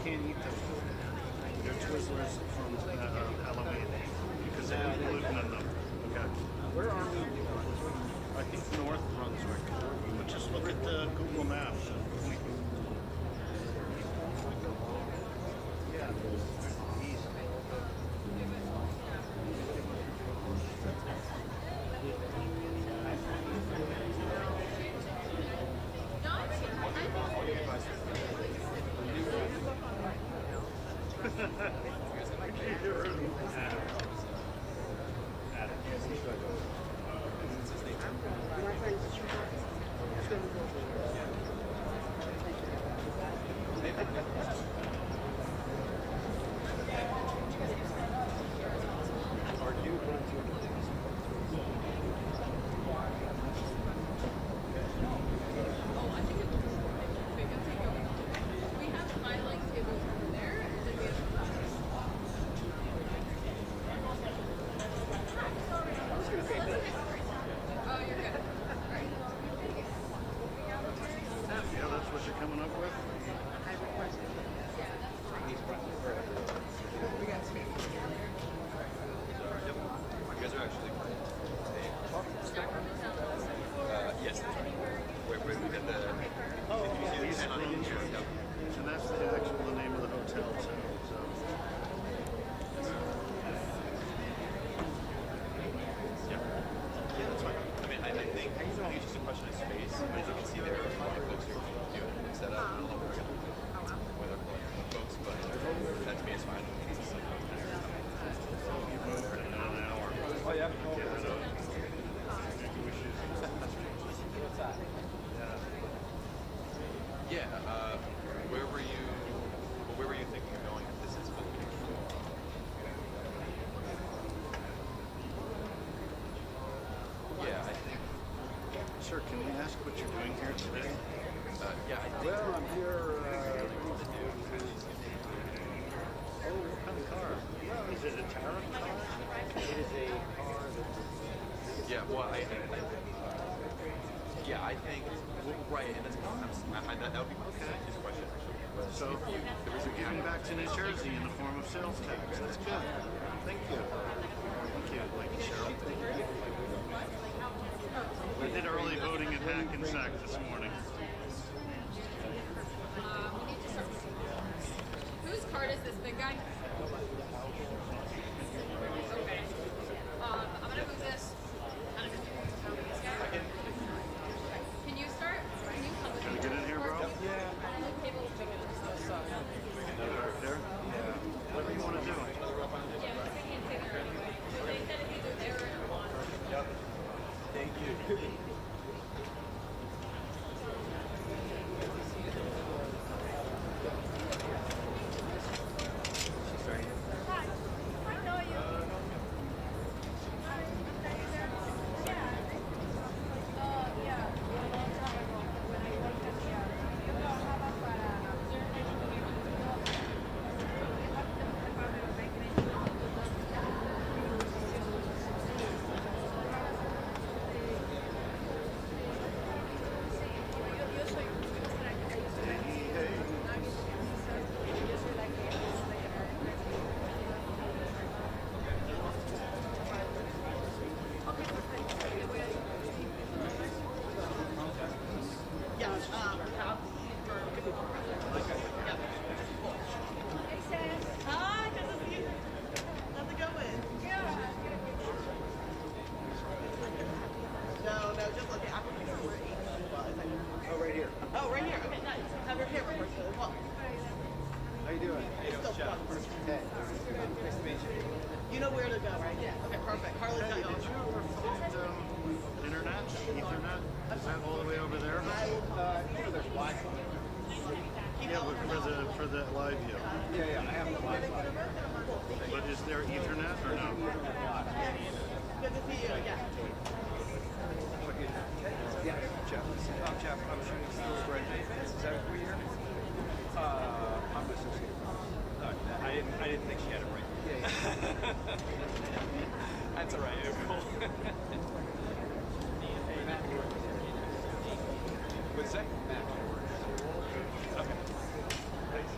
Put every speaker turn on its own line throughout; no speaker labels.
can't eat them. They're Twizzlers from Halloween because they have gluten in them. Okay. Where are we? I think North Brunswick. But just look at the Google Maps. Yeah. Easy. Sir, can we ask what you're doing here today?
Well, I'm here.
Oh, what kind of car? Is it a tariff car?
It is a car that.
Yeah, well, I think, right, and that would be my question, actually.
So, you're giving back to New Jersey in the form of sales tax. That's good. Thank you. Thank you, Mikie Sherrill. I did early voting at Hackensack this morning.
Whose card is this, big guy? Okay. I'm gonna move this. Can you start? Can you come with me?
Can I get in here, bro?
Yeah. The table is big enough.
Right there? Yeah. Whatever you want to do.
Yeah, I can't take it anyway. They said if you do there and one.
Yep. Thank you.
For the live view.
Yeah, I have the Wi-Fi.
But is there Ethernet or no?
Good to see you. Yeah.
Yeah, Jeff. Jeff, I'm shooting still spread. Is that what we hear? I'm associated. I didn't think she had it right. Yeah.
That's all right. Cool. What'd you say? Matt. Okay. Thanks.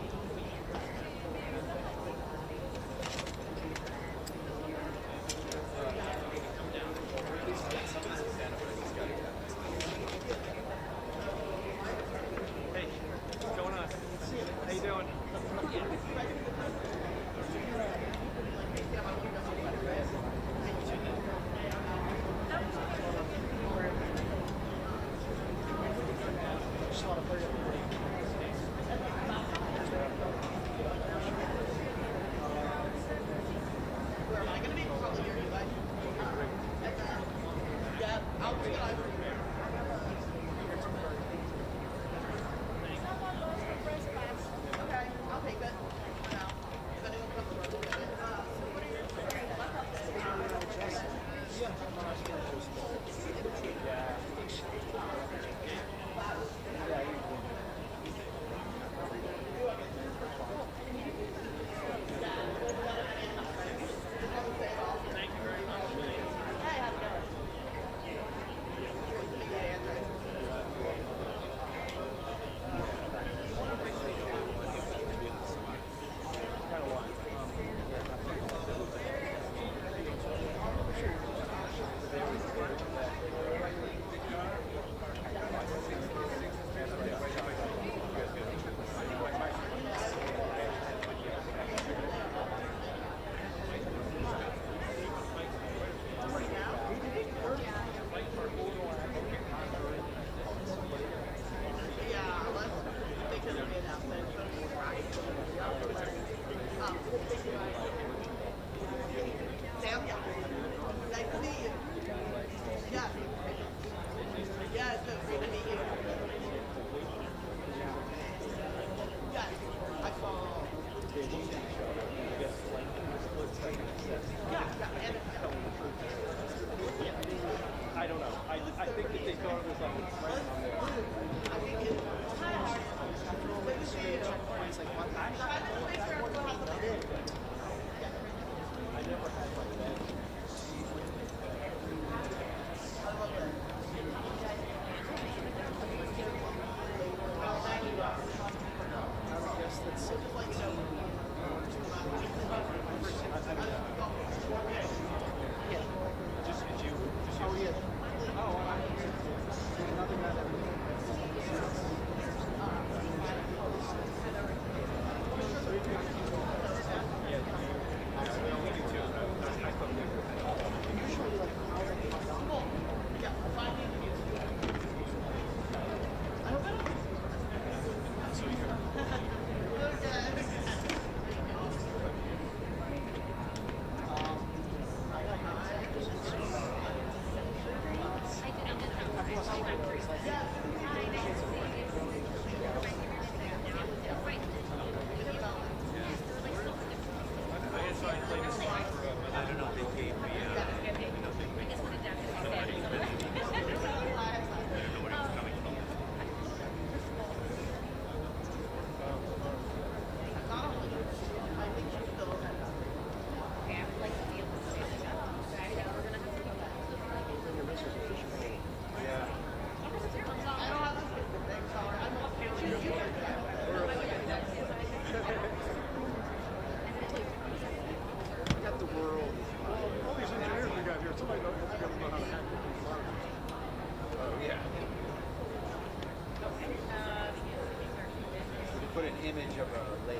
put an image of a lady.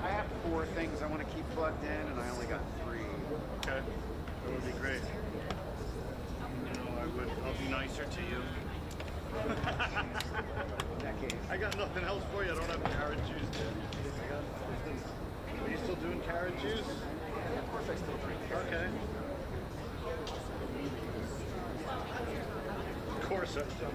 I have 4 things I want to keep plugged in, and I only got 3.
Okay, that would be great. I'll be nicer to you. I got nothing else for you. I don't have carrot juice. Are you still doing carrot juice?
Of course I still drink.
Okay. Of course I do.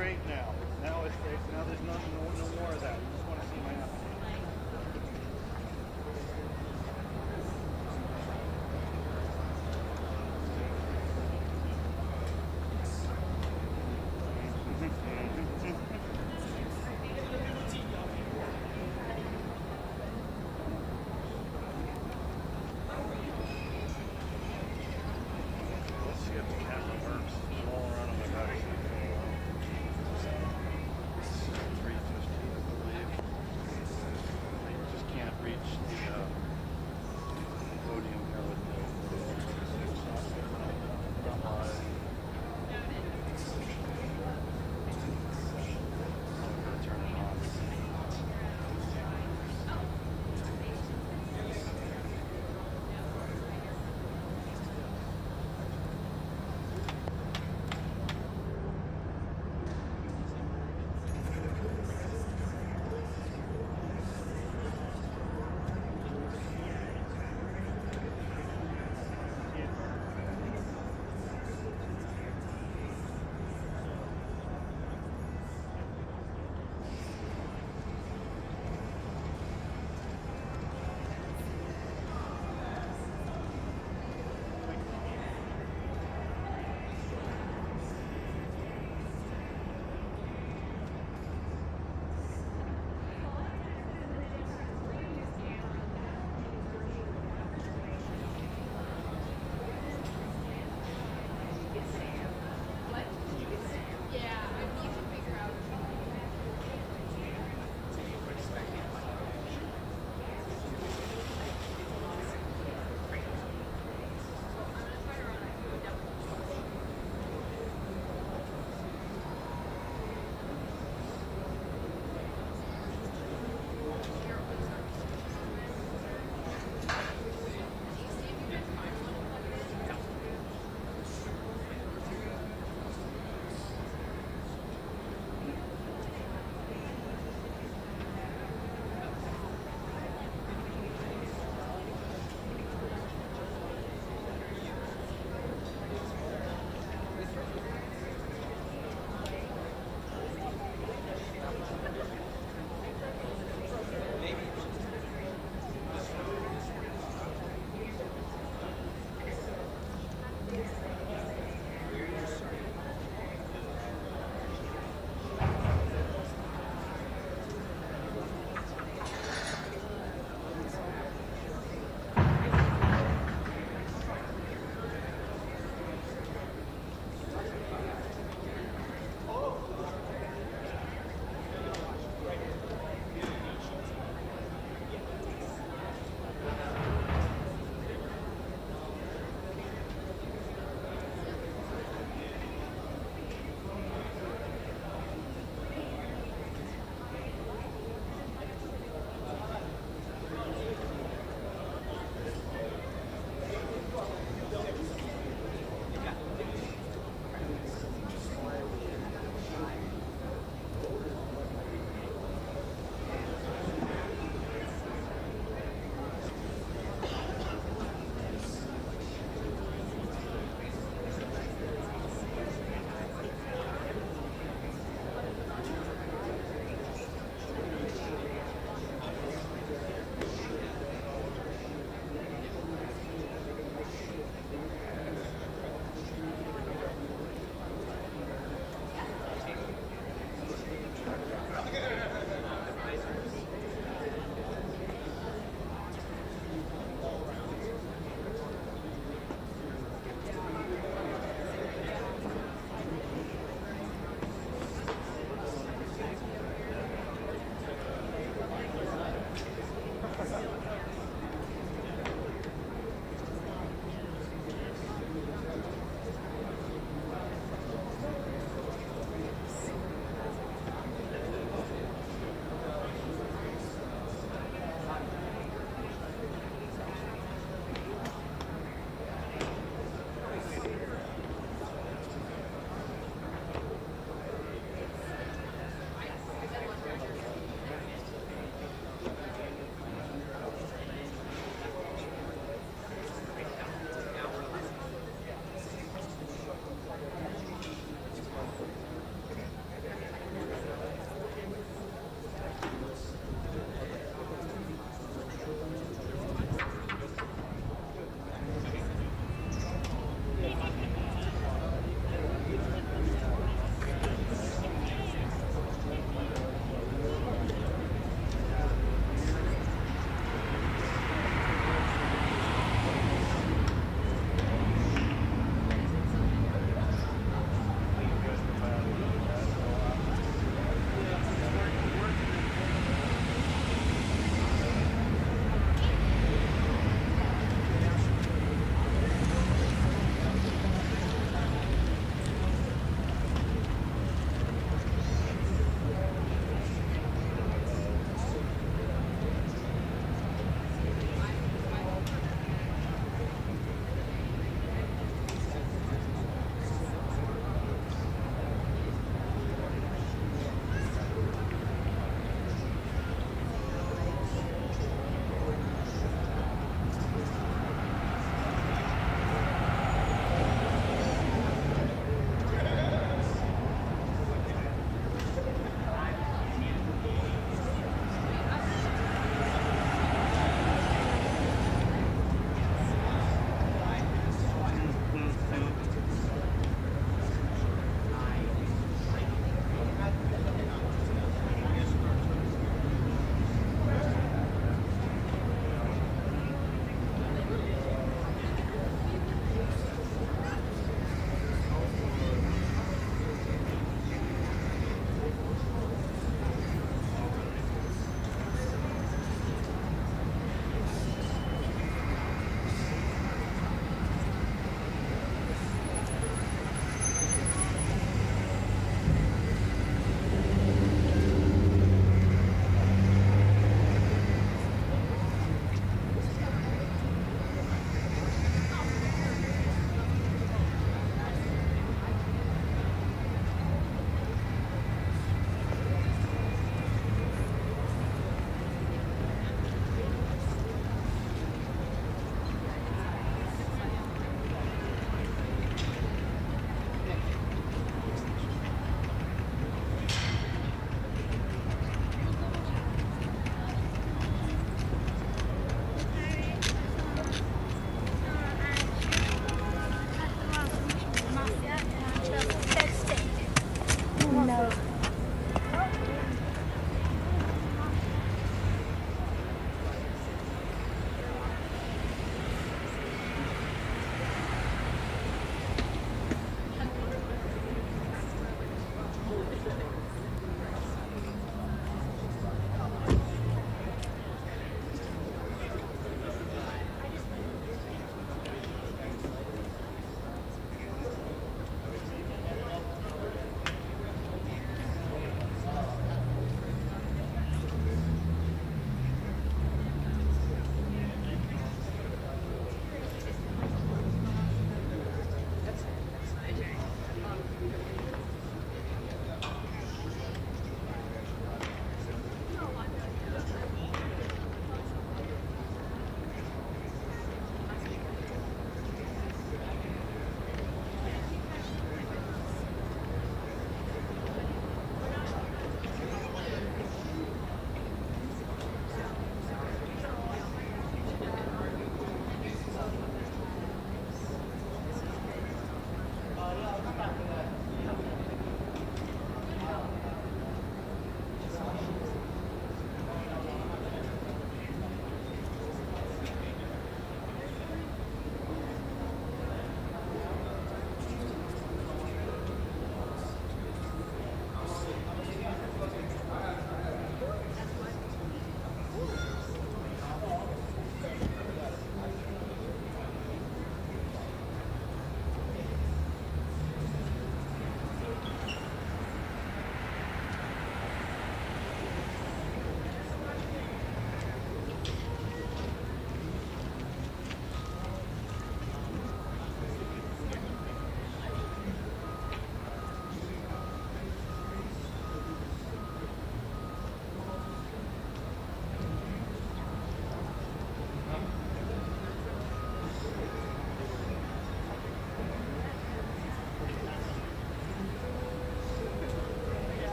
straight now. Now it's straight. Now there's no more of that. You just want to see my application. Let's see if the camera works. All around on my back. 350, I believe.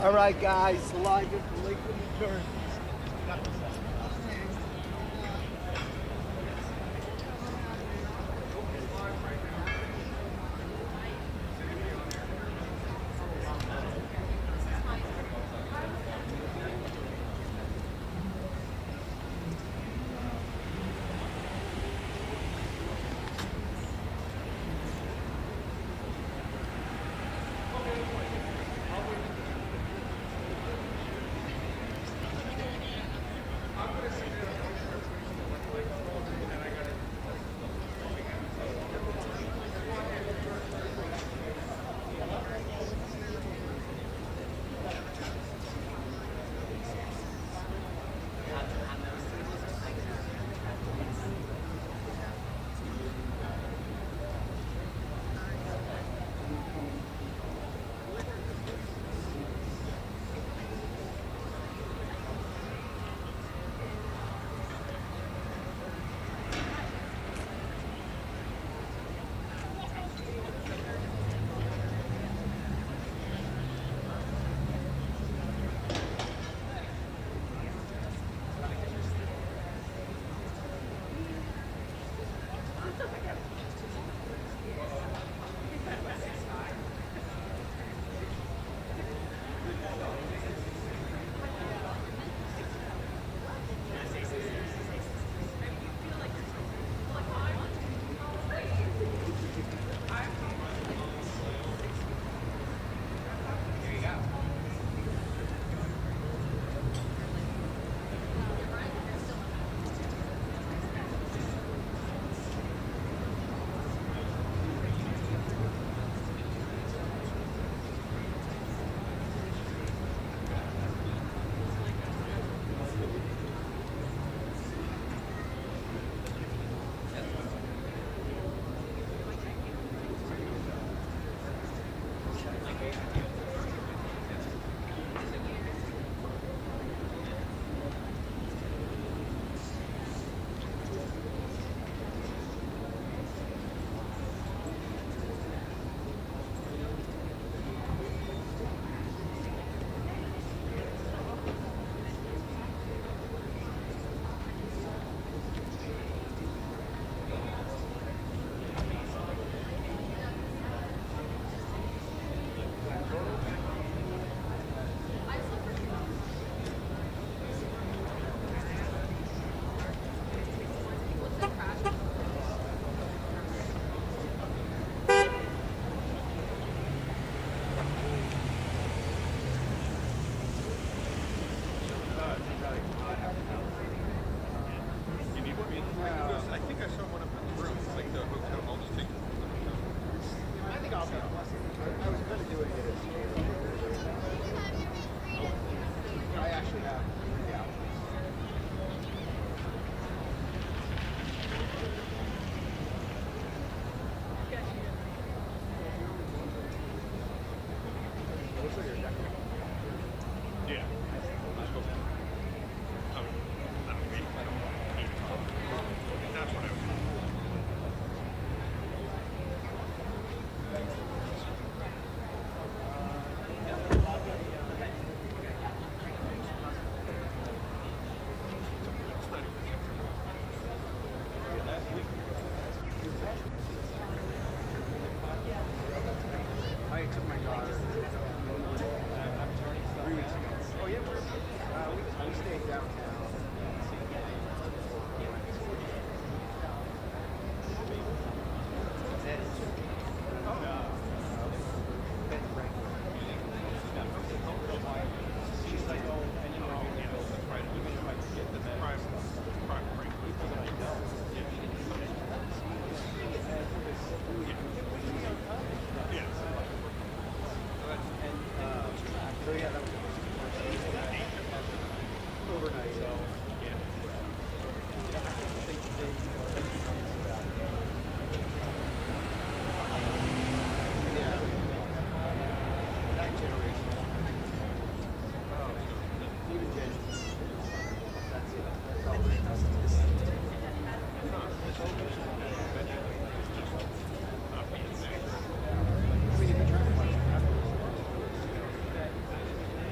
All right, guys, live in Lakewood, New Jersey.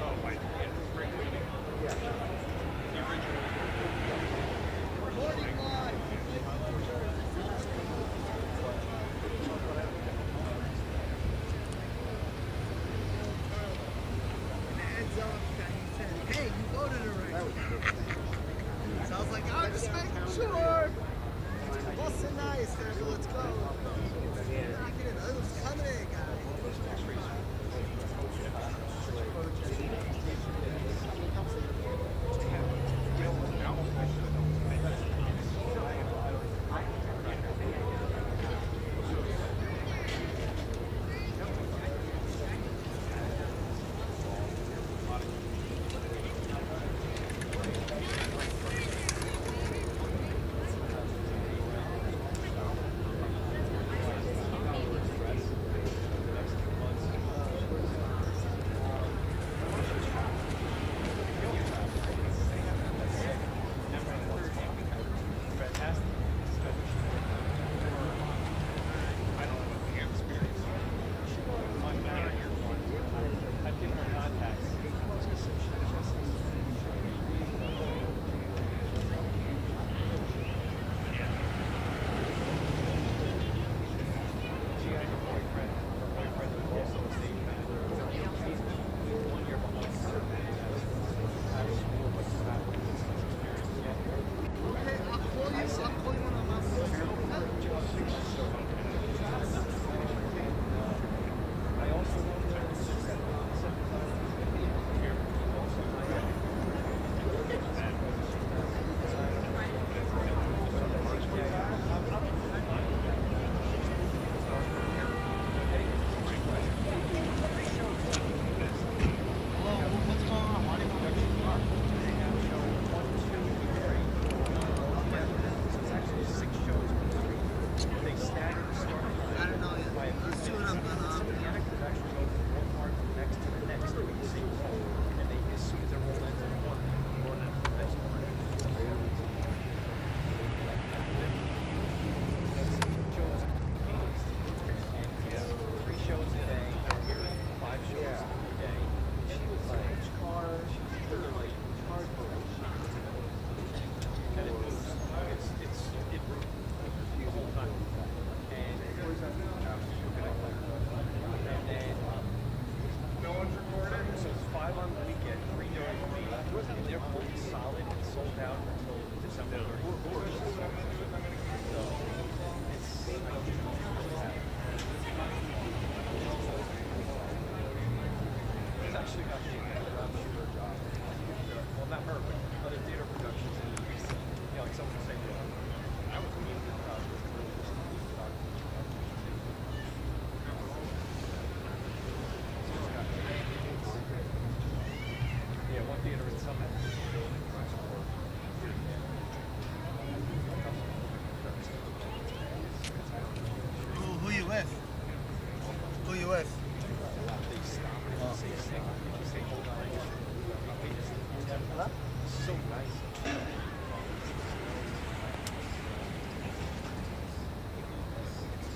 Oh, and they're both solid and sold out until December 31st. So it's actually got the shooter job. Well, not her, but other theater productions. And like someone was saying, I was meeting with really just yeah, one theater in Summit.
Who you with? Who you with?
They stop and say, say, hold on. So nice.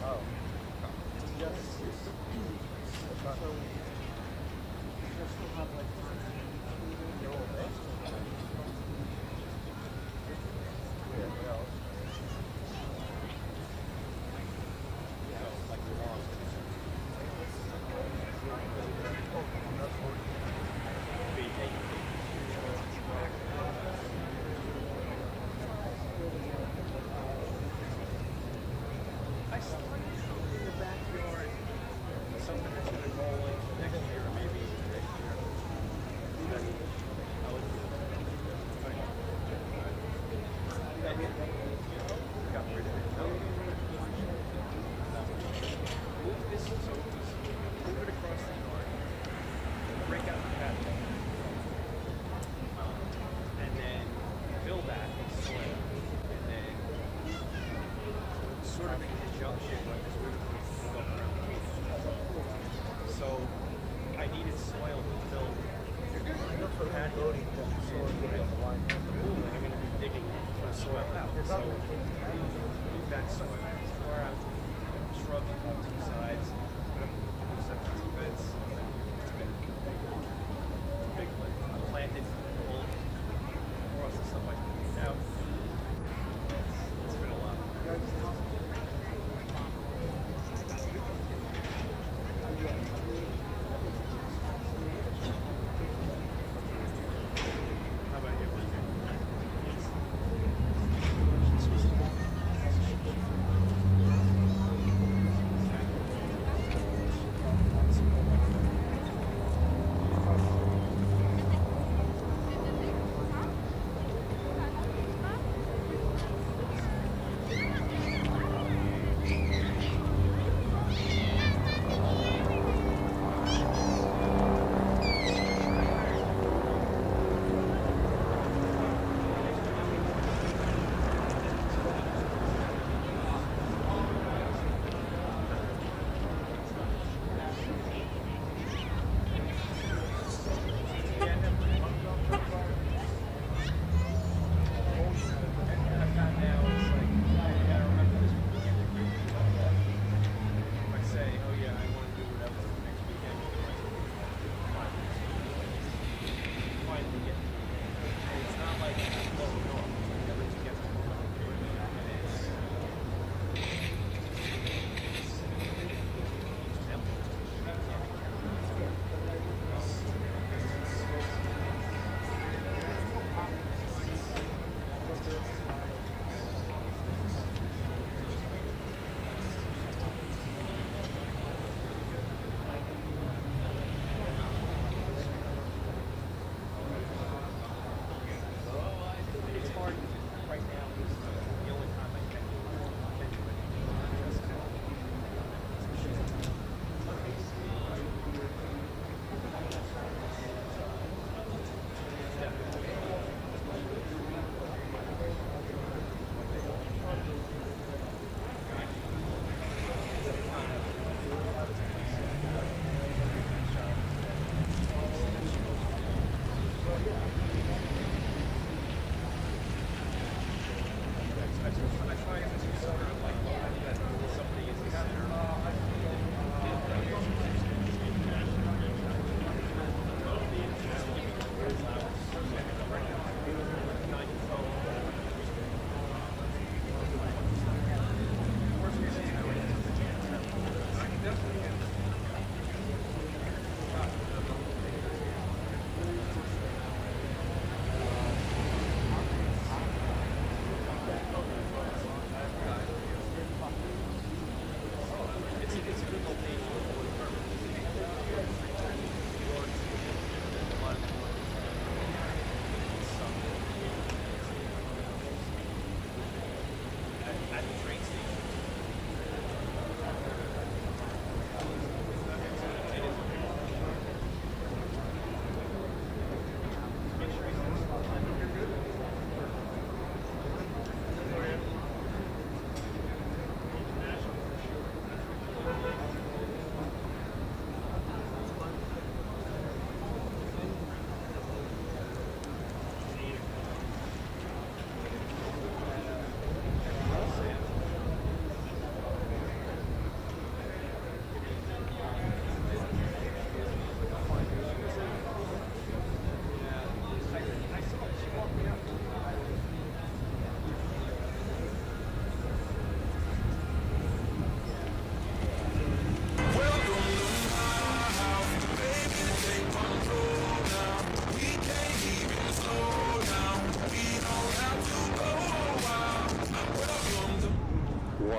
Oh. I started in the backyard. Something that's going to roll in next year, maybe next year. I would got rid of it. Move this so move it across the yard. Break out the patio. And then fill that with soil. And then sort of in conjunction with this roof above ground. So I needed soil to fill the patio. I'm going to be digging for soil out. So move that soil. Pour out shrubs on two sides. Septic beds. It's been a big lift. I planted old across the stuff I cleaned out. It's been a lot. How about you?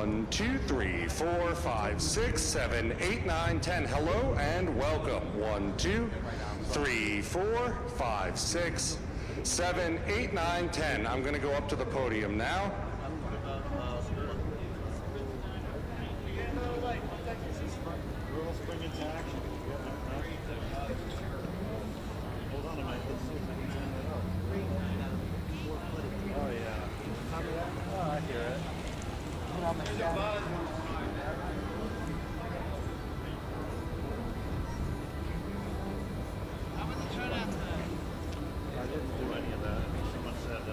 1, 2, 3, 4, 5, 6, 7, 8, 9, 10. Hello and welcome. 1, 2, 3, 4, 5, 6, 7, 8, 9, 10. I'm going to go up to the podium now.
I didn't do any of that. I think someone said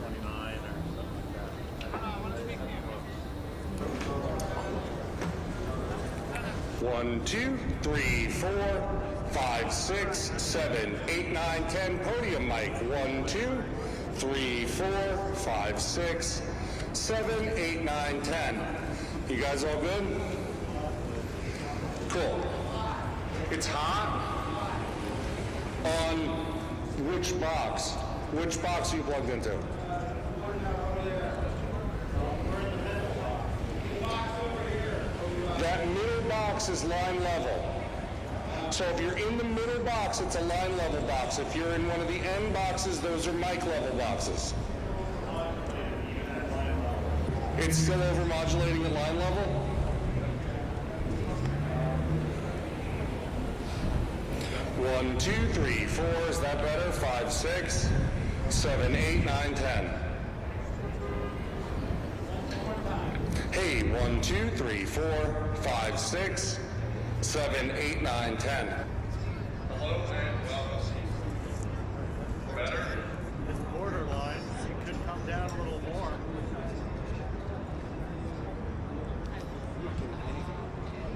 29 or something like that.
1, 2, 3, 4, 5, 6, 7, 8, 9, 10. Podium mic. 1, 2, 3, 4, 5, 6, 7, 8, 9, 10. You guys all good? Cool. It's hot. On which box? Which box are you plugged into? That middle box is line level. So if you're in the middle box, it's a line level box. If you're in one of the end boxes, those are mic level boxes. It's still overmodulating at line level? One, 2, 3, 4, is that better? 5, 6, 7, 8, 9, 10. Hey, 1, 2, 3, 4, 5, 6, 7, 8, 9, 10.
Hello and welcome. Better?
It's borderline. You could come down a little more.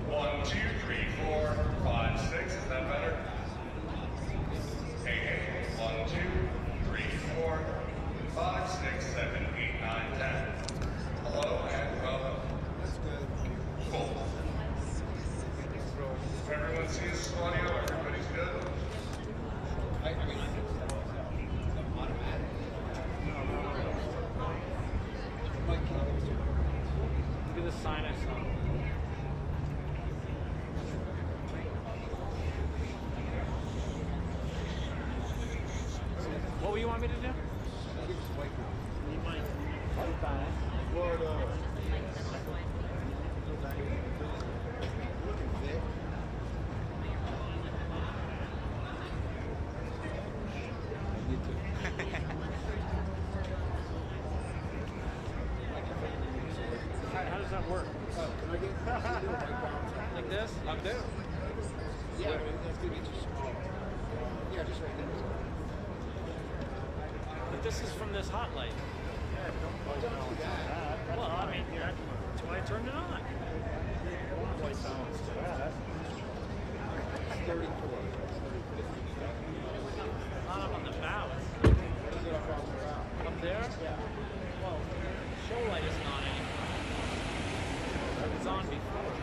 1, 2, 3, 4, 5, 6, is that better? Hey, 1, 2, 3, 4, 5, 6, 7, 8, 9, 10. Hello and welcome.
That's good.
Cool. Everyone sees audio? Everybody's good?
I mean, automatic.
Look at the sign I saw. What do you want me to do? How does that work?
Can I get
Like this? Like this?
Yeah, that's gonna be too small. Yeah, just right there.
But this is from this hot light.
Don't do that.
Well, I mean, that's why I turned it on.
It's 34.
Not up on the bow. Up there? Yeah. Well, show light isn't on anymore. It was on before.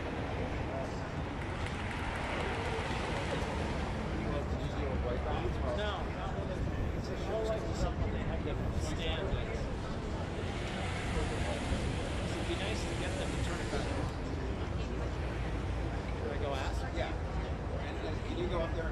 No, it's a show light is something they have to stand with. It'd be nice to get them to turn it back on. Should I go ask?
Yeah. And then can you go up there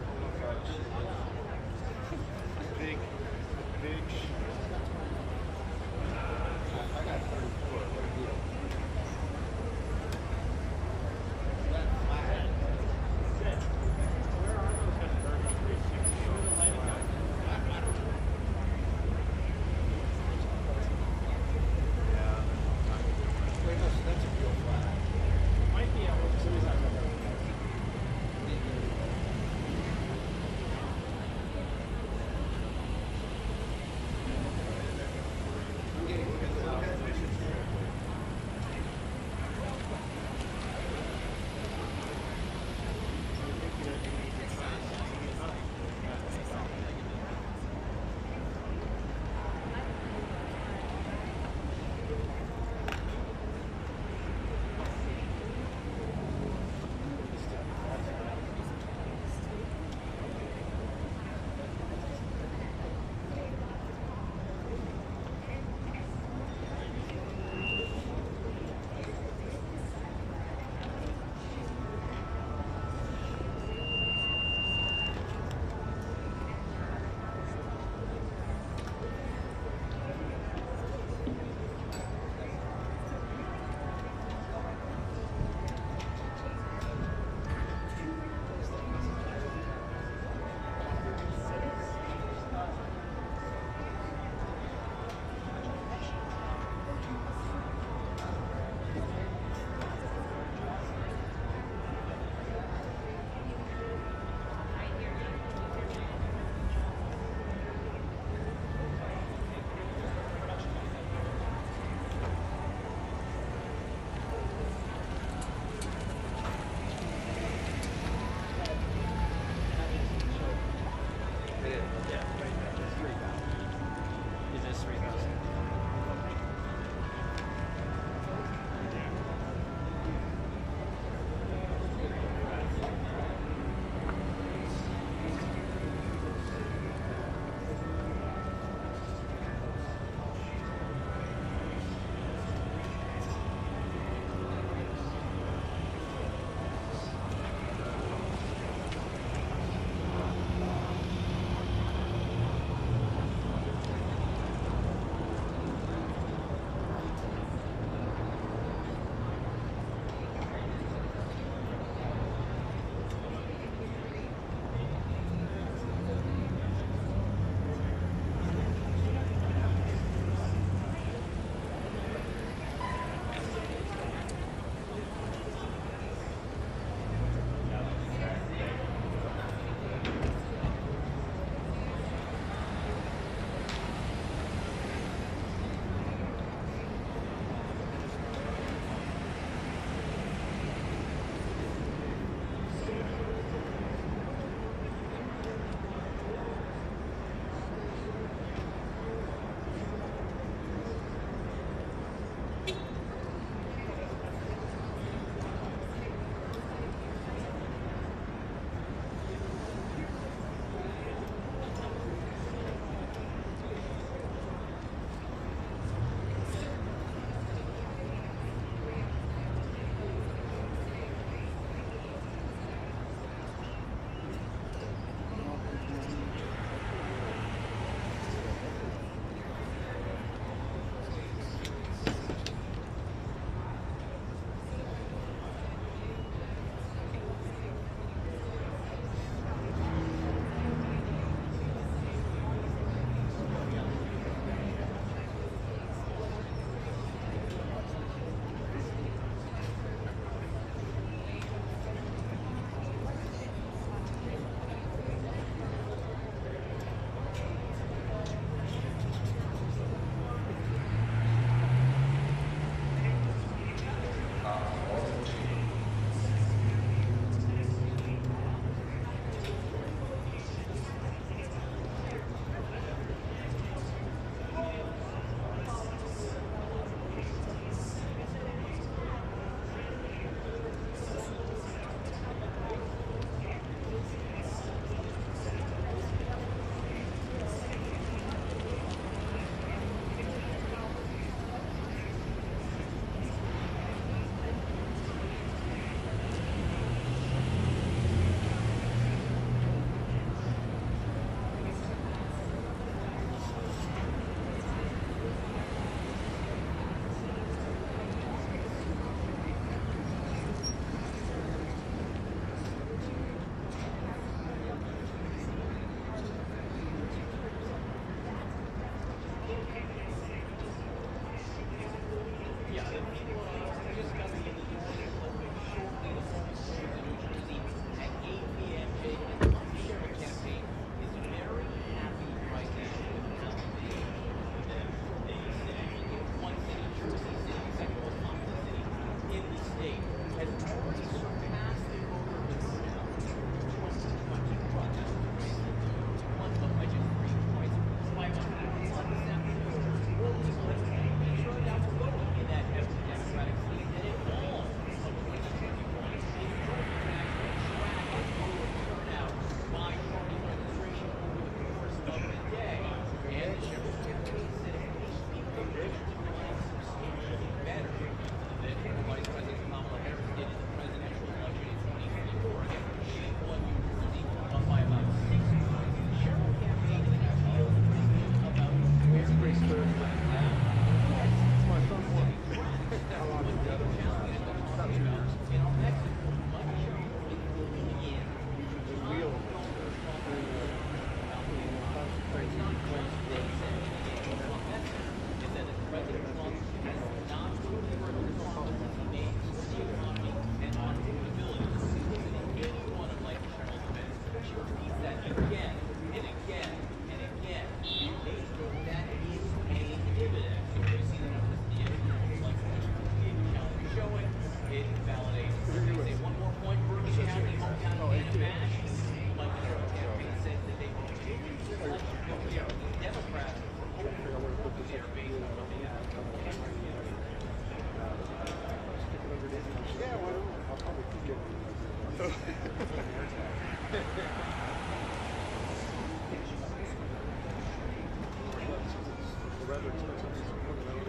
Yeah, right there. It's 3,000. It is 3,000.
too expensive.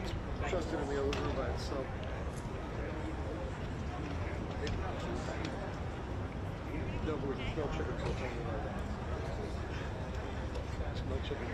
It's trusted in the over by itself. No, but it's no chicken, so it's only like that. It's no chicken.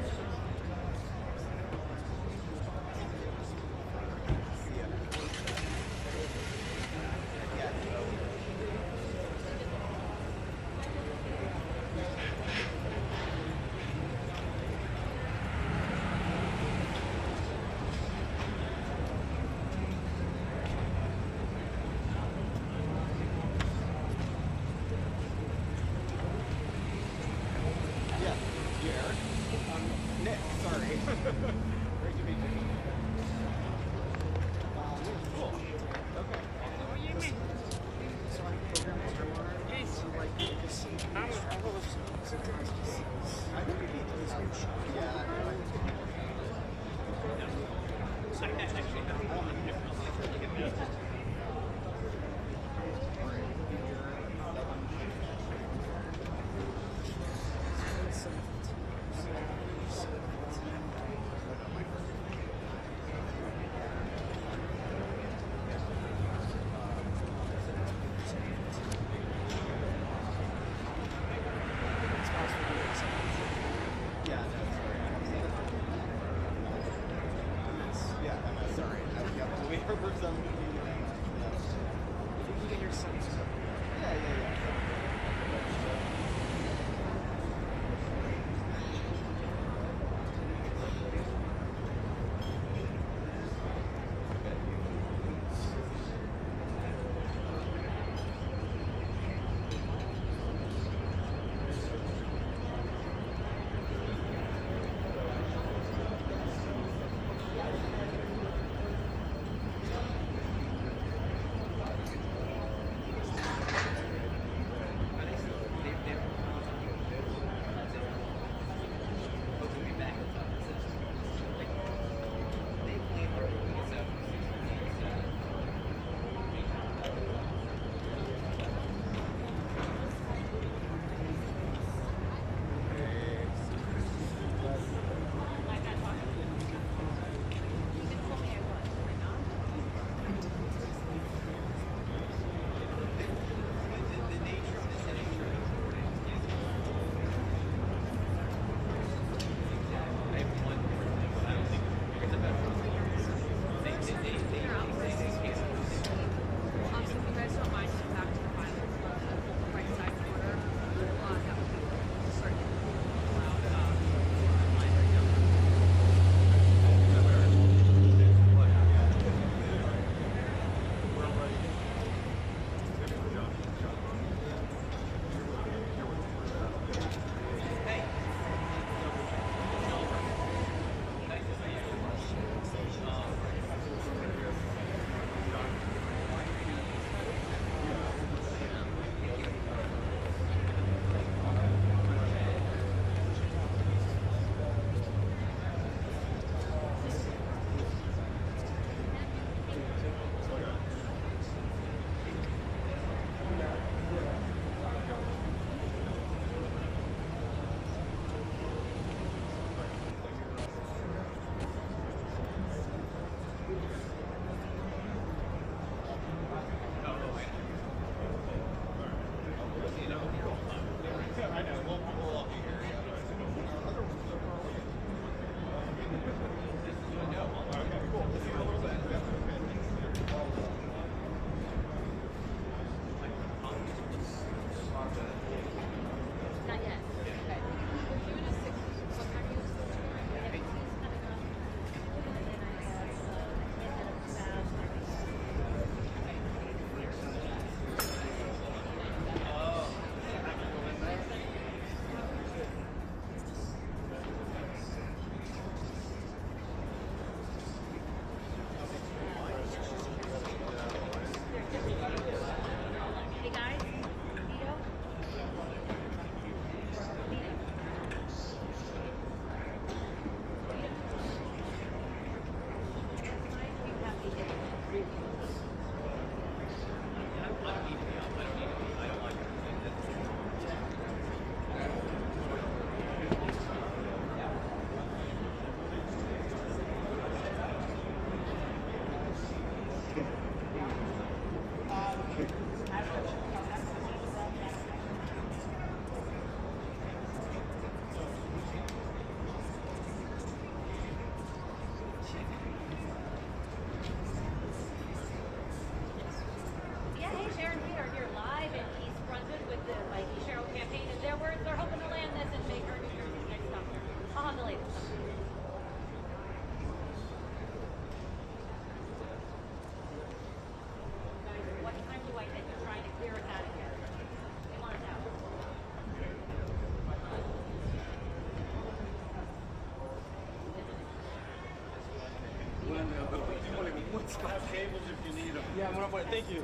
Have cables if you need them.
Yeah, I'm gonna thank you.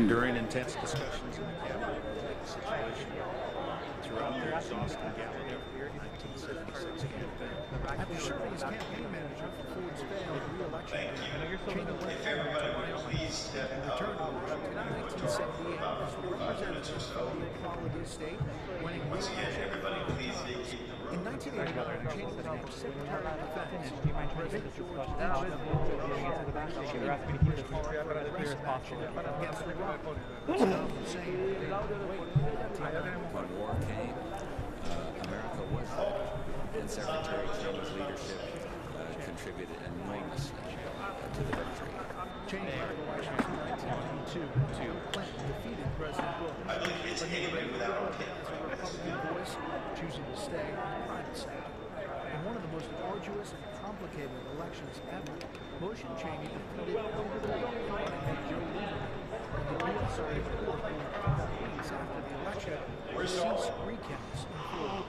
During intense discussions in the cabinet related situation throughout their exhausting gallon of 1976 campaign.
After serving as campaign manager for Ford's failed re-election, Cheney went forward to Wyoming and returned to Washington in 1978 as a representative of the Equality State, winning re-election. In 1981, Cheney was named Secretary of Defense. President George W.
You're asking me to keep this as clear as possible.
Against Iraq. Saddam Hussein.
When war came, America was ready, and Secretary Cheney's leadership contributed enormously to the victory.
Cheney led the White House in 1992 Clinton defeated President Bush. I believe it's anybody without as a Republican voice, choosing to stay in the private sector. In one of the most arduous and complicated elections ever, Bush and Cheney defeated Abigail and Joe Lieberman. The deal started weeks after the election to cease recounts in Florida.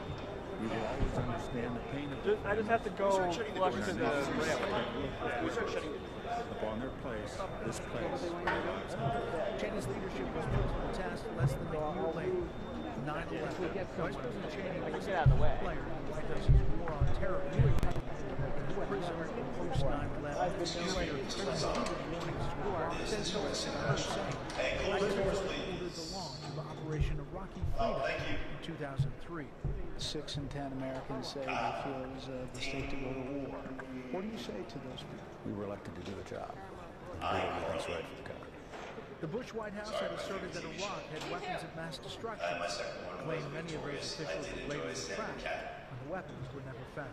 We will always understand the pain of
I just have to go flush to the rail.
upon their place, this place.
Cheney's leadership was put to the test less than a year later. 9/11. Vice President Cheney was a player in the White House's war on terror. Prisoner post 9/11. Later, warnings to Iraq Central saying I ordered the launch of Operation Iraqi Freedom in 2003.
6 in 10 Americans say they feel it was a mistake to go to war. What do you say to those people?
We were elected to do a job. That's right for the country.
The Bush White House had asserted that Iraq had weapons of mass destruction, claimed many of those officials would later retract, and the weapons were never found.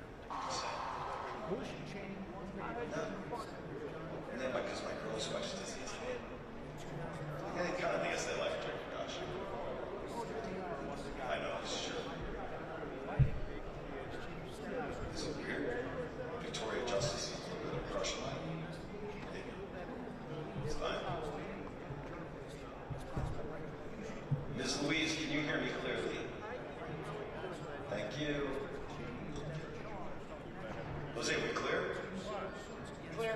Bush and Cheney
and then because my girl's much disease. I kind of think it's the life drink, gosh. I know, sure. It's so weird. Victoria Justice seems a little crush on me. It's fine. Ms. Louise, can you hear me clearly? Thank you. Jose, we clear? Clear.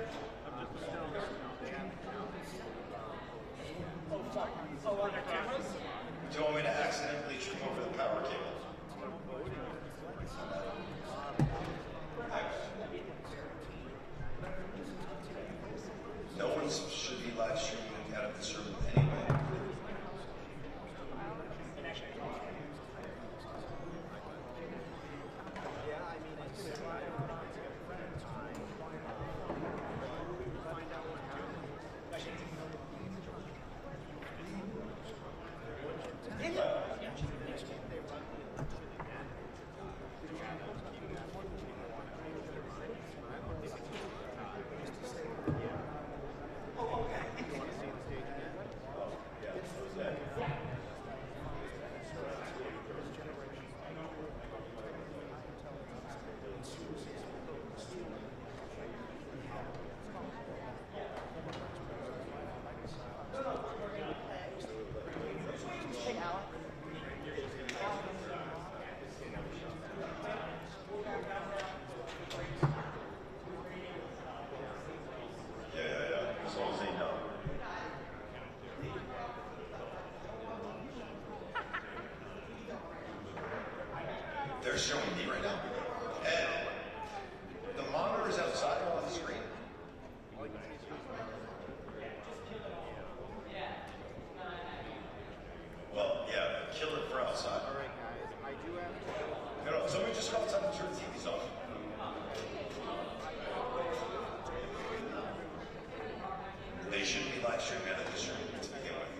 I shouldn't have the district to begin with.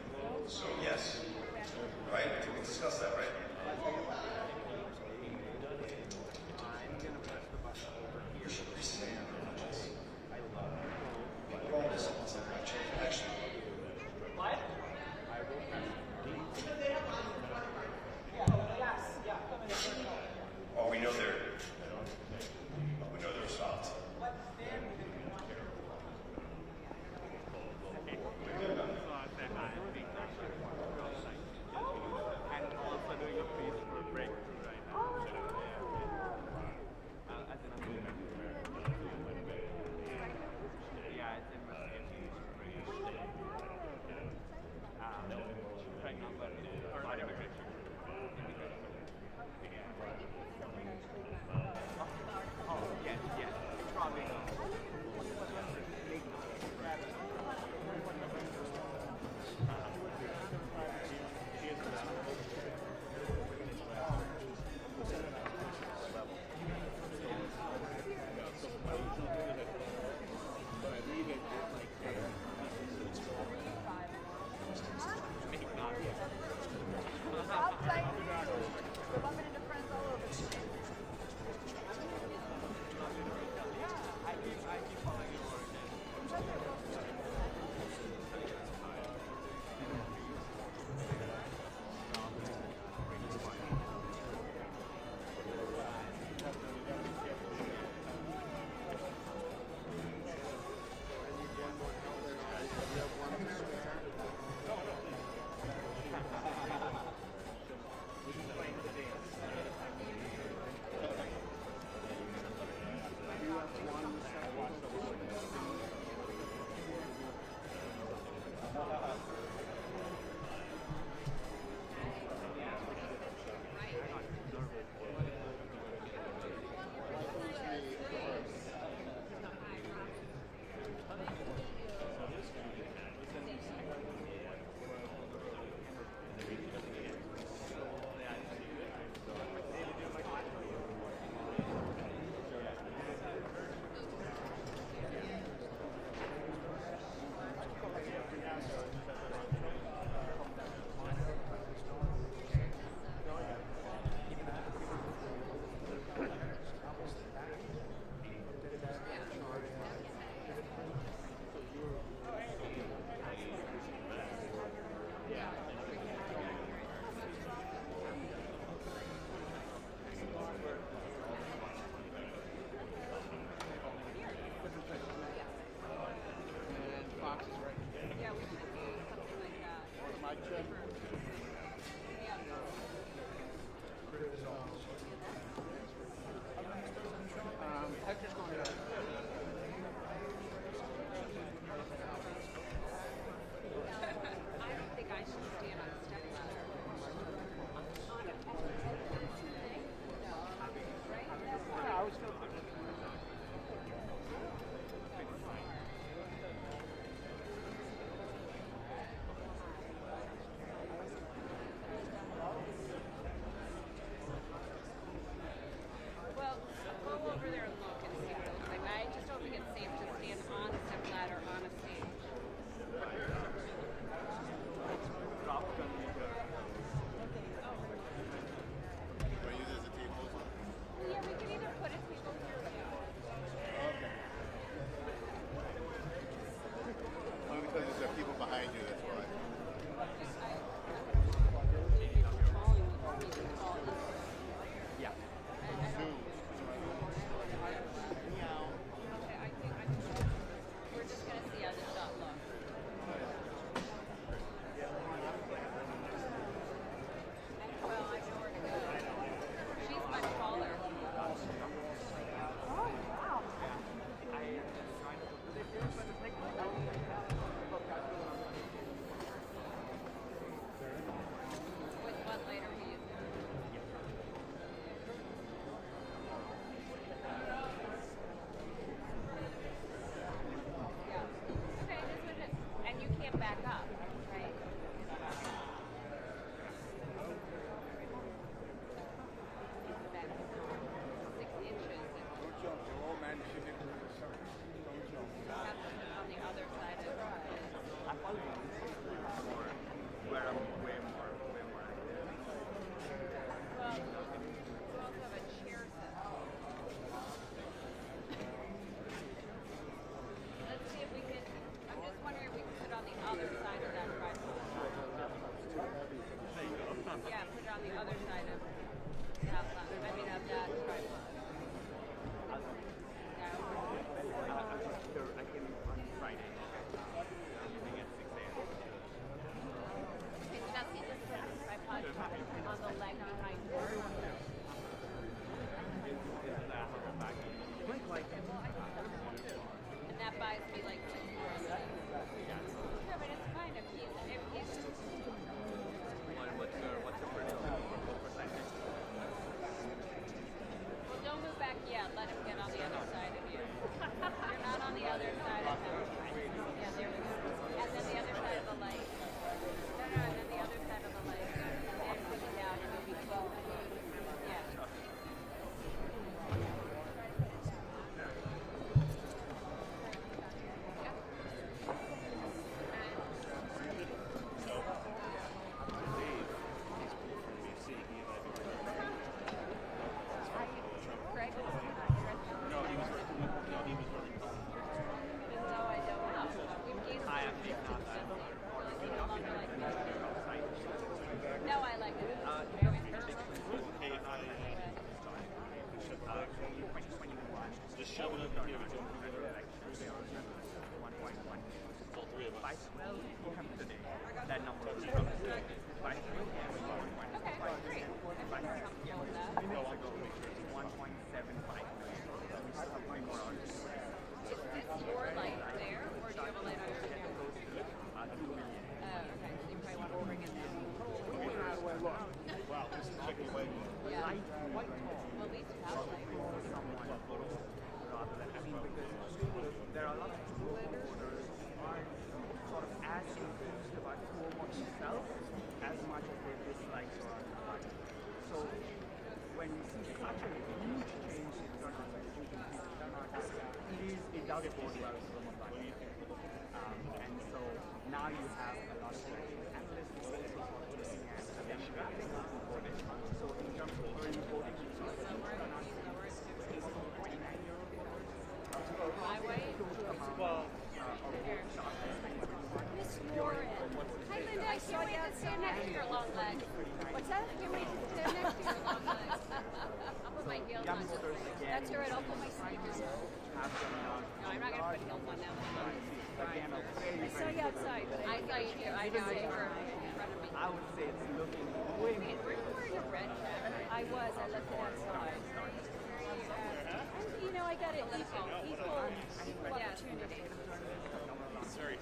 So yes, right? We discussed that, right? You should rescind your purchase. We're all missing this actually.
What?
Oh, we know they're stopped.
And also doing a piece for breakthrough right now. Yeah, it's in my hang on, but oh, yes, it's probably
Hector's going to.
I don't think I should stand on a step ladder. On a thing? No. Right?
I was going to.
Well, go over there and look and see what it looks like.
where I'm way more active.
Well, you also have a chair set. Let's see if we can, I'm just wondering if we can put it on the other side of that tripod. Yeah, put it on the other side of that, of that tripod.
I came on Friday. I'm leaving at 6 a.m.
Okay, so now see, just put the tripod on the leg behind yours. And that buys me like 2 more seconds. No, but it's fine if he's
What's the percentage?
well, don't move back yet. Let him get on the other side of you. You're not on the other side of him. Yeah, there we go. And then the other side of the leg. No, and then the other side of the leg. And push it down and you'll be cool. Yeah. Greg was
No, he was running.
even though I don't know. We've gained
I am
some
not that.
he no longer likes me. No, I like it.
Hey, if I just shove it up here, we don't all three of us.
Today, that number is
Okay, great. I'm comfortable with that.
No, I'll go make sure it's
1.75.
Is your light there, or do you have a light on your camera? Okay, so you probably want to bring it down.
Wow, this is checking away.
Yeah. Well, at least you have a light.
There are a lot of two-letters who are sort of as enthused about Cuomo himself as much as they dislike Zoran Mamdani. So when you see such a huge change in terms of it does bode well for Mamdani. And so now you have a lot of analysts also sort of looking at the demographics of voting. So in terms of early voting,
My way? Miss Warren. Hi, Linda. I can't wait to stand next to your long legs. What's that? I can't wait to stand next to your long legs. I'll put my heels on. That's all right. I'll put my sneakers on. No, I'm not going to put heels on now. I saw you outside. I saw you too. I know you were in front of me.
I would say it's looking way
Wait, were you wearing a red jacket? I was. I left it outside. You know, I got it equal opportunity.
Sorry.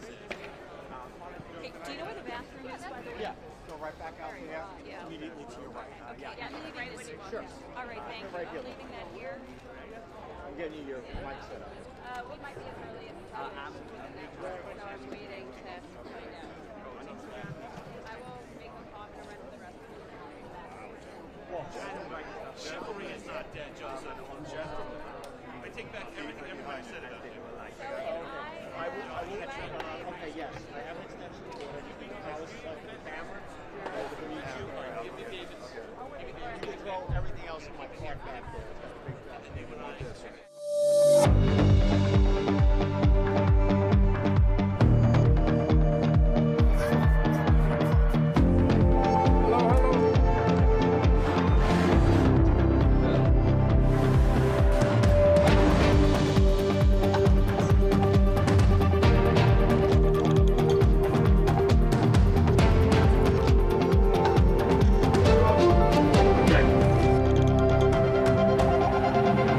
Hey, do you know where the bathroom is, by the way?
Yeah, go right back out there.
Yeah.
Immediately to your right.
Okay, yeah, I'm leaving this.
Sure.
All right, thank you. I'm leaving that here.
I'm getting you your mic set up.
We might be as early as 10 within that time, so I'm waiting to find out. I will make a call to run to the rest of the
Chivalry is not dead, Joseph. I take back everything everybody said about you.
I will. Okay, yes. I have an extension cord. Anything else like the camera?
Give me David's.
You can throw everything else in my cart back there. It's got a big desk.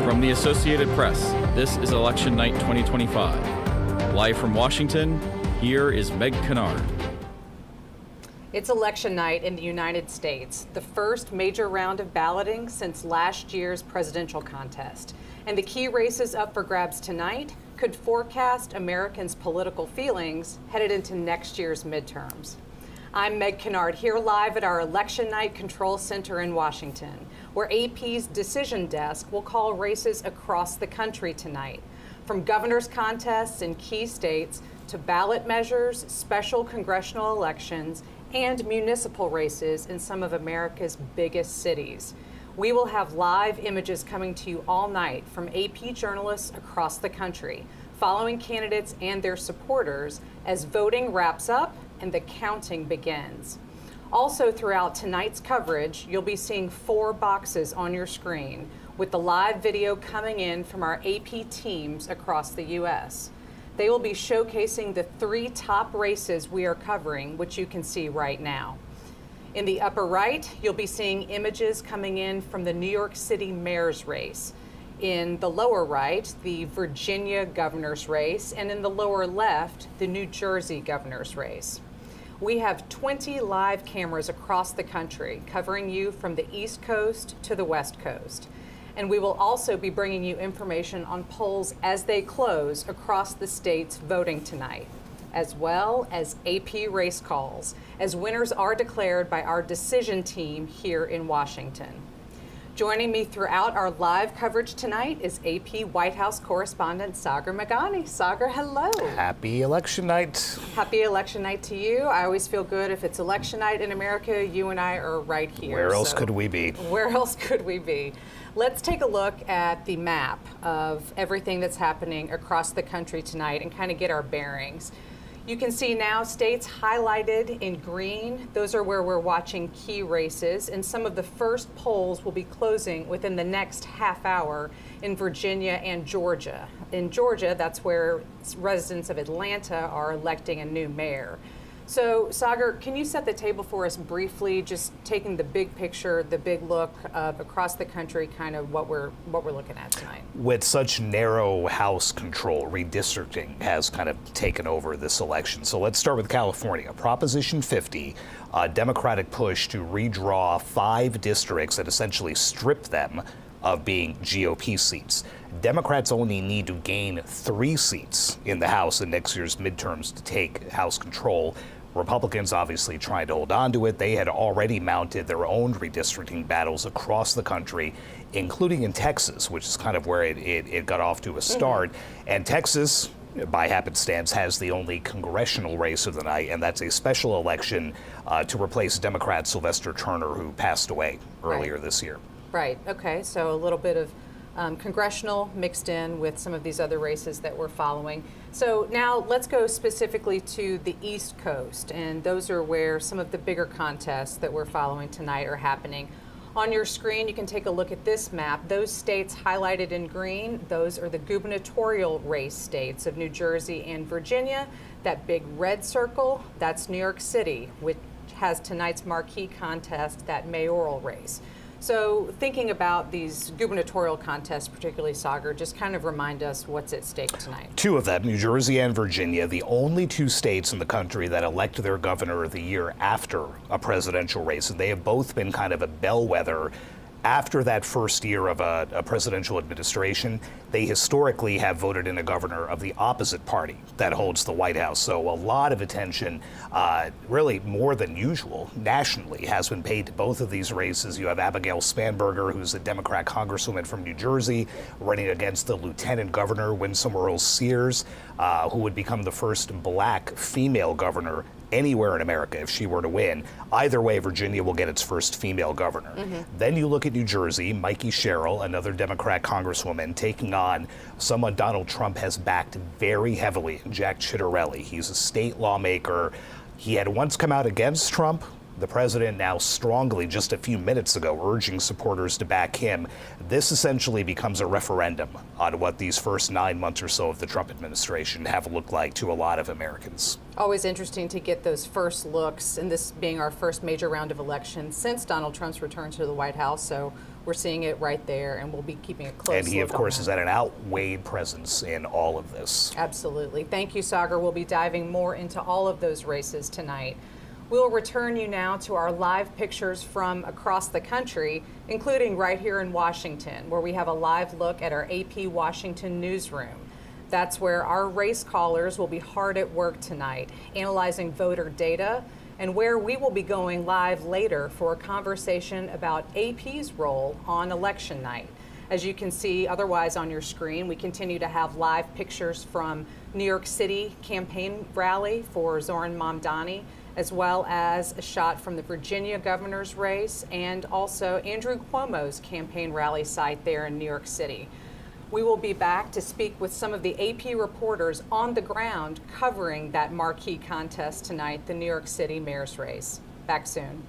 From the Associated Press, this is Election Night 2025. Live from Washington, here is Meg Kennard.
It's election night in the United States, the first major round of balloting since last year's presidential contest. And the key races up for grabs tonight could forecast Americans' political feelings headed into next year's midterms. I'm Meg Kennard, here live at our Election Night Control Center in Washington, where AP's Decision Desk will call races across the country tonight, from governor's contests in key states to ballot measures, special congressional elections, and municipal races in some of America's biggest cities. We will have live images coming to you all night from AP journalists across the country, following candidates and their supporters as voting wraps up and the counting begins. Also throughout tonight's coverage, you'll be seeing 4 boxes on your screen with the live video coming in from our AP teams across the U.S. They will be showcasing the 3 top races we are covering, which you can see right now. In the upper right, you'll be seeing images coming in from the New York City mayor's race. In the lower right, the Virginia governor's race, and in the lower left, the New Jersey governor's race. We have 20 live cameras across the country covering you from the East Coast to the West Coast. And we will also be bringing you information on polls as they close across the states voting tonight, as well as AP race calls, as winners are declared by our decision team here in Washington. Joining me throughout our live coverage tonight is AP White House correspondent Zoran Mamdani. Zoran, hello.
Happy election night.
Happy election night to you. I always feel good if it's election night in America. You and I are right here.
Where else could we be?
Where else could we be? Let's take a look at the map of everything that's happening across the country tonight and kind of get our bearings. You can see now states highlighted in green. Those are where we're watching key races, and some of the first polls will be closing within the next half hour in Virginia and Georgia. In Georgia, that's where residents of Atlanta are electing a new mayor. So, Sagar, can you set the table for us briefly, just taking the big picture, the big look across the country, kind of what we're looking at tonight?
With such narrow House control, redistricting has kind of taken over this election. So let's start with California. Proposition 50, a Democratic push to redraw 5 districts and essentially strip them of being GOP seats. Democrats only need to gain 3 seats in the House in next year's midterms to take House control. Republicans obviously trying to hold on to it. They had already mounted their own redistricting battles across the country, including in Texas, which is kind of where it got off to a start. And Texas, by happenstance, has the only congressional race of the night, and that's a special election to replace Democrat Sylvester Turner, who passed away earlier this year.
Right. Okay. So a little bit of congressional mixed in with some of these other races that we're following. So now let's go specifically to the East Coast, and those are where some of the bigger contests that we're following tonight are happening. On your screen, you can take a look at this map. Those states highlighted in green, those are the gubernatorial race states of New Jersey and Virginia. That big red circle, that's New York City, which has tonight's marquee contest, that mayoral race. So thinking about these gubernatorial contests, particularly Sagar, just kind of remind us what's at stake tonight.
2 of them, New Jersey and Virginia, the only 2 states in the country that elect their governor of the year after a presidential race. And they have both been kind of a bellwether. After that first year of a presidential administration, they historically have voted in a governor of the opposite party that holds the White House. So a lot of attention, really more than usual, nationally has been paid to both of these races. You have Abigail Spanberger, who's a Democrat congresswoman from New Jersey, running against the lieutenant governor, Winsome Earls-Sears, who would become the first black female governor anywhere in America if she were to win. Either way, Virginia will get its first female governor. Then you look at New Jersey, Mikie Sherrill, another Democrat congresswoman, taking on someone Donald Trump has backed very heavily, Jack Ciattarelli. He's a state lawmaker. He had once come out against Trump. The president now strongly, just a few minutes ago, urging supporters to back him. This essentially becomes a referendum on what these first 9 months or so of the Trump administration have looked like to a lot of Americans.
Always interesting to get those first looks, and this being our first major round of elections since Donald Trump's return to the White House. So we're seeing it right there, and we'll be keeping a close look.
And he, of course, has had an outweighed presence in all of this.
Absolutely. Thank you, Sagar. We'll be diving more into all of those races tonight. We'll return you now to our live pictures from across the country, including right here in Washington, where we have a live look at our AP Washington newsroom. That's where our race callers will be hard at work tonight, analyzing voter data, and where we will be going live later for a conversation about AP's role on election night. As you can see otherwise on your screen, we continue to have live pictures from New York City campaign rally for Zoran Mamdani, as well as a shot from the Virginia governor's race and also Andrew Cuomo's campaign rally site there in New York City. We will be back to speak with some of the AP reporters on the ground covering that marquee contest tonight, the New York City mayor's race. Back soon.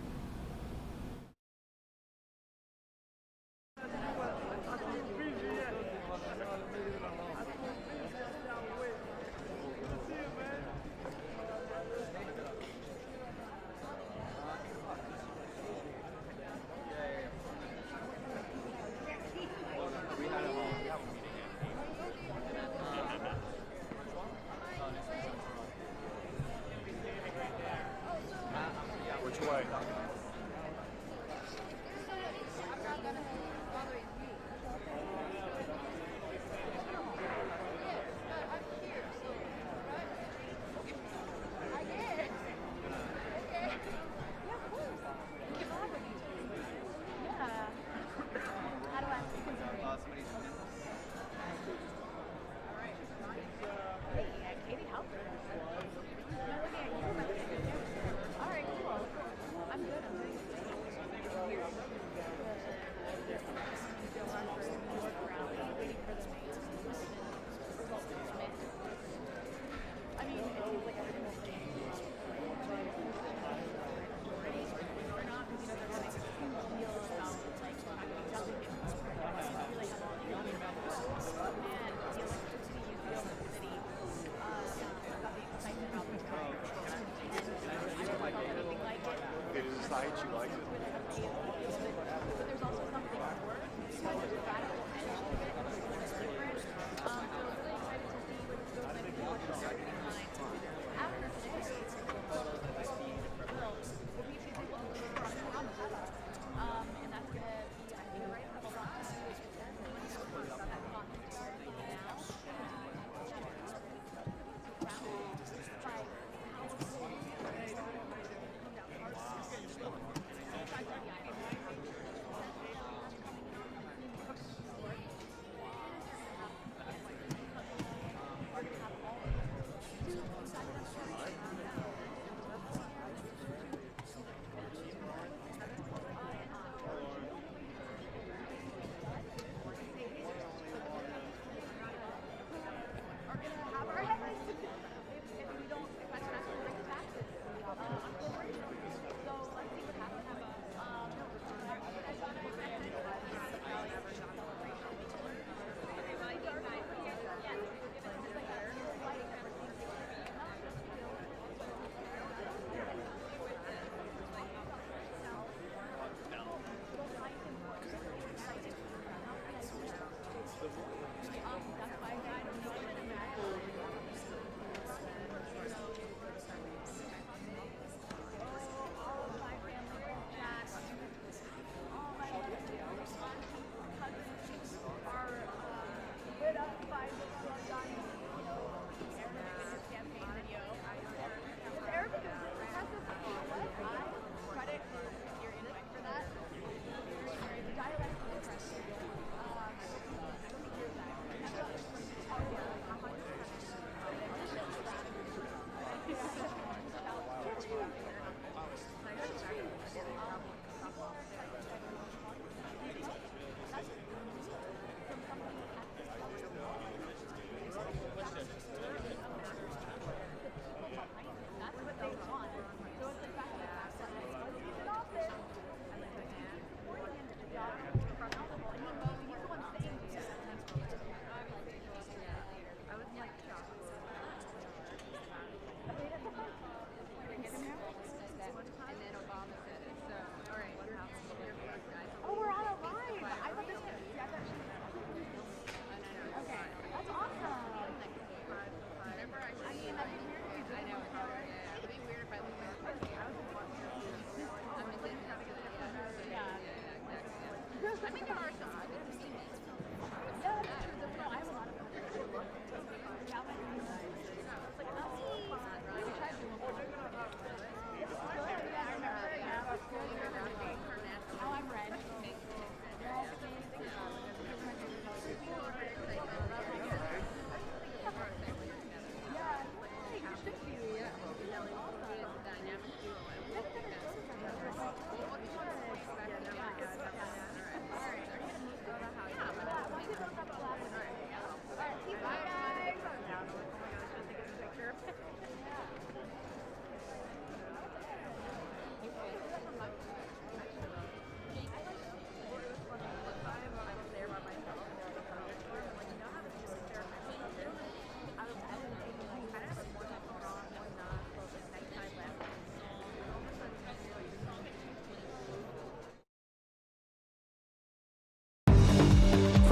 Which way? You like it?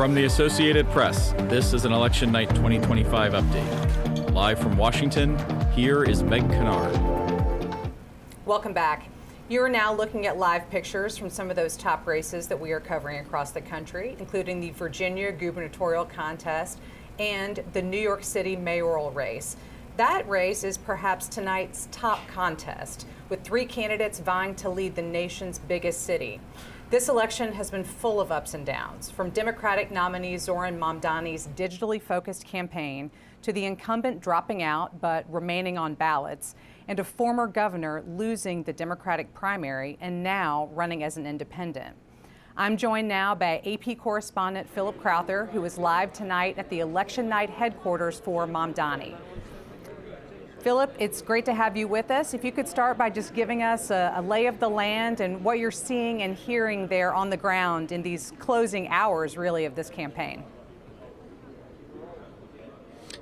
From the Associated Press, this is an Election Night 2025 update. Live from Washington, here is Meg Kennard.
Welcome back. You are now looking at live pictures from some of those top races that we are covering across the country, including the Virginia gubernatorial contest and the New York City mayoral race. That race is perhaps tonight's top contest, with 3 candidates vying to lead the nation's biggest city. This election has been full of ups and downs, from Democratic nominee Zoran Mamdani's digitally focused campaign to the incumbent dropping out but remaining on ballots, and a former governor losing the Democratic primary and now running as an independent. I'm joined now by AP correspondent Philip Crowther, who is live tonight at the election night headquarters for Mamdani. Philip, it's great to have you with us. If you could start by just giving us a lay of the land and what you're seeing and hearing there on the ground in these closing hours, really, of this campaign.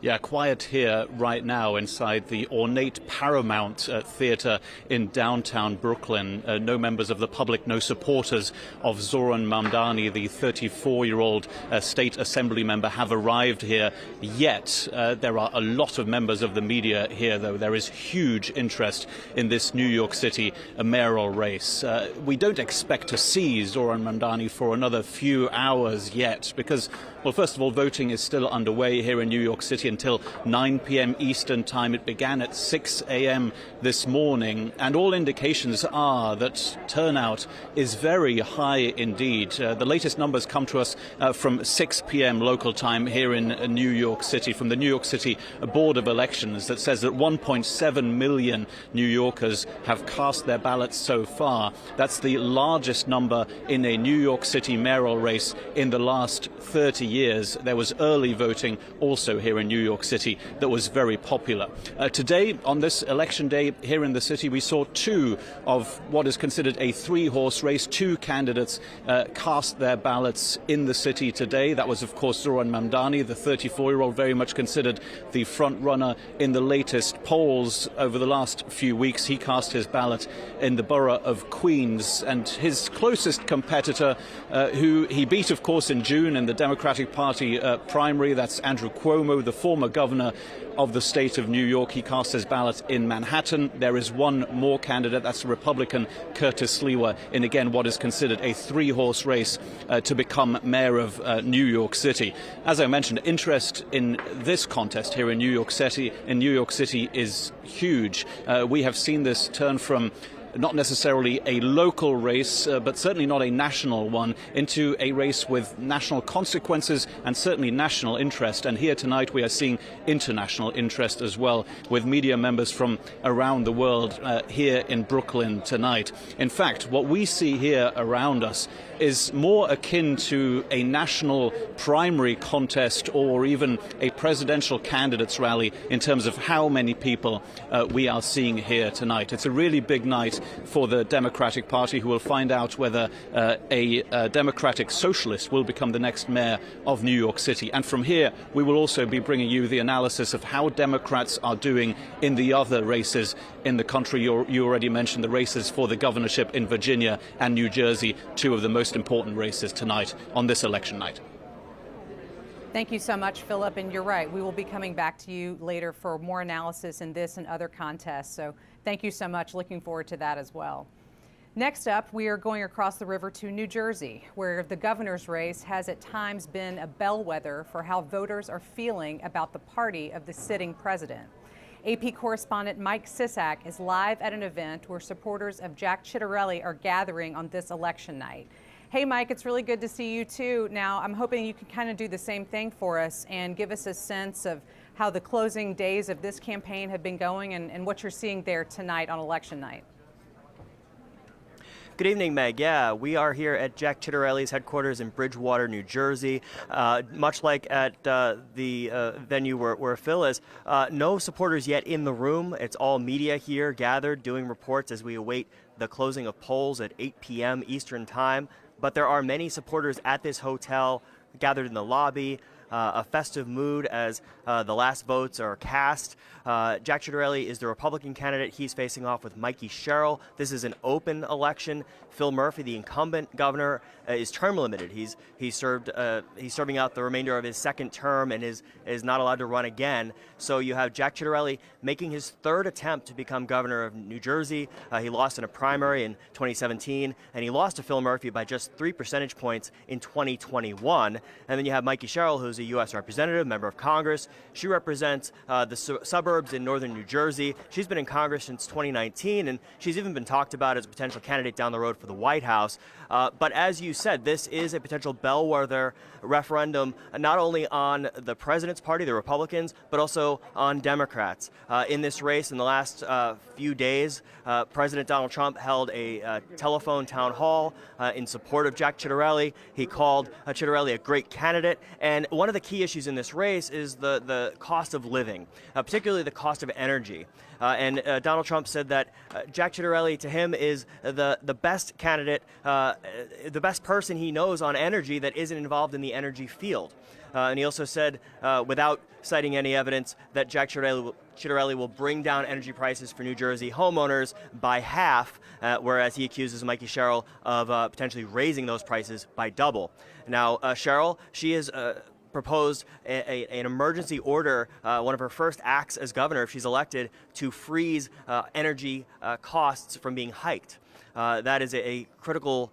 Yeah, quiet here right now inside the ornate Paramount Theater in downtown Brooklyn. No members of the public, no supporters of Zoran Mamdani, the 34-year-old state assembly member, have arrived here yet. There are a lot of members of the media here, though. There is huge interest in this New York City mayoral race. We don't expect to see Zoran Mamdani for another few hours yet because, well, first of all, voting is still underway here in New York City until 9 p.m. Eastern time. It began at 6 a.m. this morning, and all indications are that turnout is very high indeed. The latest numbers come to us from 6 p.m. local time here in New York City, from the New York City Board of Elections, that says that 1.7 million New Yorkers have cast their ballots so far. That's the largest number in a New York City mayoral race in the last 30 years. There was early voting also here in New York City that was very popular. Today, on this election day here in the city, we saw 2 of what is considered a 3-horse race. 2 candidates cast their ballots in the city today. That was, of course, Zoran Mamdani, the 34-year-old, very much considered the front runner in the latest polls over the last few weeks. He cast his ballot in the borough of Queens, and his closest competitor, who he beat, of course, in June in the Democratic Party primary, that's Andrew Cuomo, the former governor of the state of New York. He cast his ballot in Manhattan. There is one more candidate, that's the Republican Curtis Sliwa, in again what is considered a 3-horse race to become mayor of New York City. As I mentioned, interest in this contest here in New York City is huge. We have seen this turn from not necessarily a local race, but certainly not a national one, into a race with national consequences and certainly national interest. And here tonight we are seeing international interest as well, with media members from around the world here in Brooklyn tonight. In fact, what we see here around us is more akin to a national primary contest or even a presidential candidates rally in terms of how many people we are seeing here tonight. It's a really big night for the Democratic Party, who will find out whether a Democratic socialist will become the next mayor of New York City. And from here, we will also be bringing you the analysis of how Democrats are doing in the other races in the country. You already mentioned the races for the governorship in Virginia and New Jersey, 2 of the most important races tonight on this election night.
Thank you so much, Philip. And you're right, we will be coming back to you later for more analysis in this and other contests. So thank you so much. Looking forward to that as well. Next up, we are going across the river to New Jersey, where the governor's race has at times been a bellwether for how voters are feeling about the party of the sitting president. AP correspondent Mike Sisak is live at an event where supporters of Jack Ciattarelli are gathering on this election night. Hey, Mike, it's really good to see you, too. Now, I'm hoping you can kind of do the same thing for us and give us a sense of how the closing days of this campaign have been going and what you're seeing there tonight on election night.
Good evening, Meg. Yeah, we are here at Jack Ciattarelli's headquarters in Bridgewater, New Jersey. Much like at the venue where Phil is, no supporters yet in the room. It's all media here gathered doing reports as we await the closing of polls at 8 p.m. Eastern Time. But there are many supporters at this hotel gathered in the lobby.
a festive mood as the last votes are cast. Jack Ciattarelli is the Republican candidate. He's facing off with Mikie Sherrill. This is an open election. Phil Murphy, the incumbent governor, is term limited. He's serving out the remainder of his second term and is not allowed to run again. So you have Jack Ciattarelli making his third attempt to become governor of New Jersey. He lost in a primary in 2017, and he lost to Phil Murphy by just 3 percentage points in 2021. And then you have Mikie Sherrill, who's a U.S. representative, member of Congress. She represents the suburbs in northern New Jersey. She's been in Congress since 2019, and she's even been talked about as a potential candidate down the road for the White House. But as you said, this is a potential bellwether referendum, not only on the president's party, the Republicans, but also on Democrats. In this race, in the last few days, President Donald Trump held a telephone town hall in support of Jack Ciattarelli. He called Ciattarelli a great candidate. And one of the key issues in this race is the cost of living, particularly the cost of energy. And Donald Trump said that Jack Ciattarelli, to him, is the best candidate, the best person he knows on energy that isn't involved in the energy field. And he also said, without citing any evidence, that Jack Ciattarelli will bring down energy prices for New Jersey homeowners by half, whereas he accuses Mikie Sherrill of potentially raising those prices by double. Now, Sherrill, she is proposed an emergency order, one of her first acts as governor, if she's elected, to freeze energy costs from being hiked. That is a critical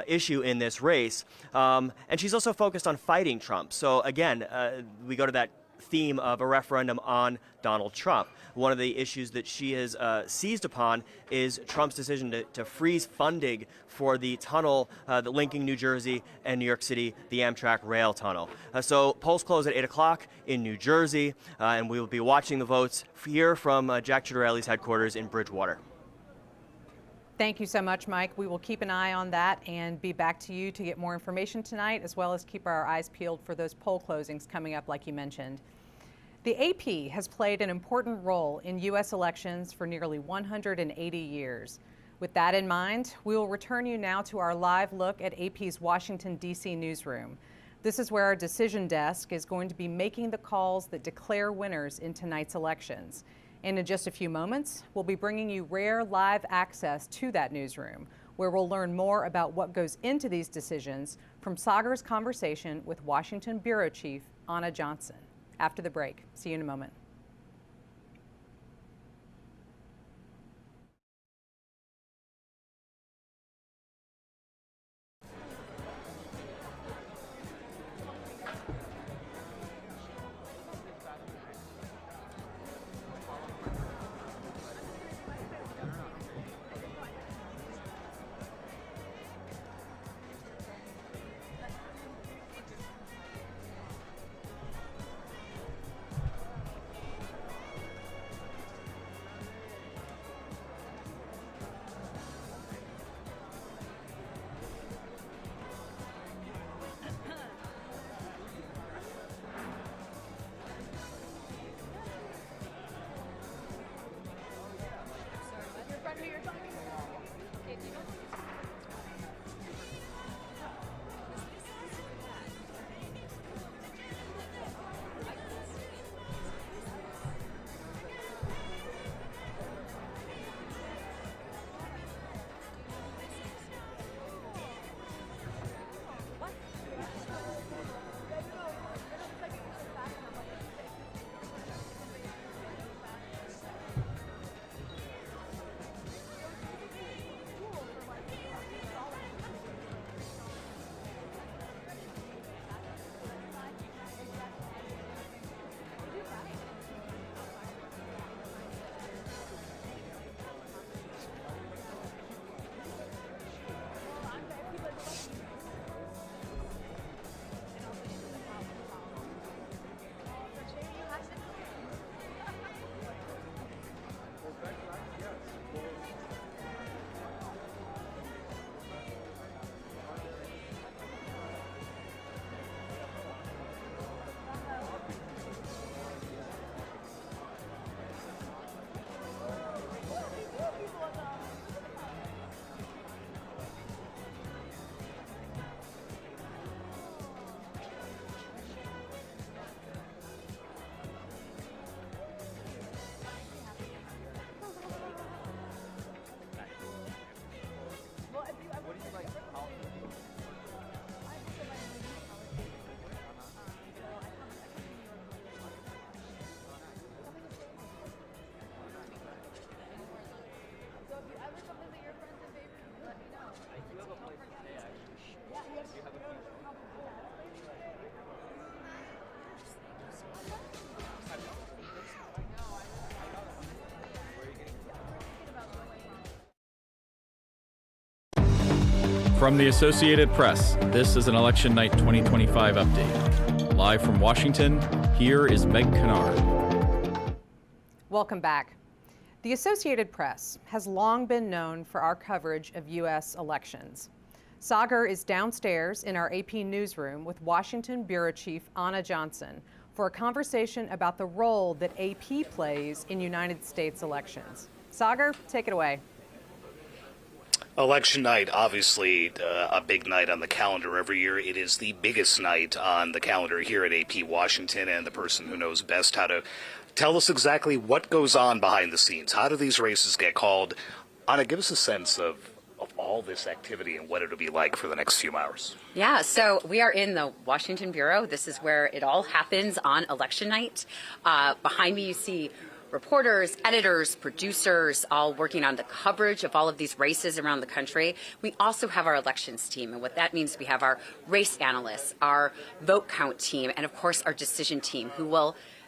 issue in this race. And she's also focused on fighting Trump. So again, we go to that theme of a referendum on Donald Trump. One of the issues that she has seized upon is Trump's decision to freeze funding for the tunnel linking New Jersey and New York City, the Amtrak rail tunnel. So polls close at 8 o'clock in New Jersey, and we will be watching the votes here from Jack Ciattarelli's headquarters in Bridgewater.
Thank you so much, Mike. We will keep an eye on that and be back to you to get more information tonight, as well as keep our eyes peeled for those poll closings coming up, like you mentioned. The AP has played an important role in U.S. elections for nearly 180 years. With that in mind, we will return you now to our live look at AP's Washington, D.C. newsroom. This is where our decision desk is going to be making the calls that declare winners in tonight's elections. And in just a few moments, we'll be bringing you rare live access to that newsroom, where we'll learn more about what goes into these decisions from Sagar's conversation with Washington Bureau Chief Anna Johnson. After the break. See you in a moment.
From the Associated Press, this is an Election Night 2025 update. Live from Washington, here is Meg Kennard.
Welcome back. The Associated Press has long been known for our coverage of U.S. elections. Sagar is downstairs in our AP newsroom with Washington Bureau Chief Anna Johnson for a conversation about the role that AP plays in United States elections. Sagar, take it away.
Election night, obviously a big night on the calendar every year. It is the biggest night on the calendar here at AP Washington, and the person who knows best how to tell us exactly what goes on behind the scenes. How do these races get called? Anna, give us a sense of all this activity and what it'll be like for the next few hours.
Yeah, so we are in the Washington Bureau. This is where it all happens on election night. Behind me you see reporters, editors, producers, all working on the coverage of all of these races around the country. We also have our elections team, and what that means, we have our race analysts, our vote count team, and of course our decision team,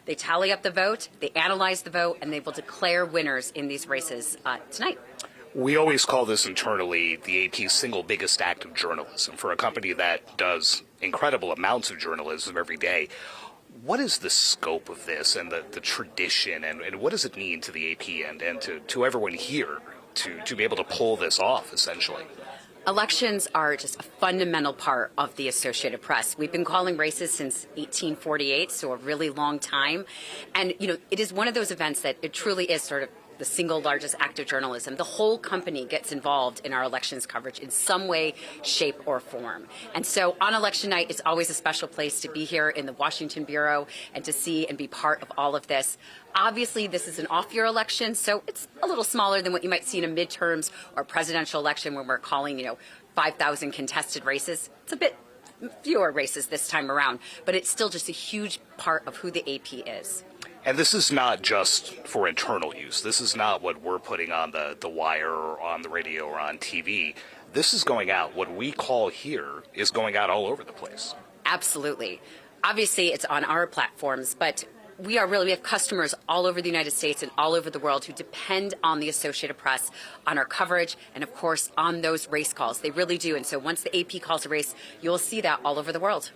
they tally up the vote, they analyze the vote, and they will declare winners in these races tonight.
We always call this internally the AP's single biggest act of journalism. For a company that does incredible amounts of journalism every day, what is the scope of this and the tradition, and what does it mean to the AP and to everyone here to be able to pull this off, essentially?
Elections are just a fundamental part of the Associated Press. We've been calling races since 1848, so a really long time. And, it is one of those events that it truly is sort of the single largest act of journalism. The whole company gets involved in our elections coverage in some way, shape, or form. And so on election night, it's always a special place to be here in the Washington Bureau and to see and be part of all of this. Obviously, this is an off-year election, so it's a little smaller than what you might see in a midterms or presidential election when we're calling, 5,000 contested races. It's a bit fewer races this time around, but it's still just a huge part of who the AP is.
And this is not just for internal use. This is not what we're putting on the wire or on the radio or on TV. This is going out. What we call here is going out all over the place.
Absolutely. Obviously, it's on our platforms, but we have customers all over the United States and all over the world who depend on the Associated Press, on our coverage, and of course on those race calls. They really do. And so once the AP calls a race, you'll see that all over the world.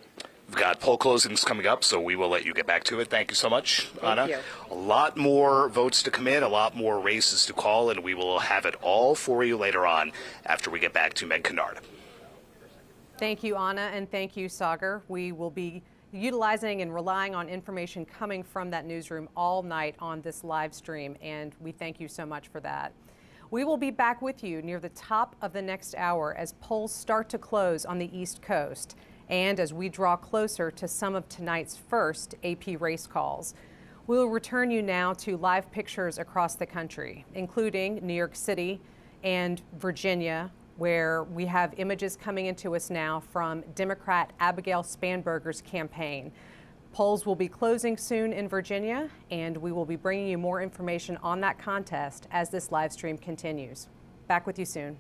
We've got poll closings coming up, so we will let you get back to it. Thank you so much, Anna.
Thank you.
A lot more votes to come in, a lot more races to call, and we will have it all for you later on after we get back to Meg Kennard.
Thank you, Anna, and thank you, Sagar. We will be utilizing and relying on information coming from that newsroom all night on this live stream, and we thank you so much for that. We will be back with you near the top of the next hour as polls start to close on the East Coast, and as we draw closer to some of tonight's first AP race calls. We'll return you now to live pictures across the country, including New York City and Virginia, where we have images coming into us now from Democrat Abigail Spanberger's campaign. Polls will be closing soon in Virginia, and we will be bringing you more information on that contest as this live stream continues. Back with you soon.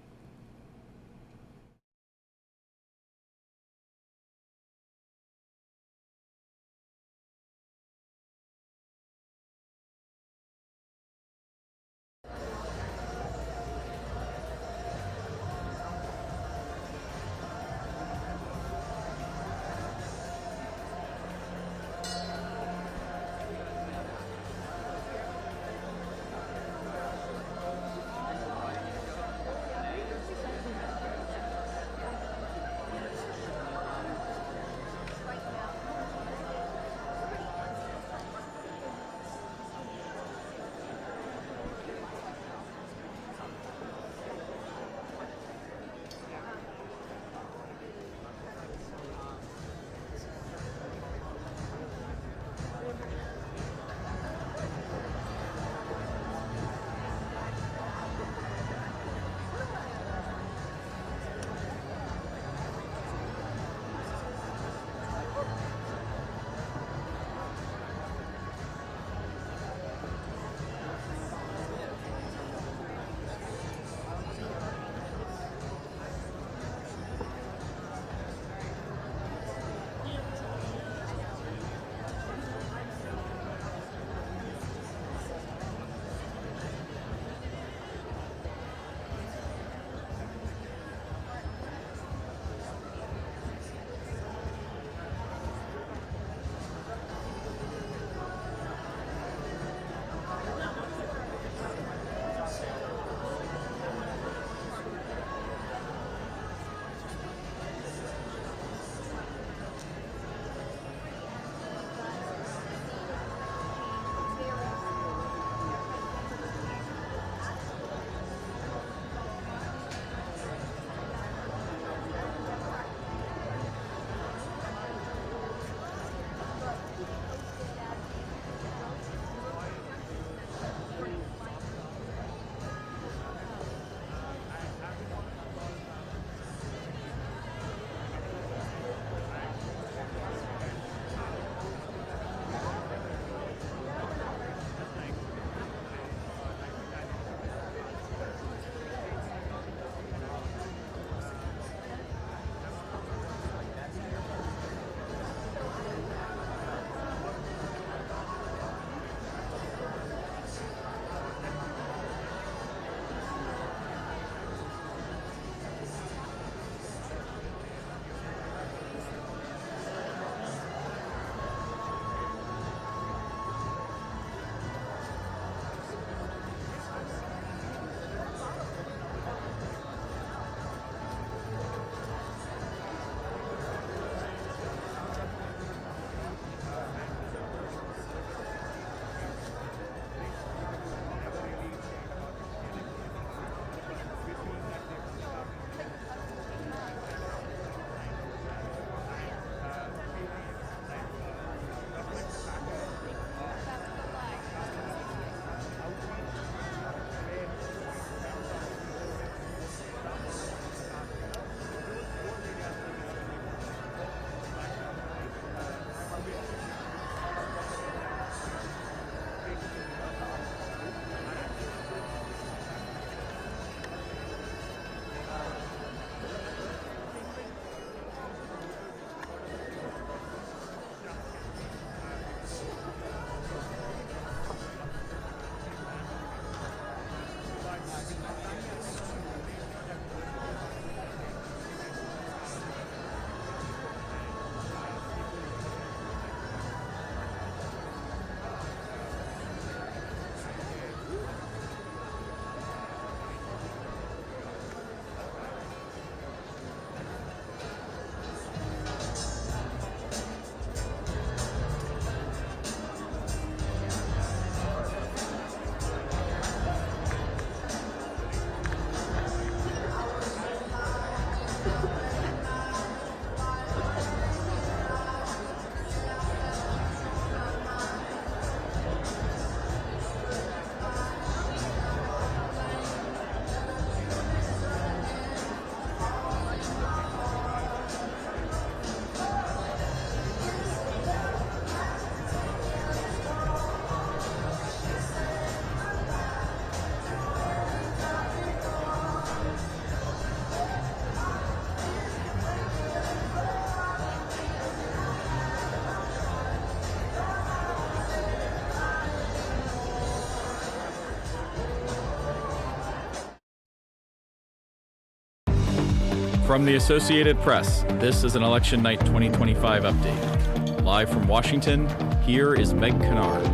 From the Associated Press, this is an Election Night 2025 update. Live from Washington, here is Meg Kennard.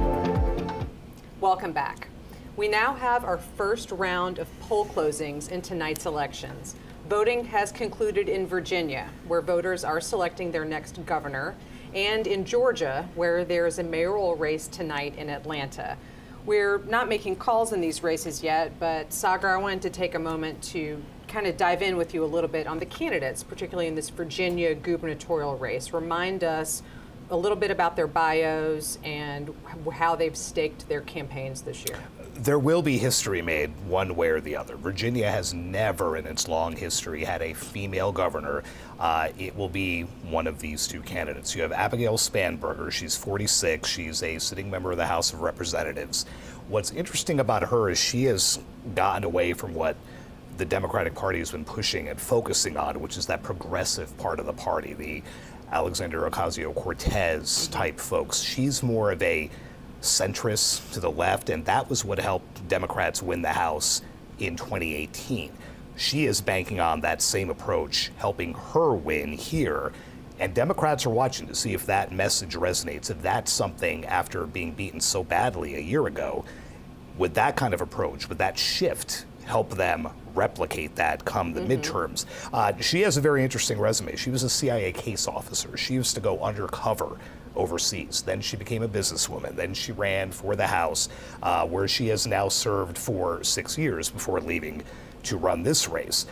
Welcome back. We now have our first round of poll closings in tonight's elections. Voting has concluded in Virginia, where voters are selecting their next governor, and in Georgia, where there is a mayoral race tonight in Atlanta. We're not making calls in these races yet, but Sagar, I wanted to take a moment to kind of dive in with you a little bit on the candidates, particularly in this Virginia gubernatorial race. Remind us a little bit about their bios and how they've staked their campaigns this year.
There will be history made one way or the other. Virginia has never in its long history had a female governor. It will be one of these two candidates. You have Abigail Spanberger. She's 46. She's a sitting member of the House of Representatives. What's interesting about her is she has gotten away from what the Democratic Party has been pushing and focusing on, which is that progressive part of the party, the Alexandria Ocasio-Cortez type folks. She's more of a centrist to the left, and that was what helped Democrats win the House in 2018. She is banking on that same approach, helping her win here. And Democrats are watching to see if that message resonates, if that's something after being beaten so badly a year ago. Would that kind of approach, would that shift help them replicate that come the midterms? She has a very interesting resume. She was a CIA case officer. She used to go undercover overseas. Then she became a businesswoman. Then she ran for the House, where she has now served for 6 years before leaving to run this race.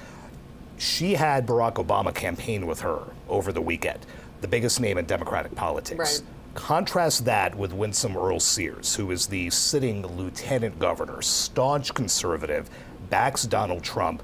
She had Barack Obama campaign with her over the weekend, the biggest name in Democratic politics.
Right.
Contrast that with Winsome Earl-Sears, who is the sitting lieutenant governor, staunch conservative, backs Donald Trump.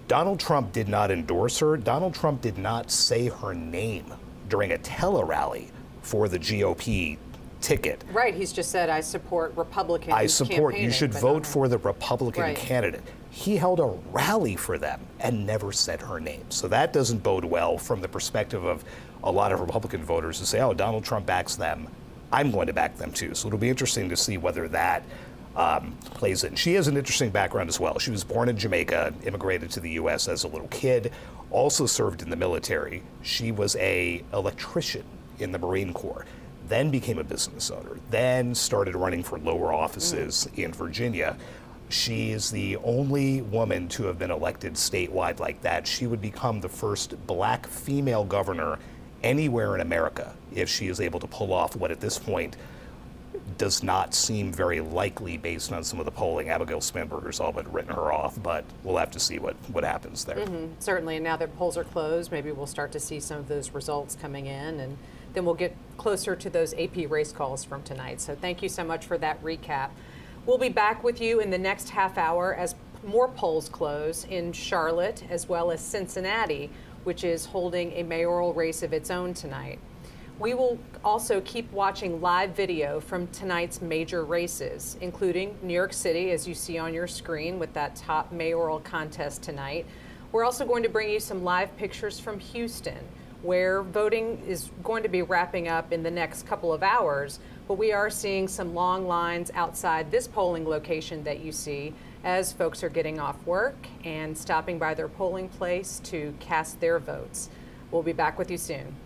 Donald Trump did not endorse her. Donald Trump did not say her name during a tele-rally for the GOP ticket.
Right, he's just said, I support Republicans.
I support, you should vote for the Republican candidate. He held a rally for them and never said her name. So that doesn't bode well from the perspective of a lot of Republican voters who say, oh, Donald Trump backs them, I'm going to back them too. So it'll be interesting to see whether that plays in. She has an interesting background as well. She was born in Jamaica, immigrated to the U.S. as a little kid, also served in the military. She was an electrician in the Marine Corps, then became a business owner, then started running for lower offices in Virginia. She is the only woman to have been elected statewide like that. She would become the first black female governor anywhere in America if she is able to pull off what at this point does not seem very likely based on some of the polling. Abigail Spanberger's all but written her off, but we'll have to see what happens there.
Certainly, and now that polls are closed, maybe we'll start to see some of those results coming in, and then we'll get closer to those AP race calls from tonight. So thank you so much for that recap. We'll be back with you in the next half hour as more polls close in Charlotte as well as Cincinnati, which is holding a mayoral race of its own tonight. We will also keep watching live video from tonight's major races, including New York City, as you see on your screen with that top mayoral contest tonight. We're also going to bring you some live pictures from Houston, where voting is going to be wrapping up in the next couple of hours, but we are seeing some long lines outside this polling location that you see as folks are getting off work and stopping by their polling place to cast their votes. We'll be back with you soon.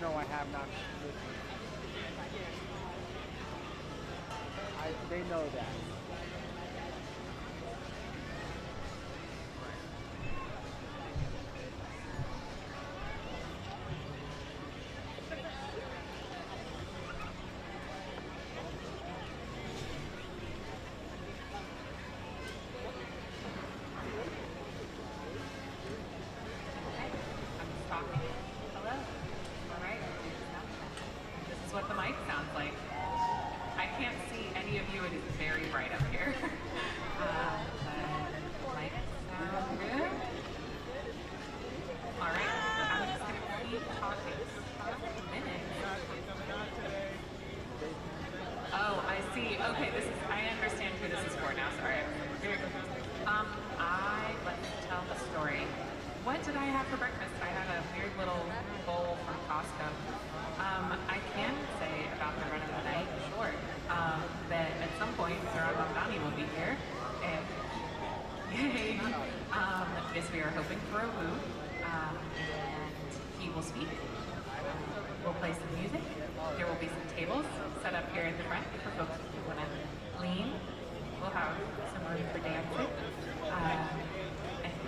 No, I have not. They know that.
Hello. All right. This is what the mic sounds like. I can't see any of you. It is very bright
have for breakfast? I had a weird little bowl from Costco. I can say about the run of the night, sure, that at some point Zoran Mamdani will be here. And yay! Yes, we are hoping for a woo, and he will speak. We'll play some music. There will be some tables set up here at the front for folks who want to lean. We'll have some room for dancing. And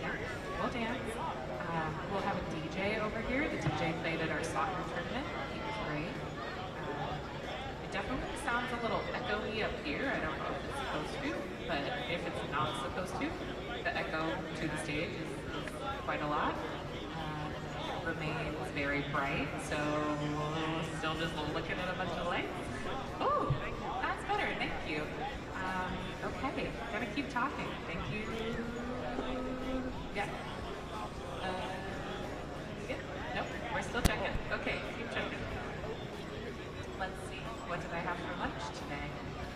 yeah, we'll dance. We'll have a DJ over here. The DJ played at our soccer tournament. He was great. It definitely sounds a little echoey up here. I don't know if it's supposed to, but if it's not supposed to, the echo to the stage is quite a lot. Remains very bright, so still just looking at a bunch of lights. Oh, that's better, thank you. Okay, gonna keep talking. Thank you. Yeah. Yeah. Nope, we're still checking. Okay, keep checking. Let's see, what did I have for lunch today?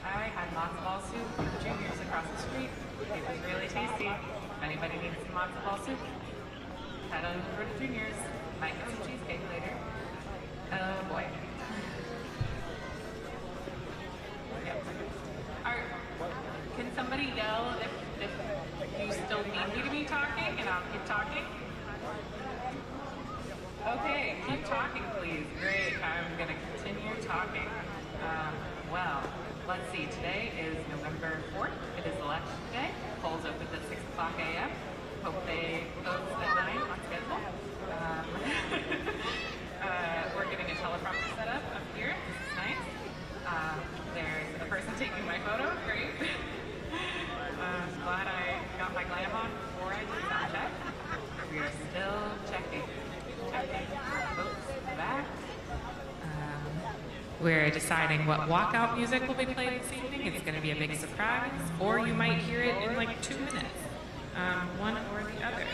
I had matzo ball soup from Junior's across the street. It was really tasty. If anybody needs some matzo ball soup, head on over to Junior's. Might get some cheesecake later. Oh boy. Yep. Can somebody yell if you still need me to be talking and I'll keep talking? Okay, keep talking please. Great, I'm gonna continue talking. Well, let's see, today is November 4th. It is election day. Polls opened at 6 o'clock a.m. Hope they close at 9 on schedule. We're getting a teleprompter set up here. This is nice. There's a person taking my photo. Great. I'm glad I got my glam on before I did sound check. We are still checking. Checking for folks in the back. We're deciding what walkout music will be played this evening. It's going to be a big surprise, or you might hear it in like 2 minutes. One or the other.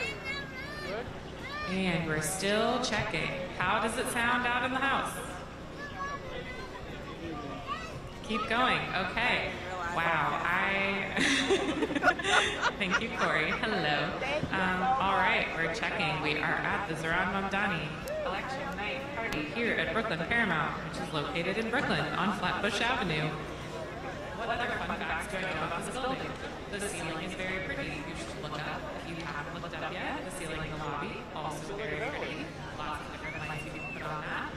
And we're still checking. How does it sound out in the house? Keep going. Okay. Wow. Thank you, Corey. Hello. All right. We're checking. We are at the Zoran Mamdani election night party here at Brooklyn Paramount, which is located in Brooklyn on Flatbush Avenue. What other fun facts do I know about this building? The ceiling is very pretty. You should look up if you haven't looked up yet. The ceiling in the lobby, also very pretty. Lots of different lights you can put on that.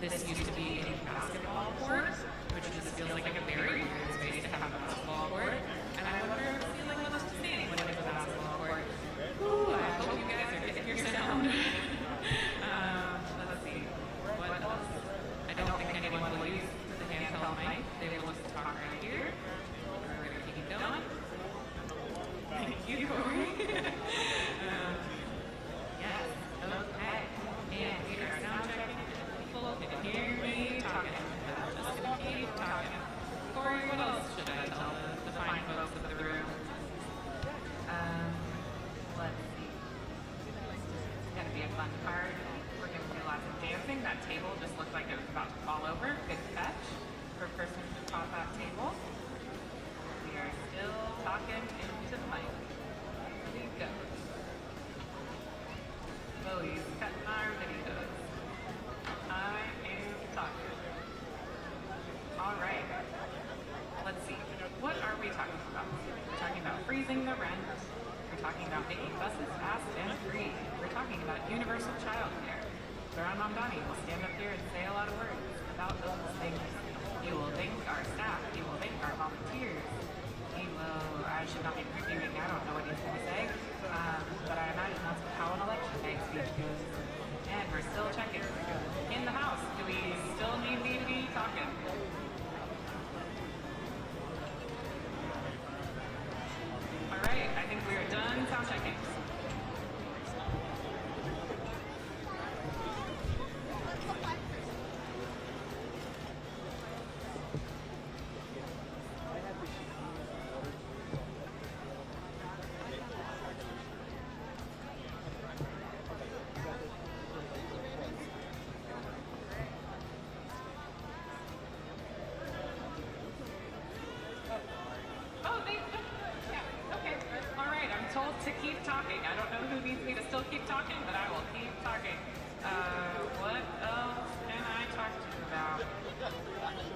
This used to be a basketball court, which just feels like a very weird space to have a basketball court. And I wonder if the ceiling was the same when it was a basketball court. Ooh, I hope you guys are getting your sound. Let's see. What else? I don't think anyone will use the handheld mic. They will just talk right here. We're going to keep going. Thank you, Corey. Yes. Okay. And we are sound checking. People can hear me talking. Just going to keep talking. Corey, what else should I tell the fine folks of the room? Let's see. It's going to be a fun part. We're going to do lots of dancing. That table just looked like it was about to fall over. Good catch for a person who caught that table. We are still talking into the mic. Here we go. Oh, he's cutting our videos. I am talking. All right. Let's see. What are we talking about? We're talking about freezing the rent. We're talking about making buses fast and free. We're talking about universal child care. Zoran Mamdani will stand up here and say a lot of words about those things. He will thank our staff. He will thank our volunteers. He will, I should not be previewing, I don't know what he's going to say, but I imagine that's how an election day speech goes. And we're still checking. In the house, do we still need me to be talking? All right, I think we are done sound checking. still to keep talking. I don't know who needs me to still keep talking, but I will keep talking. What else can I talk to you about?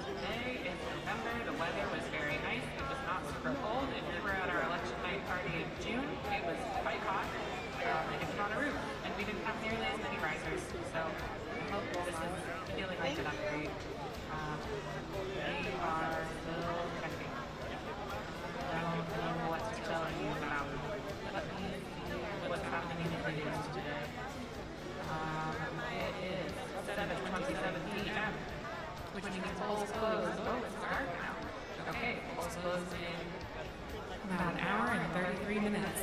Today is November. The weather was very nice. It was not super cold. If you were at our election night party in June, it was quite hot. And it was on a roof, and we didn't have nearly as many risers. So I hope this is feeling like an upgrade. They are still checking. I don't know what to tell you about. Let me see what's happening in the news today. It is 7:27 p.m., which means polls close. Oh, it's dark now. Okay, polls close in about an hour and 33 minutes.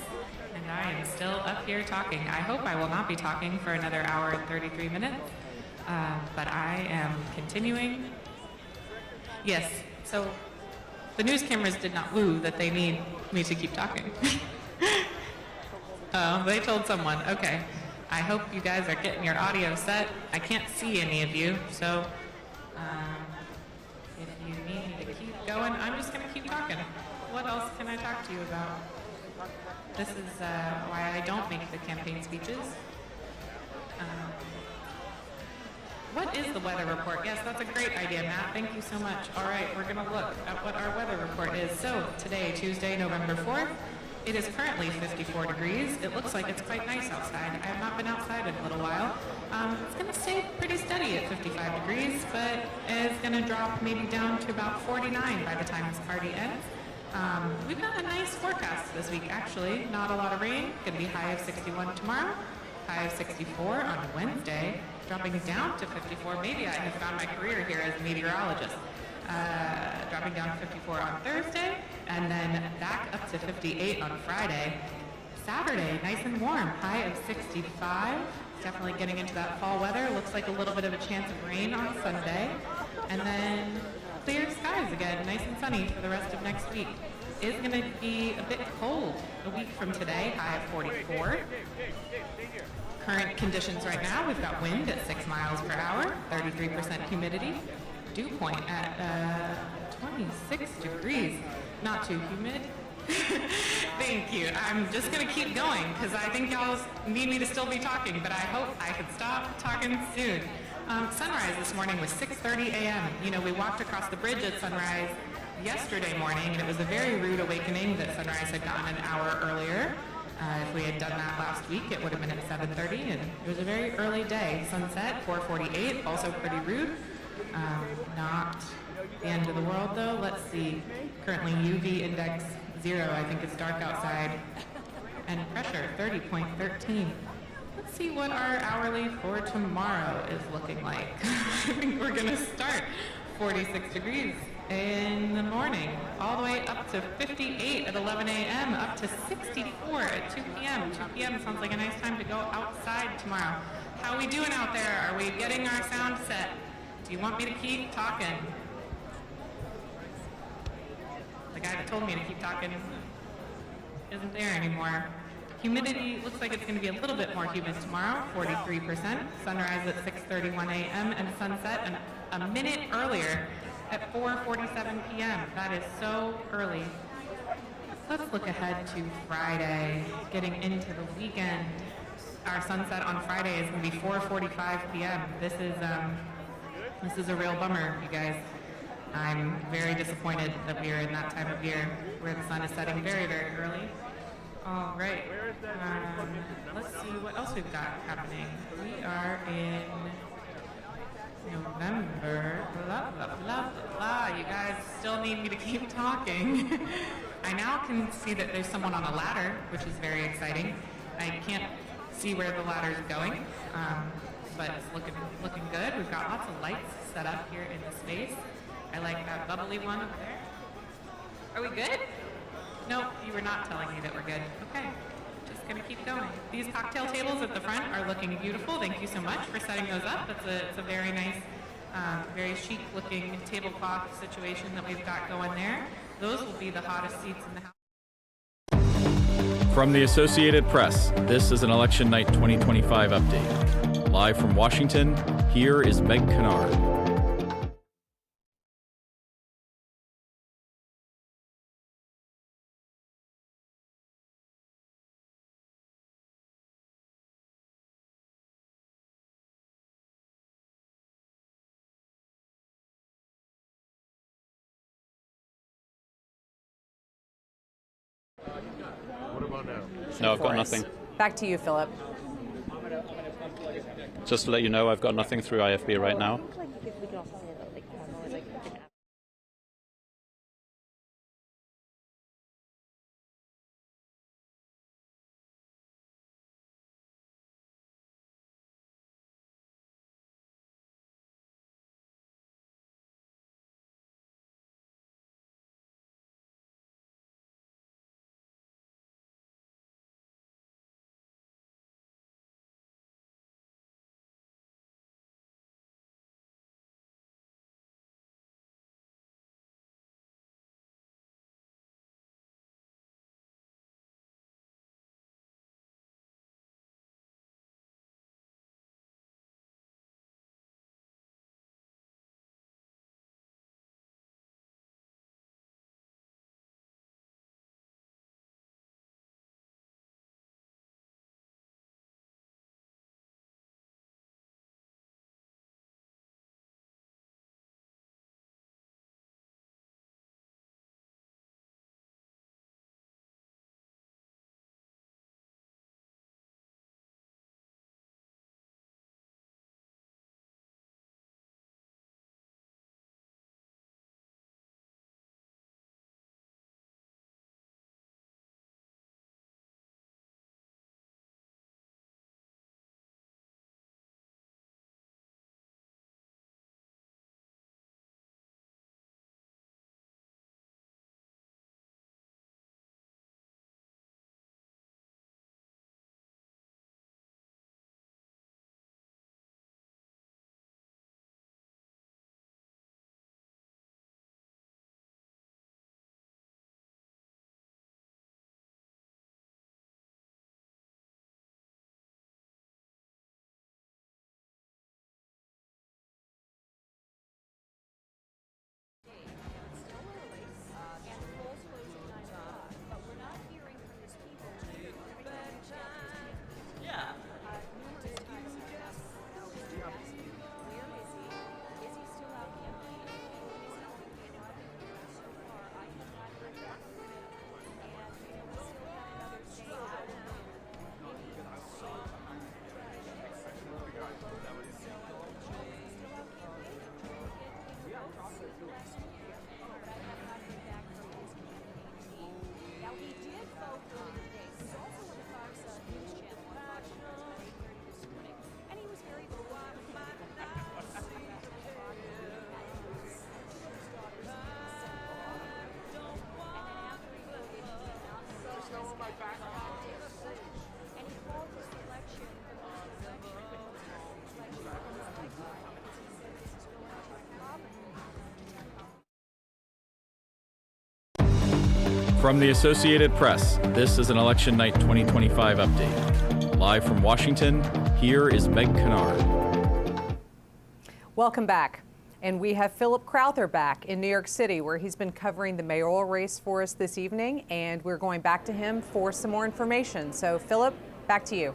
And I am still up here talking. I hope I will not be talking for another hour and 33 minutes, but I am continuing. Yes, so the news cameras did not woo that they need me to keep talking. They told someone, okay. I hope you guys are getting your audio set. I can't see any of you, so if you need me to keep going, I'm just going to keep talking. What else can I talk to you about? This is why I don't make the campaign speeches. What is the weather report? Yes, that's a great idea, Matt. Thank you so much. All right, we're going to look at what our weather report is. So today, Tuesday, November 4th, it is currently 54 degrees. It looks like it's quite nice outside. I have not been outside in a little while. It's going to stay pretty steady at 55 degrees, but it's going to drop maybe down to about 49 by the time this party ends. We've got a nice forecast this week, actually. Not a lot of rain. Going to be high of 61 tomorrow, high of 64 on Wednesday, dropping down to 54. Maybe I have found my career here as a meteorologist. Dropping down to 54 on Thursday, and then back up to 58 on Friday. Saturday, nice and warm, high of 65. Definitely getting into that fall weather. Looks like a little bit of a chance of rain on Sunday. And then clear skies again, nice and sunny for the rest of next week. It's going to be a bit cold a week from today, high of 44. Current conditions right now, we've got wind at 6 miles per hour, 33% humidity. Dew point at 26 degrees. Not too humid. Thank you. I'm just going to keep going because I think y'all need me to still be talking, but I hope I could stop talking soon. Sunrise this morning was 6:30 a.m. You know, we walked across the bridge at sunrise yesterday morning, and it was a very rude awakening that sunrise had gotten an hour earlier. If we had done that last week, it would have been at 7:30, and it was a very early day. Sunset, 4:48, also pretty rude. Not the end of the world, though. Let's see. Currently, UV index 0. I think it's dark outside. And pressure, 30.13. Let's see what our hourly for tomorrow is looking like. I think we're going to start 46 degrees in the morning, all the way up to 58 at 11 a.m., up to 64 at 2 p.m. 2 p.m. sounds like a nice time to go outside tomorrow. How are we doing out there? Are we getting our sound set? Do you want me to keep talking? The guy that told me to keep talking isn't there anymore. Humidity looks like it's going to be a little bit more humid tomorrow, 43%. Sunrise at 6:31 a.m. and sunset a minute earlier at 4:47 p.m. That is so early. Let's look ahead to Friday, getting into the weekend. Our sunset on Friday is going to be 4:45 p.m. This is a real bummer, you guys. I'm very disappointed that we are in that time of year where the sun is setting very, very early. All right. Let's see what else we've got happening. We are in November. Blah, blah, blah, blah. You guys still need me to keep talking. I now can see that there's someone on a ladder, which is very exciting. I can't see where the ladder is going, but it's looking good. We've got lots of lights set up here in the space. I like that bubbly one over there. Are we good? Nope, you were not telling me that we're good. Okay, just gonna keep going. These cocktail tables at the front are looking beautiful. Thank you so much for setting those up. It's a very nice, very chic looking tablecloth situation that we've got going there. Those will be the hottest seats in the house.
From the Associated Press, this is an Election Night 2025 update. Live from Washington, here is Meg Kennard.
or no?
No, I've got nothing.
Back to you, Philip.
Just to let you know, I've got nothing through IFB right now.
From the Associated Press, this is an Election Night 2025 update. Live from Washington, here is Meg Kennard.
Welcome back. And we have Philip Crowther back in New York City, where he's been covering the mayoral race for us this evening, and we're going back to him for some more information. So, Philip, back to you.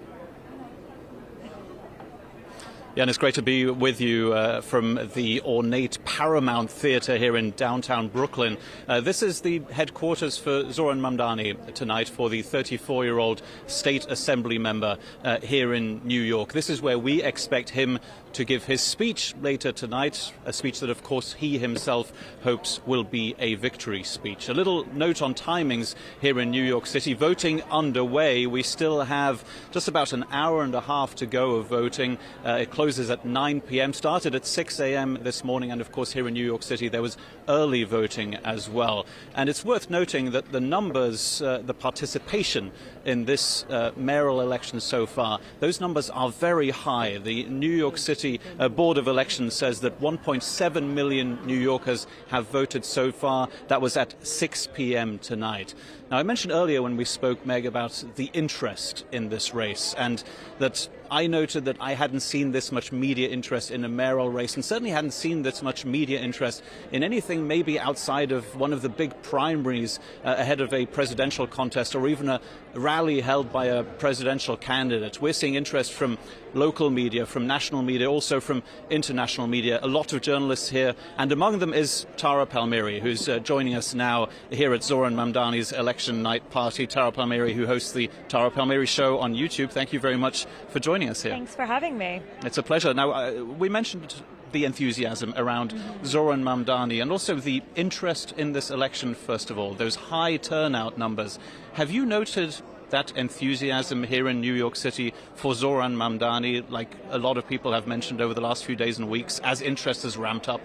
Yeah, and it's great to be with you from the ornate Paramount Theatre here in downtown Brooklyn. This is the headquarters for Zoran Mamdani tonight, for the 34-year-old state assembly member here in New York. This is where we expect him to give his speech later tonight, a speech that, of course, he himself hopes will be a victory speech. A little note on timings here in New York City. Voting underway. We still have just about an hour and a half to go of voting. It closes at 9 p.m., started at 6 a.m. this morning, and of course here in New York City there was early voting as well. And it's worth noting that the numbers, the participation in this mayoral election so far, those numbers are very high. The New York City Board of Elections says that 1.7 million New Yorkers have voted so far. That was at 6 p.m. tonight. Now, I mentioned earlier when we spoke, Meg, about the interest in this race, and that I noted that I hadn't seen this much media interest in a mayoral race, and certainly hadn't seen this much media interest in anything maybe outside of one of the big primaries ahead of a presidential contest, or even a rally held by a presidential candidate. We're seeing interest from local media, from national media, also from international media. A lot of journalists here, and among them is Tara Palmieri, who's joining us now here at Zoran Mamdani's election election night party. Tara Palmieri, who hosts the Tara Palmieri Show on YouTube. Thank you very much for joining us here.
Thanks for having me.
It's a pleasure. Now, we mentioned the enthusiasm around Zoran Mamdani and also the interest in this election, first of all, those high turnout numbers. Have you noted that enthusiasm here in New York City for Zoran Mamdani, like a lot of people have mentioned over the last few days and weeks, as interest has ramped up?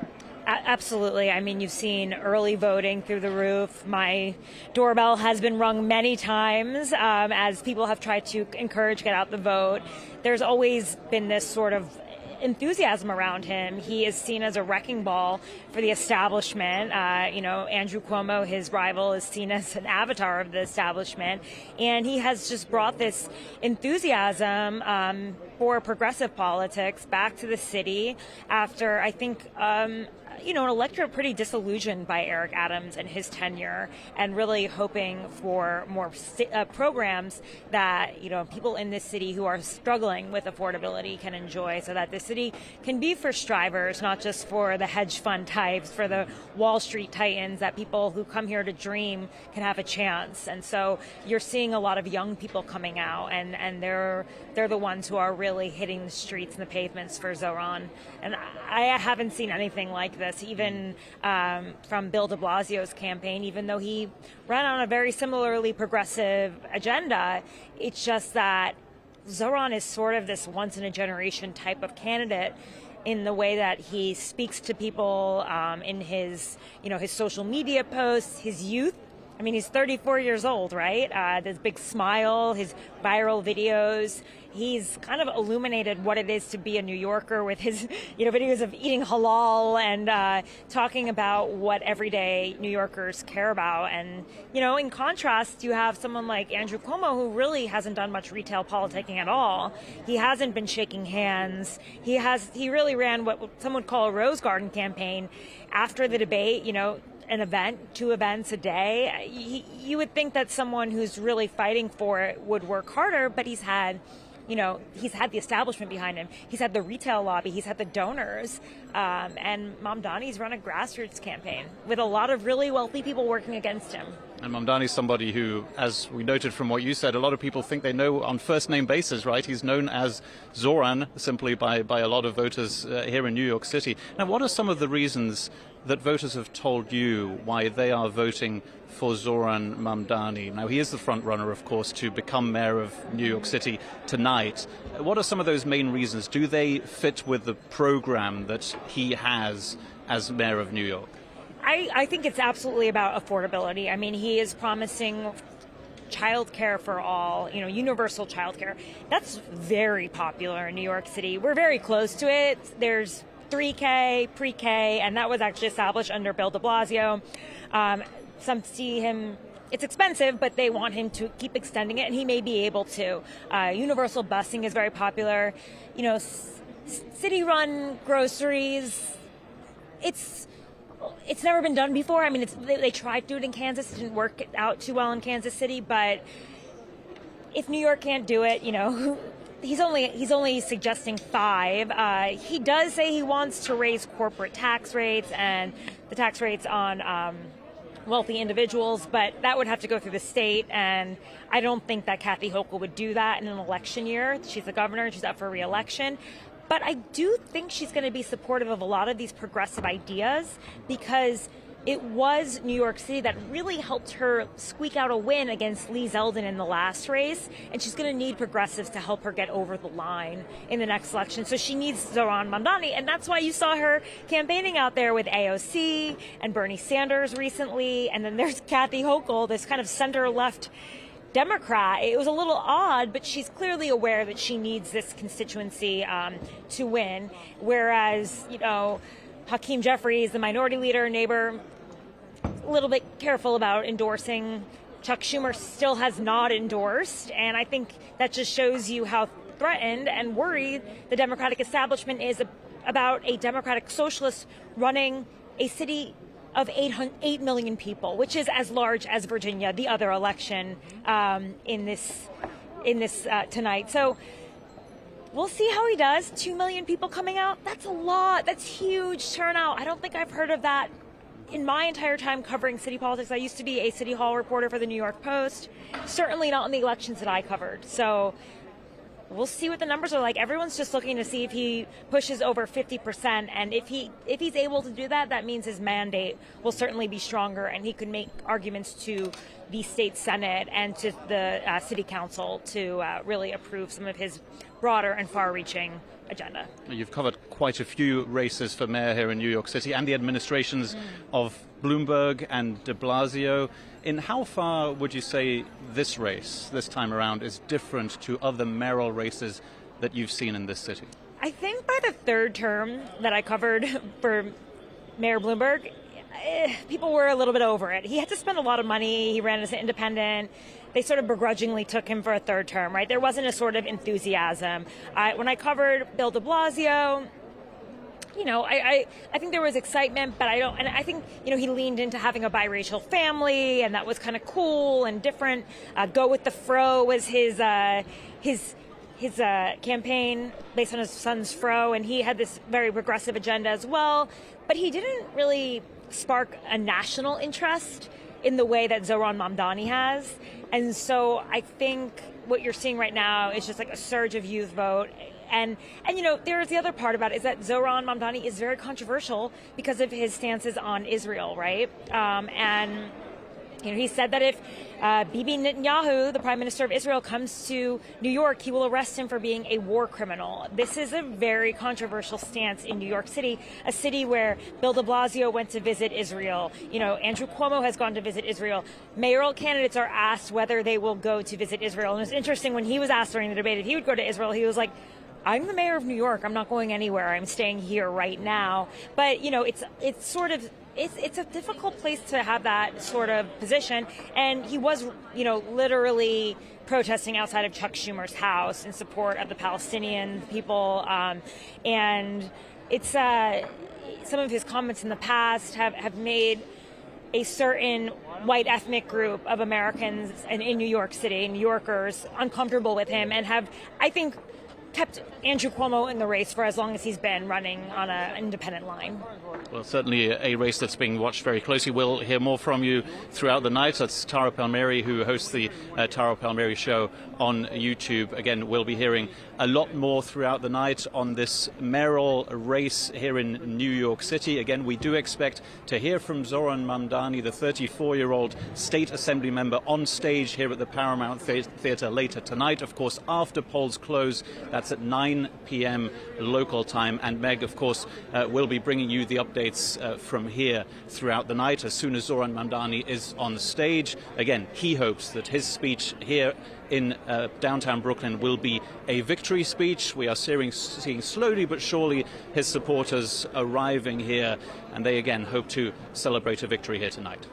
Absolutely. I mean, you've seen early voting through the roof. My doorbell has been rung many times as people have tried to encourage get out the vote. There's always been this sort of enthusiasm around him. He is seen as a wrecking ball for the establishment. Andrew Cuomo, his rival, is seen as an avatar of the establishment. And he has just brought this enthusiasm for progressive politics back to the city after, I think, an electorate pretty disillusioned by Eric Adams and his tenure, and really hoping for more programs that people in this city who are struggling with affordability can enjoy, so that the city can be for strivers, not just for the hedge fund types, for the Wall Street titans, that people who come here to dream can have a chance. And so you're seeing a lot of young people coming out, and they're the ones who are really hitting the streets and the pavements for Zoran. And I haven't seen anything like this, even from Bill de Blasio's campaign, even though he ran on a very similarly progressive agenda. It's just that Zoran is sort of this once-in-a-generation type of candidate in the way that he speaks to people in his social media posts, his youth. I mean, he's 34 years old, right? This big smile, his viral videos. He's kind of illuminated what it is to be a New Yorker with his, videos of eating halal and talking about what everyday New Yorkers care about. And, in contrast, you have someone like Andrew Cuomo, who really hasn't done much retail politicking at all. He hasn't been shaking hands. He really ran what some would call a Rose Garden campaign after the debate, an event, 2 events a day. You would think that someone who's really fighting for it would work harder, but he's had the establishment behind him. He's had the retail lobby. He's had the donors. And Mamdani's run a grassroots campaign with a lot of really wealthy people working against him.
And Mamdani's somebody who, as we noted from what you said, a lot of people think they know on first-name basis, right? He's known as Zoran simply by a lot of voters here in New York City. Now, what are some of the reasons that voters have told you why they are voting for Zoran Mamdani? Now, he is the front runner, of course, to become mayor of New York City tonight. What are some of those main reasons? Do they fit with the program that he has as mayor of New York?
I think it's absolutely about affordability. I mean, he is promising child care for all, universal child care. That's very popular in New York City. We're very close to it. There's 3K, pre-K, and that was actually established under Bill de Blasio. Some see him, it's expensive, but they want him to keep extending it, and he may be able to. Universal busing is very popular. City-run groceries, it's never been done before. I mean, they tried to do it in Kansas. It didn't work out too well in Kansas City, but if New York can't do it, he's only suggesting 5. He does say he wants to raise corporate tax rates and the tax rates on wealthy individuals, but that would have to go through the state, and I don't think that Kathy Hochul would do that in an election year. She's the governor and she's up for re-election. But I do think she's going to be supportive of a lot of these progressive ideas, because it was New York City that really helped her squeak out a win against Lee Zeldin in the last race, and she's going to need progressives to help her get over the line in the next election. So she needs Zoran Mamdani, and that's why you saw her campaigning out there with AOC and Bernie Sanders recently, and then there's Kathy Hochul, this kind of center-left Democrat. It was a little odd, but she's clearly aware that she needs this constituency to win, whereas, Hakeem Jeffries, the minority leader, neighbor, a little bit careful about endorsing. Chuck Schumer still has not endorsed, and I think that just shows you how threatened and worried the Democratic establishment is about a Democratic socialist running a city of 8 million people, which is as large as Virginia, the other election in this tonight. So we'll see how he does. 2 million people coming out, that's a lot. That's huge turnout. I don't think I've heard of that in my entire time covering city politics, I used to be a City Hall reporter for the New York Post, certainly not in the elections that I covered. So we'll see what the numbers are like. Everyone's just looking to see if he pushes over 50%, and if he's able to do that, that means his mandate will certainly be stronger, and he could make arguments to the state senate and to the city council to really approve some of his broader and far-reaching agenda.
You've covered quite a few races for mayor here in New York City and the administrations of Bloomberg and de Blasio. In how far would you say this race, this time around, is different to other mayoral races that you've seen in this city?
I think by the third term that I covered for Mayor Bloomberg, people were a little bit over it. He had to spend a lot of money. He ran as an independent. They sort of begrudgingly took him for a third term, right? There wasn't a sort of enthusiasm. When I covered Bill de Blasio, I think there was excitement, but I think, he leaned into having a biracial family, and that was kind of cool and different. Go with the fro was his campaign based on his son's fro, and he had this very progressive agenda as well, but he didn't really spark a national interest in the way that Zoran Mamdani has. And so I think what you're seeing right now is just like a surge of youth vote. And there's the other part about it is that Zoran Mamdani is very controversial because of his stances on Israel, right? He said that if Bibi Netanyahu, the Prime Minister of Israel, comes to New York, he will arrest him for being a war criminal. This is a very controversial stance in New York City, a city where Bill de Blasio went to visit Israel. Andrew Cuomo has gone to visit Israel. Mayoral candidates are asked whether they will go to visit Israel. And it's interesting, when he was asked during the debate if he would go to Israel, he was like, I'm the mayor of New York. I'm not going anywhere. I'm staying here right now. But, it's a difficult place to have that sort of position. And he was, literally protesting outside of Chuck Schumer's house in support of the Palestinian people. And it's some of his comments in the past have made a certain white ethnic group of Americans in New York City, New Yorkers, uncomfortable with him, and have, I think, kept Andrew Cuomo in the race for as long as he's been running on an independent line.
Well, certainly a race that's being watched very closely. We'll hear more from you throughout the night. That's Tara Palmieri, who hosts the Tara Palmieri Show on YouTube. Again, we'll be hearing a lot more throughout the night on this mayoral race here in New York City. Again, we do expect to hear from Zoran Mamdani, the 34-year-old state assembly member, on stage here at the Paramount Theatre later tonight. Of course, after polls close, that's at 9 p.m. local time. And Meg, of course, will be bringing you the updates from here throughout the night as soon as Zoran Mamdani is on stage. Again, he hopes that his speech here in downtown Brooklyn will be a victory speech. We are seeing slowly but surely his supporters arriving here, and they again hope to celebrate a victory here tonight.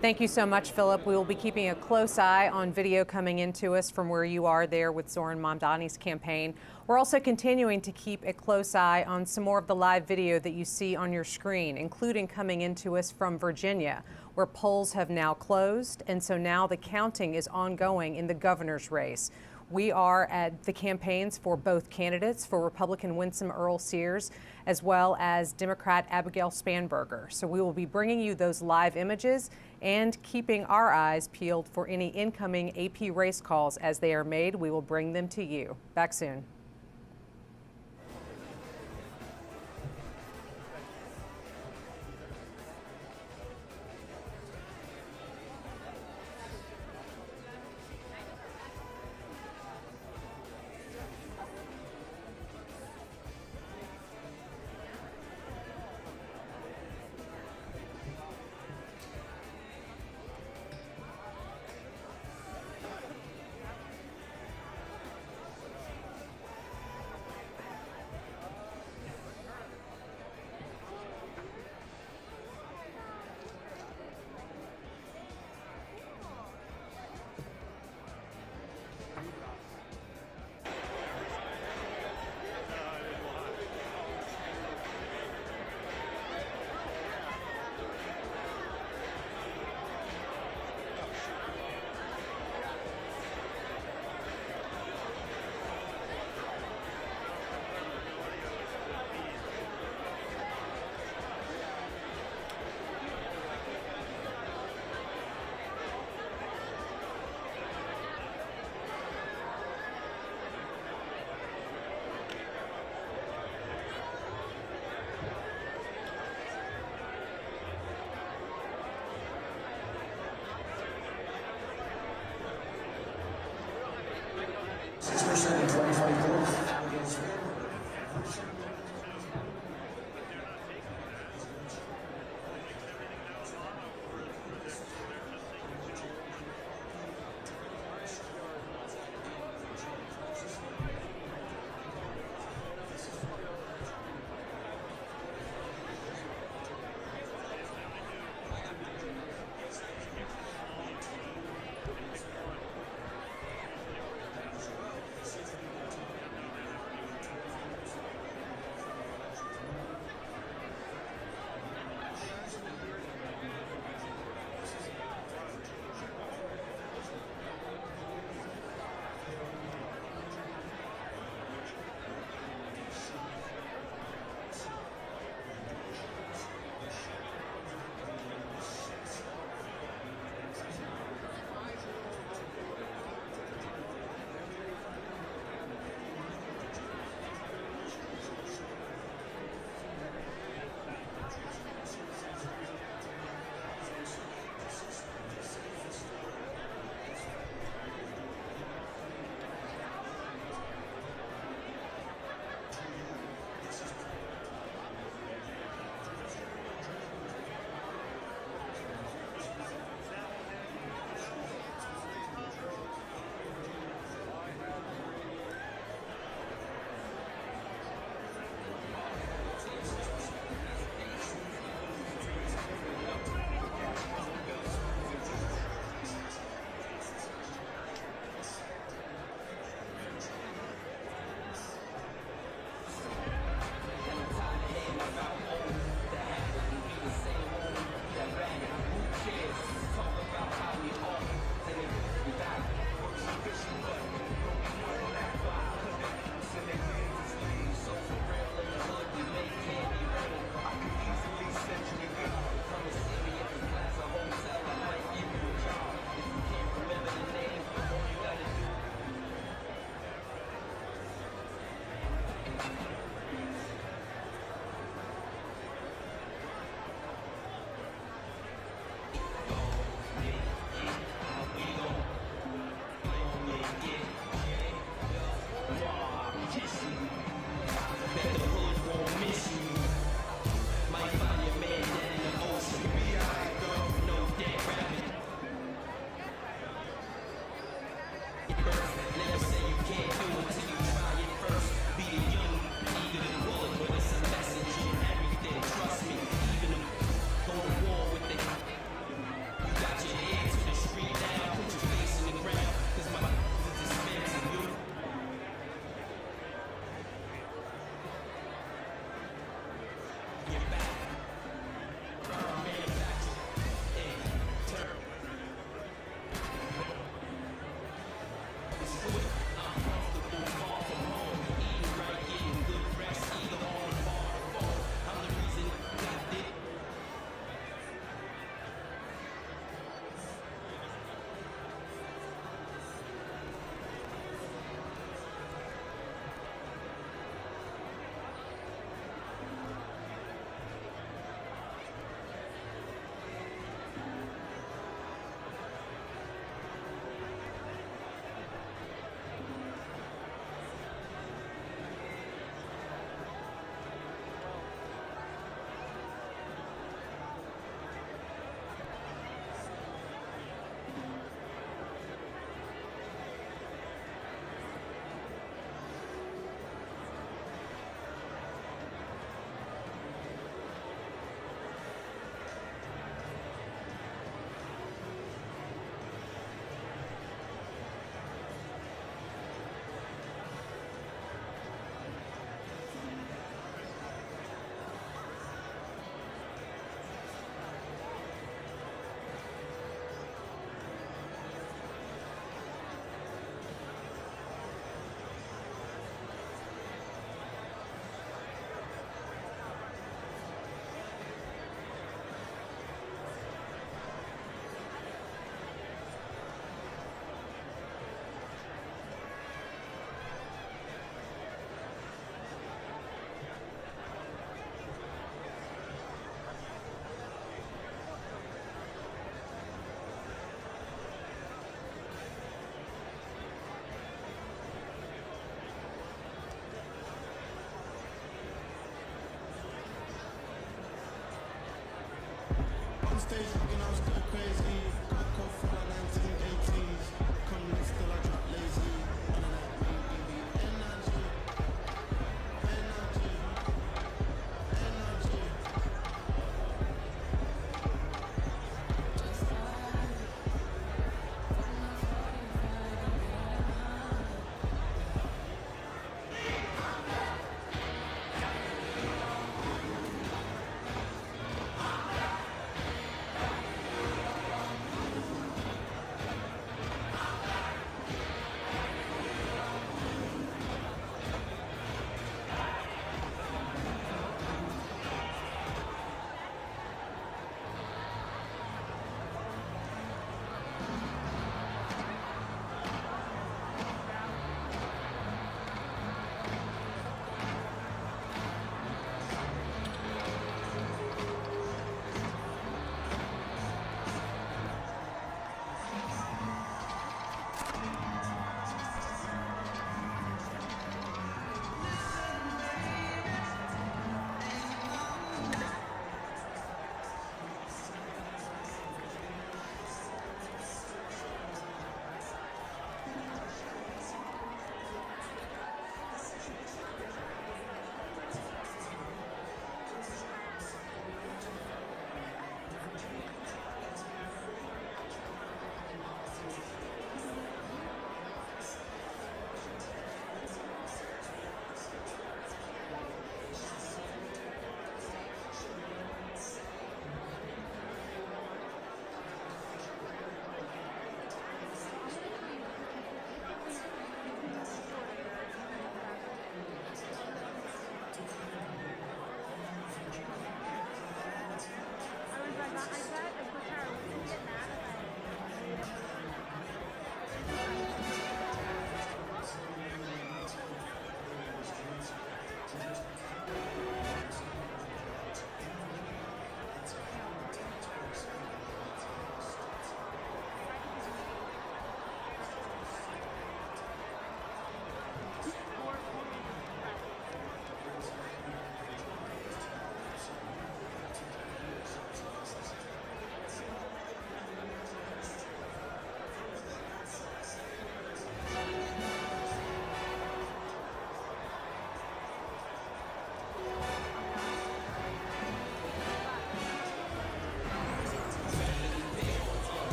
Thank you so much, Philip. We will be keeping a close eye on video coming into us from where you are there with Zoran Mamdani's campaign. We're also continuing to keep a close eye on some more of the live video that you see on your screen, including coming into us from Virginia, where polls have now closed, and so now the counting is ongoing in the governor's race. We are at the campaigns for both candidates, for Republican Winsome Earl-Sears, as well as Democrat Abigail Spanberger. So we will be bringing you those live images and keeping our eyes peeled for any incoming AP race calls as they are made. We will bring them to you. Back soon.
election in 2024, Abigail Spanberger.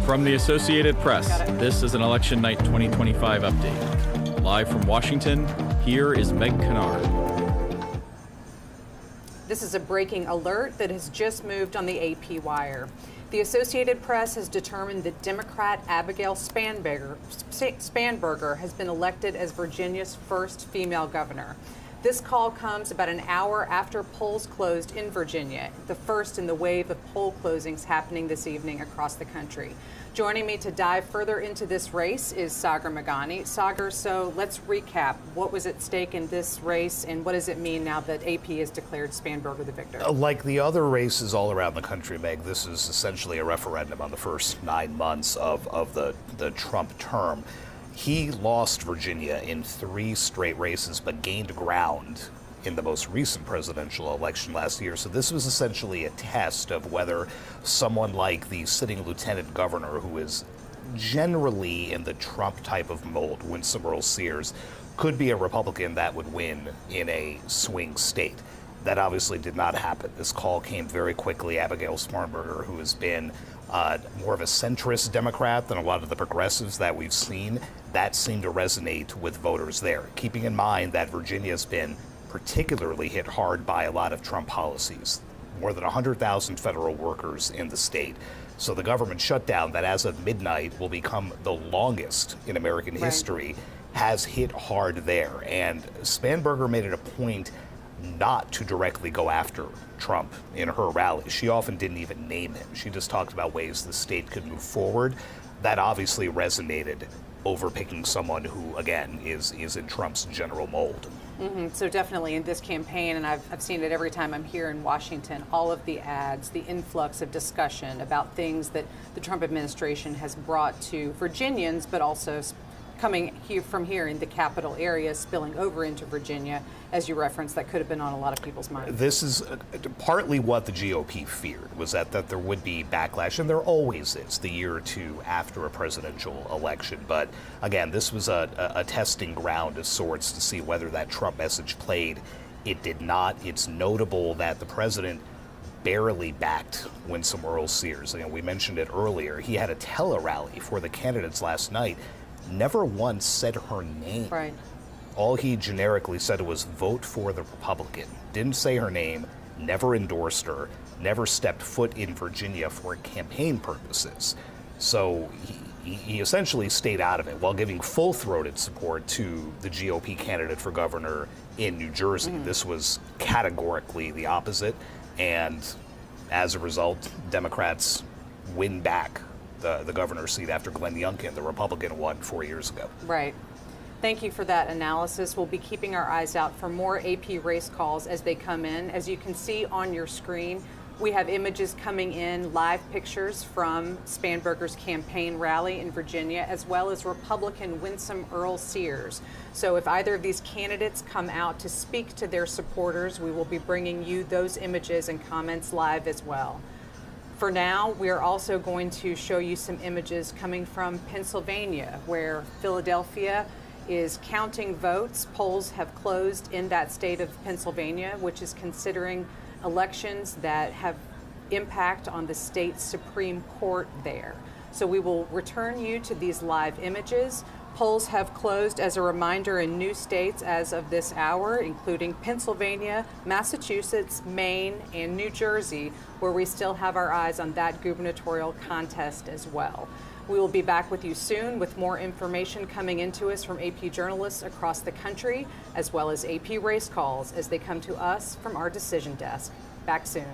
From the Associated Press, this is an Election Night 2025 update. Live from Washington, here is Meg Kennard.
This is a breaking alert that has just moved on the AP wire. The Associated Press has determined that Democrat Abigail Spanberger has been elected as Virginia's first female governor. This call comes about an hour after polls closed in Virginia, the first in the wave of poll closings happening this evening across the country. Joining me to dive further into this race is Zoran Mamdani. Sagar, so let's recap. What was at stake in this race, and what does it mean now that AP has declared Spanberger the victor?
Like the other races all around the country, Meg, this is essentially a referendum on the first 9 months of the Trump term. He lost Virginia in 3 straight races, but gained ground in the most recent presidential election last year. So this was essentially a test of whether someone like the sitting lieutenant governor, who is generally in the Trump type of mold, Winsome Earl-Sears, could be a Republican that would win in a swing state. That obviously did not happen. This call came very quickly. Abigail Spanberger, who has been more of a centrist Democrat than a lot of the progressives that we've seen, that seemed to resonate with voters there. Keeping in mind that Virginia's been particularly hit hard by a lot of Trump policies. More than 100,000 federal workers in the state. So the government shutdown that as of midnight will become the longest in American history has hit hard there. And Spanberger made it a point not to directly go after Trump in her rally. She often didn't even name him. She just talked about ways the state could move forward. That obviously resonated over picking someone who, again, is in Trump's general mold.
So definitely in this campaign, and I've seen it every time I'm here in Washington, all of the ads, the influx of discussion about things that the Trump administration has brought to Virginians, but also coming from here in the capital area, spilling over into Virginia, as you referenced, that could have been on a lot of people's minds.
This is partly what the GOP feared, was that there would be backlash, and there always is the year or two after a presidential election. But again, this was a testing ground of sorts to see whether that Trump message played. It did not. It's notable that the president barely backed Winsome Earl-Sears. We mentioned it earlier. He had a tele-rally for the candidates last night. Never once said her name.
Right.
All he generically said was vote for the Republican. Didn't say her name, never endorsed her, never stepped foot in Virginia for campaign purposes. So he essentially stayed out of it while giving full-throated support to the GOP candidate for governor in New Jersey. This was categorically the opposite, and as a result, Democrats win back the governor's seat after Glenn Youngkin, the Republican, won 4 years ago.
Right. Thank you for that analysis. We'll be keeping our eyes out for more AP race calls as they come in. As you can see on your screen, we have images coming in, live pictures from Spanberger's campaign rally in Virginia, as well as Republican Winsome Earl-Sears. So if either of these candidates come out to speak to their supporters, we will be bringing you those images and comments live as well. For now, we are also going to show you some images coming from Pennsylvania, where Philadelphia is counting votes. Polls have closed in that state of Pennsylvania, which is considering elections that have impact on the state's Supreme Court there. So we will return you to these live images. Polls have closed, as a reminder, in new states as of this hour, including Pennsylvania, Massachusetts, Maine, and New Jersey, where we still have our eyes on that gubernatorial contest as well. We will be back with you soon with more information coming into us from AP journalists across the country, as well as AP race calls as they come to us from our decision desk. Back soon.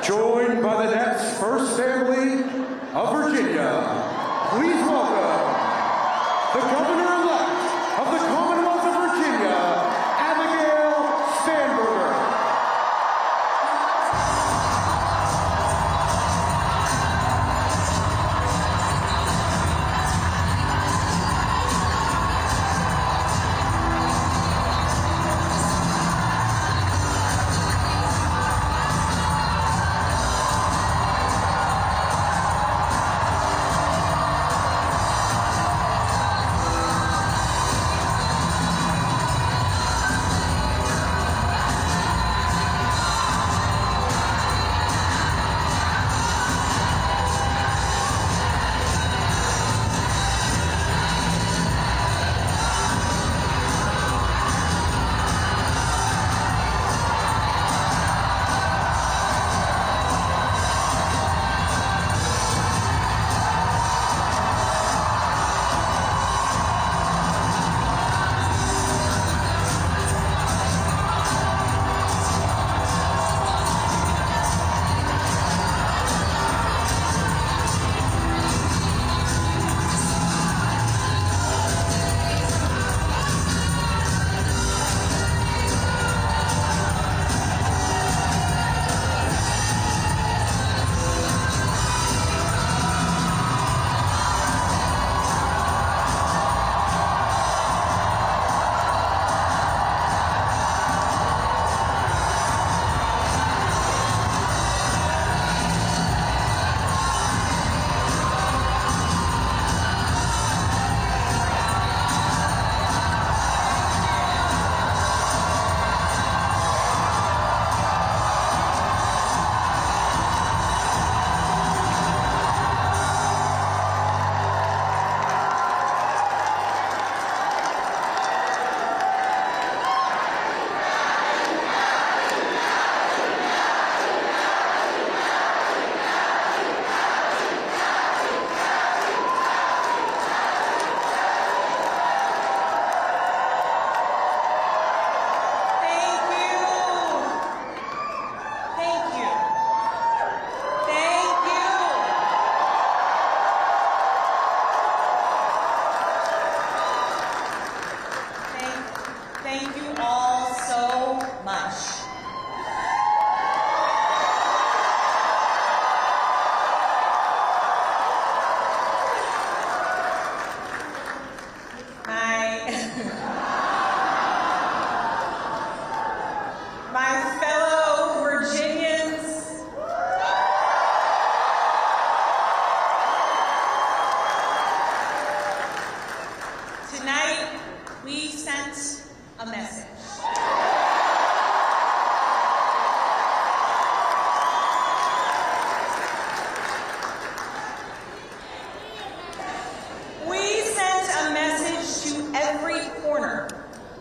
joined by the next first family of Virginia. Please welcome the Governor-elect of the Commonwealth of Virginia, Abigail Spanberger.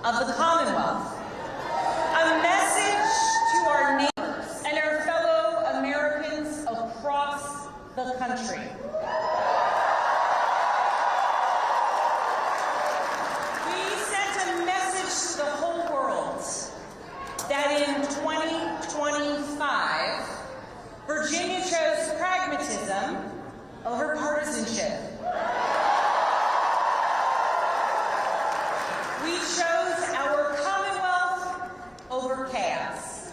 Of the Commonwealth, a message to our neighbors and our fellow Americans across the country. We sent a message to the whole world that in 2025, Virginia chose pragmatism over partisanship. We chose our Commonwealth over chaos.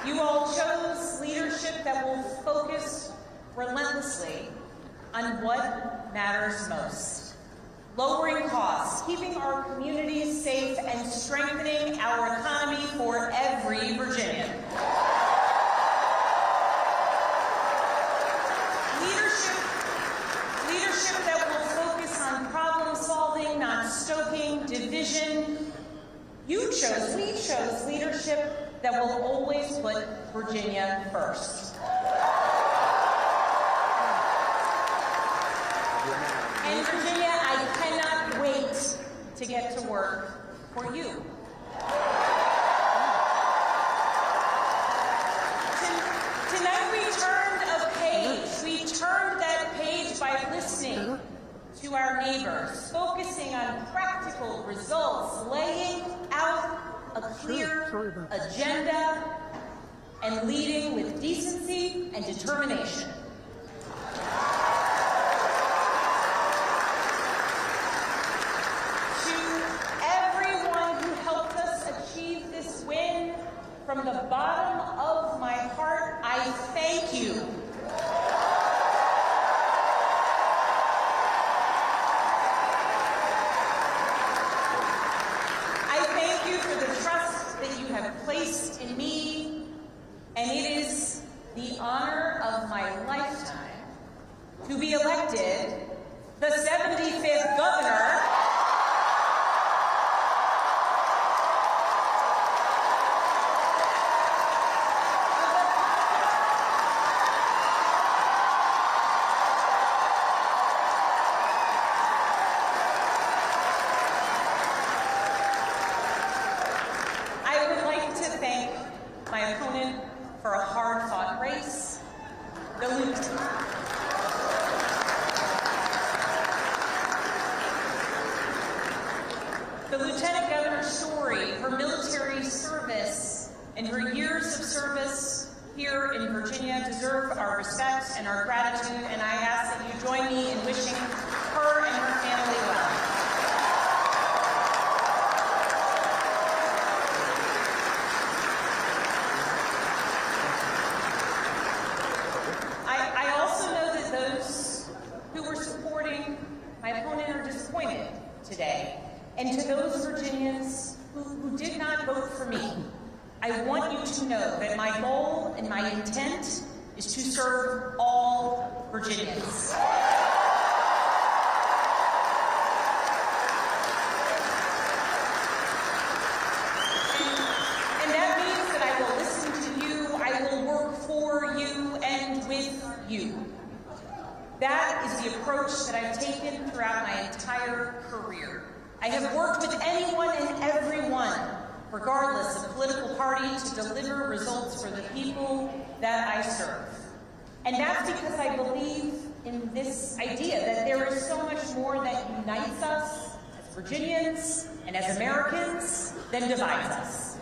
You all chose leadership that will focus relentlessly on what matters most. Lowering costs, keeping our communities safe, and strengthening our economy for every Virginian. Leadership that will focus on problem solving, not stoking division. We chose leadership that will always put Virginia first. And Virginia, I cannot wait to get to work for you. Tonight we turned a page. We turned that page by listening to our neighbors, focusing on practical results, laying out a clear agenda and leading with decency and determination. To everyone who helped us achieve this win, from the bottom of my heart, I thank you. I thank you for the trust that you have placed in me, and it is the honor of my lifetime to be elected the 75th governor for a hard-fought race. The Lieutenant Governor's story, her military service, and her years of service here in Virginia deserve our respect and our gratitude, and I ask that you join me in wishing her and her family well. Today. And to those Virginians who did not vote for me, I want you to know that my goal and my intent is to serve all Virginians. And that means that I will listen to you, I will work for you and with you. That is the approach that I've taken throughout my entire career. I have worked with anyone and everyone, regardless of political party, to deliver results for the people that I serve. And that's because I believe in this idea that there is so much more that unites us as Virginians and as Americans than divides us.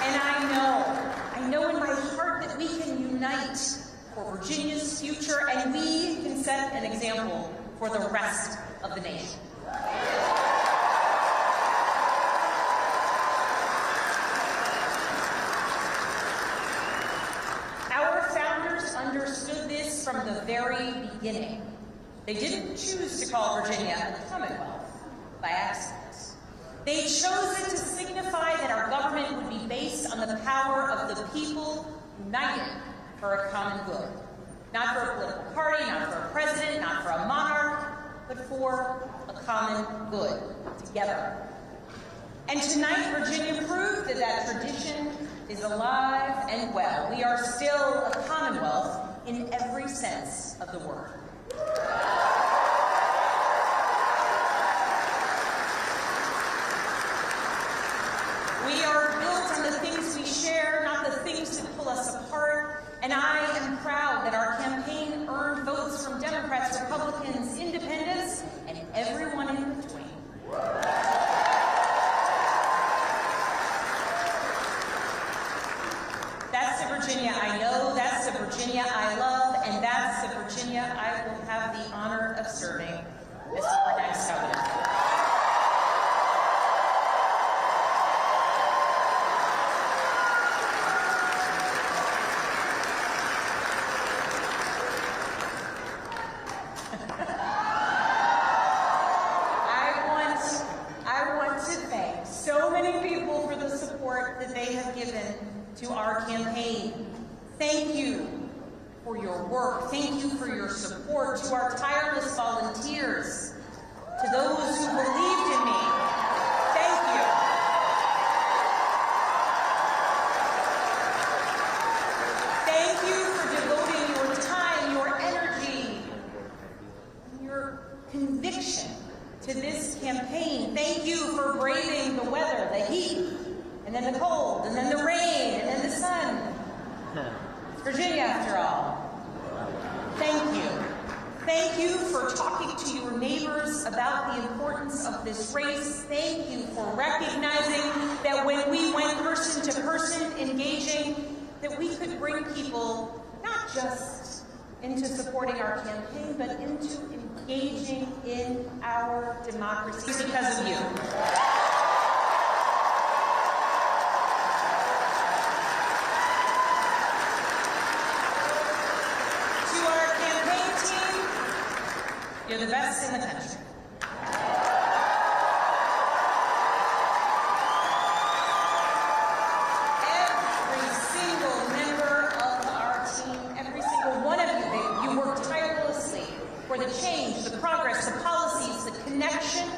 And I know in my heart that we can unite for Virginia's future, and we can set an example for the rest of the nation. Our founders understood this from the very beginning. They didn't choose to call Virginia a Commonwealth by accident. They chose it to signify that our government would be based on the power of the people united for a common good. Not for a political party, not for a president, not for a monarch, but for a common good, together. And tonight, Virginia proved that that tradition is alive and well. We are still a Commonwealth in every sense of the word. We are built on the things we share, not the things that pull us apart. And I am proud that our campaign earned votes from Democrats, Republicans, Independents, and everyone in between. That's the Virginia I know, that's the Virginia I love, and that's the Virginia I will have the honor of serving as our next governor. That they have given to our campaign. Thank you for your work. Thank you for your support. To our tireless volunteers, to those who believed in me, thank you. Thank you for devoting your time, your energy, your conviction to this campaign. Thank you for braving the weather, the heat, and then the cold, and then the rain, and then the sun. It's Virginia, after all. Thank you. Thank you for talking to your neighbors about the importance of this race. Thank you for recognizing that when we went person to person engaging, that we could bring people not just into supporting our campaign, but into engaging in our democracy because of you. You're the best in the country. Every single member of our team, every single one of you work tirelessly for the change, the progress, the policies, the connection,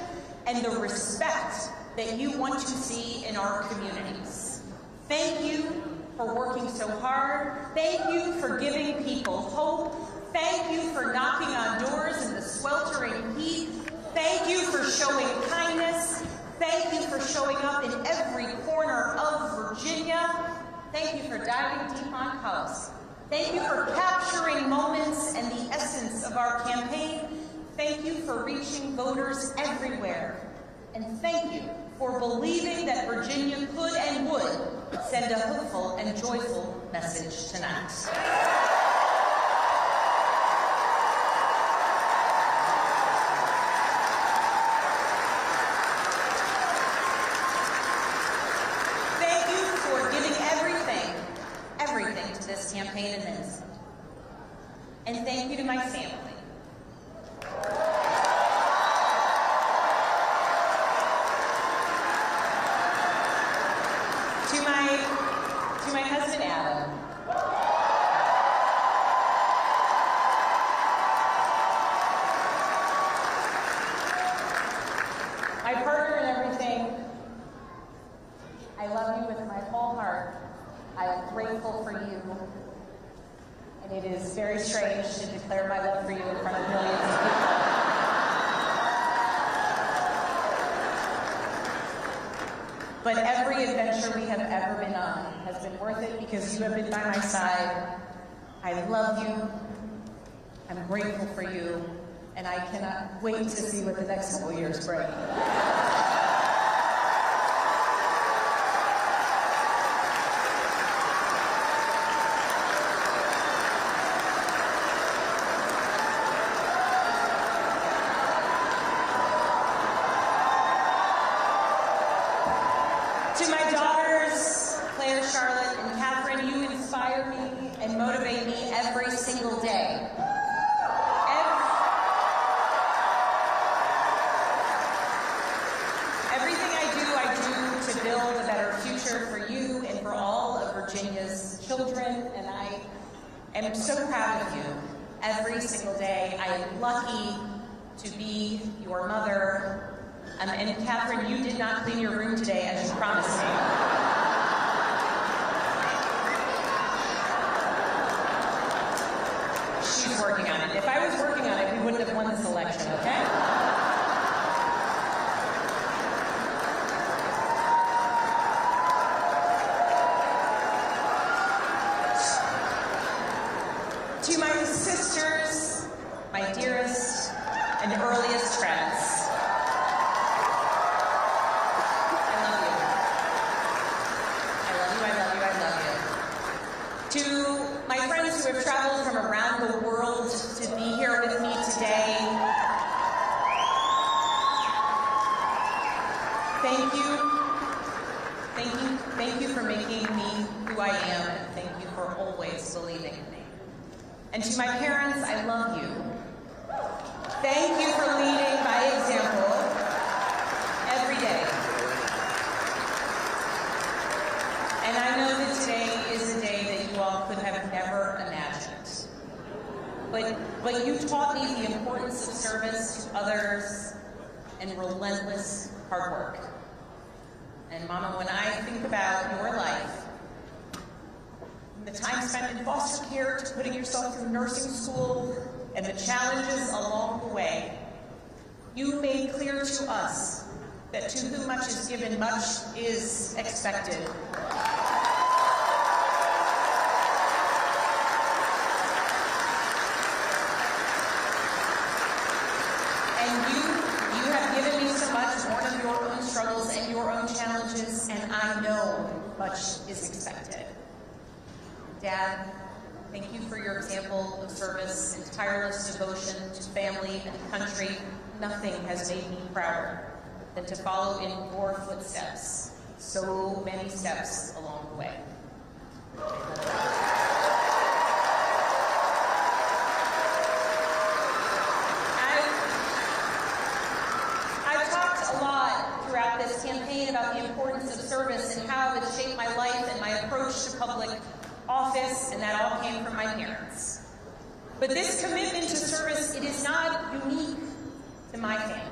and the respect that you want to see in our communities. Thank you for working so hard. Thank you for giving people hope. Thank you for knocking on doors in the sweltering heat. Thank you for showing kindness. Thank you for showing up in every corner of Virginia. Thank you for diving deep on policy. Thank you for capturing moments and the essence of our campaign. Thank you for reaching voters everywhere. And thank you for believing that Virginia could and would send a hopeful and joyful message tonight. This campaign and then some. And thank you to my family. To my husband Adam. My partner in everything. I love you with my whole heart. I am grateful for you, and it is very strange to declare my love for you in front of millions of people. But every adventure we have ever been on has been worth it because you have been by my side. I love you, I'm grateful for you, and I cannot wait to see what the next couple years bring. To my daughters, Claire, Charlotte, and Catherine, you inspire me and motivate me every single day. Everything I do to build a better future for you and for all of Virginia's children, and I am so proud of you every single day. I am lucky to be your mother. And Catherine, you did not clean your room today as you promised me. She's working on it. If I was working on it, we wouldn't have won this election, okay? To my sisters, my dearest and earliest friends, to my friends who have traveled from around the world to be here with me today, thank you. Thank you for making me who I am, and thank you for always believing in me. And to my parents, I love you. Thank you for leading by example every day. And I know that today is a day that you all could have never imagined. But you taught me the importance of service to others and relentless hard work. And Mama, when I think about your life, the time spent in foster care to putting yourself through nursing school and the challenges along the way, you made clear to us that to whom much is given, much is expected. I know much is expected. Dad, thank you for your example of service and tireless devotion to family and country. Nothing has made me prouder than to follow in your footsteps, so many steps along the way. I've talked a lot throughout this campaign about the importance of service and how it's shaped my life and my approach to public office, and that all came from my parents. But this commitment to service, it is not unique to my family.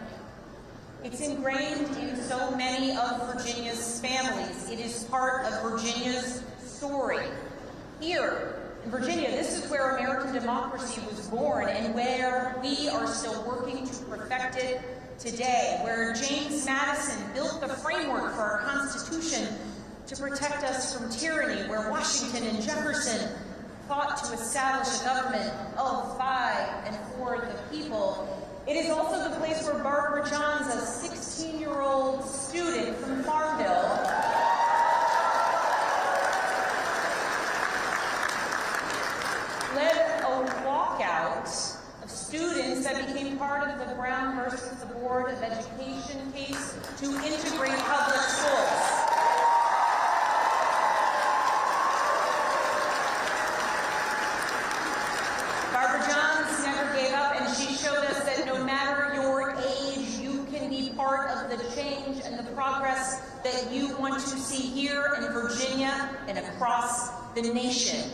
It's ingrained in so many of Virginia's families. It is part of Virginia's story. Here in Virginia, this is where American democracy was born and where we are still working to perfect it today, where James Madison built the framework for our Constitution to protect us from tyranny, where Washington and Jefferson fought to establish a government of, by, and for the people. It is also the place where Barbara Johns, a 16-year-old student from Farmville, led a walkout of students that became part of the Brown versus the Board of Education case to integrate public schools. Barbara Johns never gave up, and she showed us that no matter your age, you can be part of the change and the progress that you want to see here in Virginia and across the nation.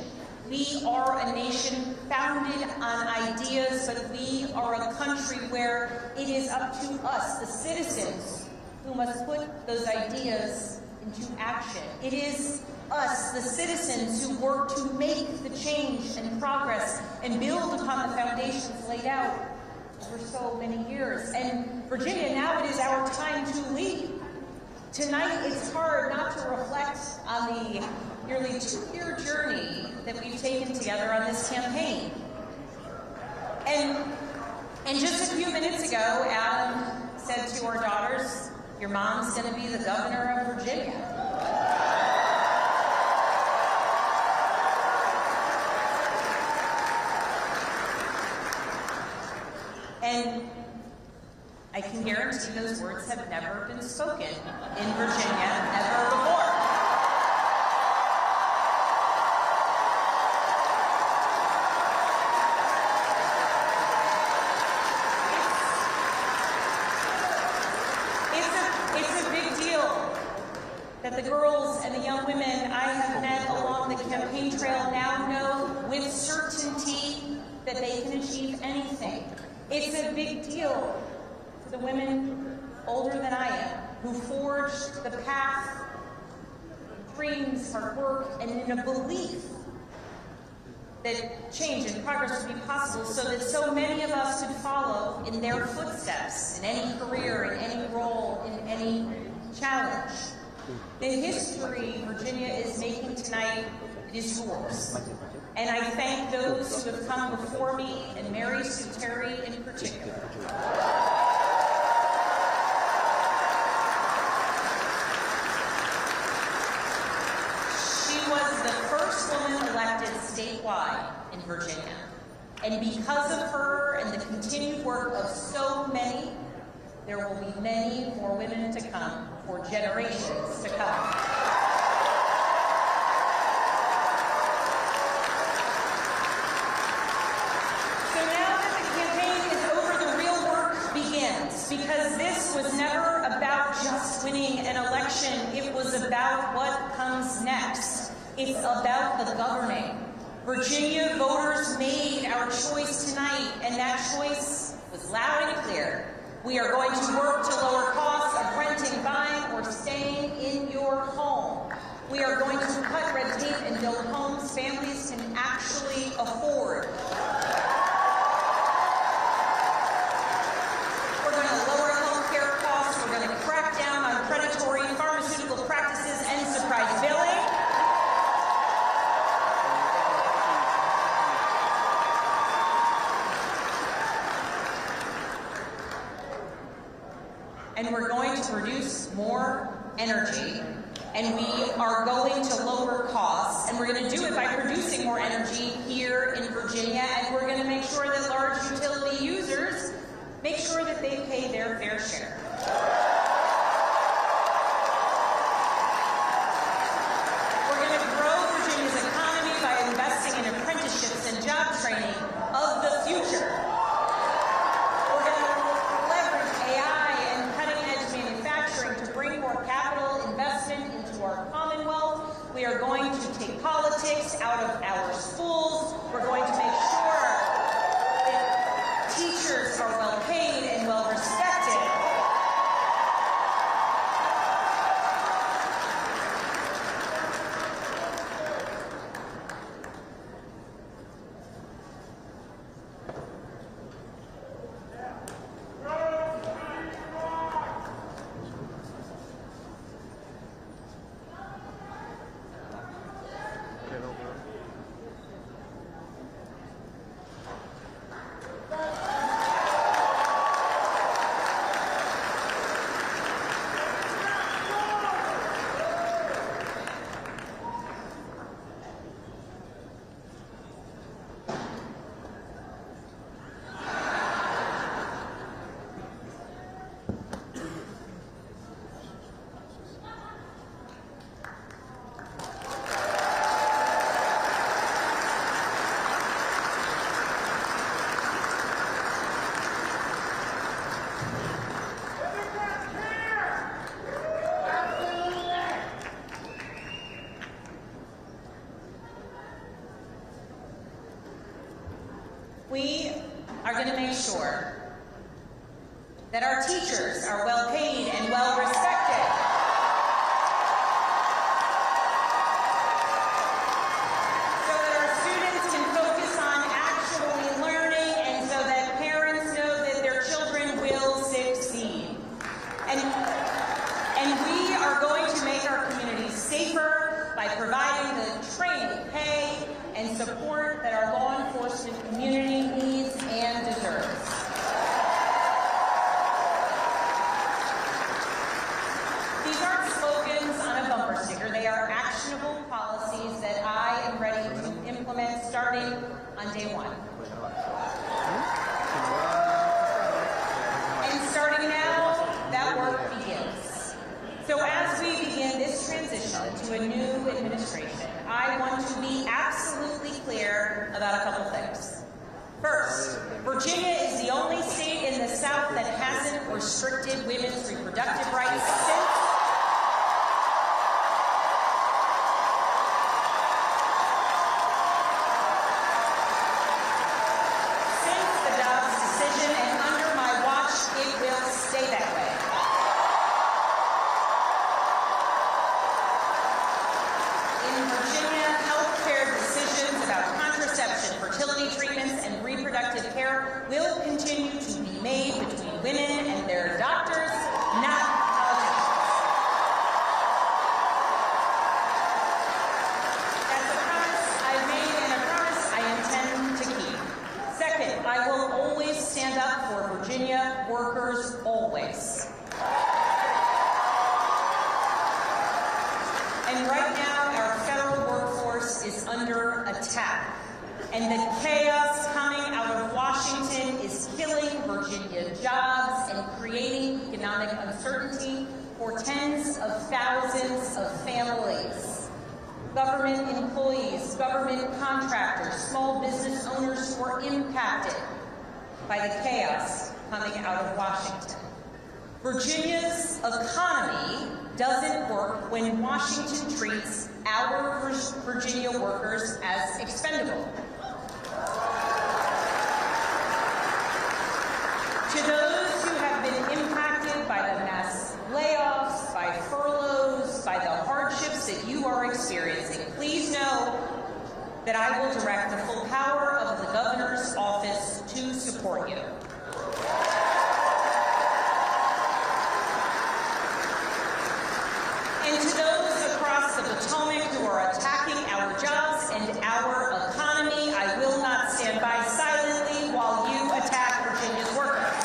We are a nation founded on ideas, but we are a country where it is up to us, the citizens, who must put those ideas into action. It is us, the citizens, who work to make the change and progress and build upon the foundations laid out for so many years. And Virginia, now it is our time to lead. Tonight, it's hard not to reflect on the nearly 2-year journey that we've taken together on this campaign. And just a few minutes ago, Adam said to our daughters, your mom's going to be the governor of Virginia. And I can guarantee those words have never been spoken in Virginia ever before. It's a big deal that the girls and the young women I have met along the campaign trail now know with certainty that they can achieve anything. It's a big deal for the women older than I am, who forged the path, dreams, hard work, and in a belief that change and progress would be possible so that so many of us could follow in their footsteps in any career, in any role, in any challenge. The history Virginia is making tonight is yours. And I thank those who have come before me, and Mary Sue Terry in particular. She was the first woman elected statewide in Virginia. And because of her and the continued work of so many, there will be many more women to come for generations to come. Because this was never about just winning an election, it was about what comes next. It's about the governing. Virginia voters made our choice tonight, and that choice was loud and clear. We are going to work to lower costs of renting, buying, or staying in your home. We are going to cut red tape and build homes families can actually afford. And we're going to produce more energy and we are going to lower costs, and we're going to do it by producing more energy here in Virginia, and we're going to make sure that large utility users make sure that they pay their fair share. We're going to grow Virginia's economy by investing in apprenticeships and job training of the future. We're going to leverage AI and cutting-edge manufacturing to bring more capital investment into our Commonwealth. We are going to take politics out of our schools. We're going to make sure that teachers are well paid and well respected. We are going to make sure that our teachers are well paid and well respected. So that our students can focus on actually learning and so that parents know that their children will succeed. And we are going to make our communities safer by providing the training, pay, and support that our law enforcement community needs and deserves. These aren't slogans on a bumper sticker. They are actionable policies that I am ready to implement starting on day one. And starting now, that work begins. So as we begin this transition to a new administration, I want to be absolutely clear about a couple things. First, Virginia is the only state in the South that hasn't restricted women's reproductive rights since the Dobbs decision, and under my watch, it will stay that way. In Virginia, healthcare decisions about contraception, fertility treatments, and reproductive care will continue to be made between women and their doctors, not politicians. That's a promise I've made and a promise I intend to keep. Second, I will always stand up for Virginia workers, always. And right now, our federal workforce is under attack. And the chaos coming out of Washington is killing Virginia jobs and creating economic uncertainty for tens of thousands of families. Government employees, government contractors, small business owners were impacted by the chaos coming out of Washington. Virginia's economy doesn't work when Washington treats our Virginia workers as expendable. To those who have been impacted by the mass layoffs, by furloughs, by the hardships that you are experiencing, please know that I will direct the full power of the governor's office to support you. And to those across the Potomac who are attacking our jobs and our economy, I will not stand by silently while you attack Virginia's workers.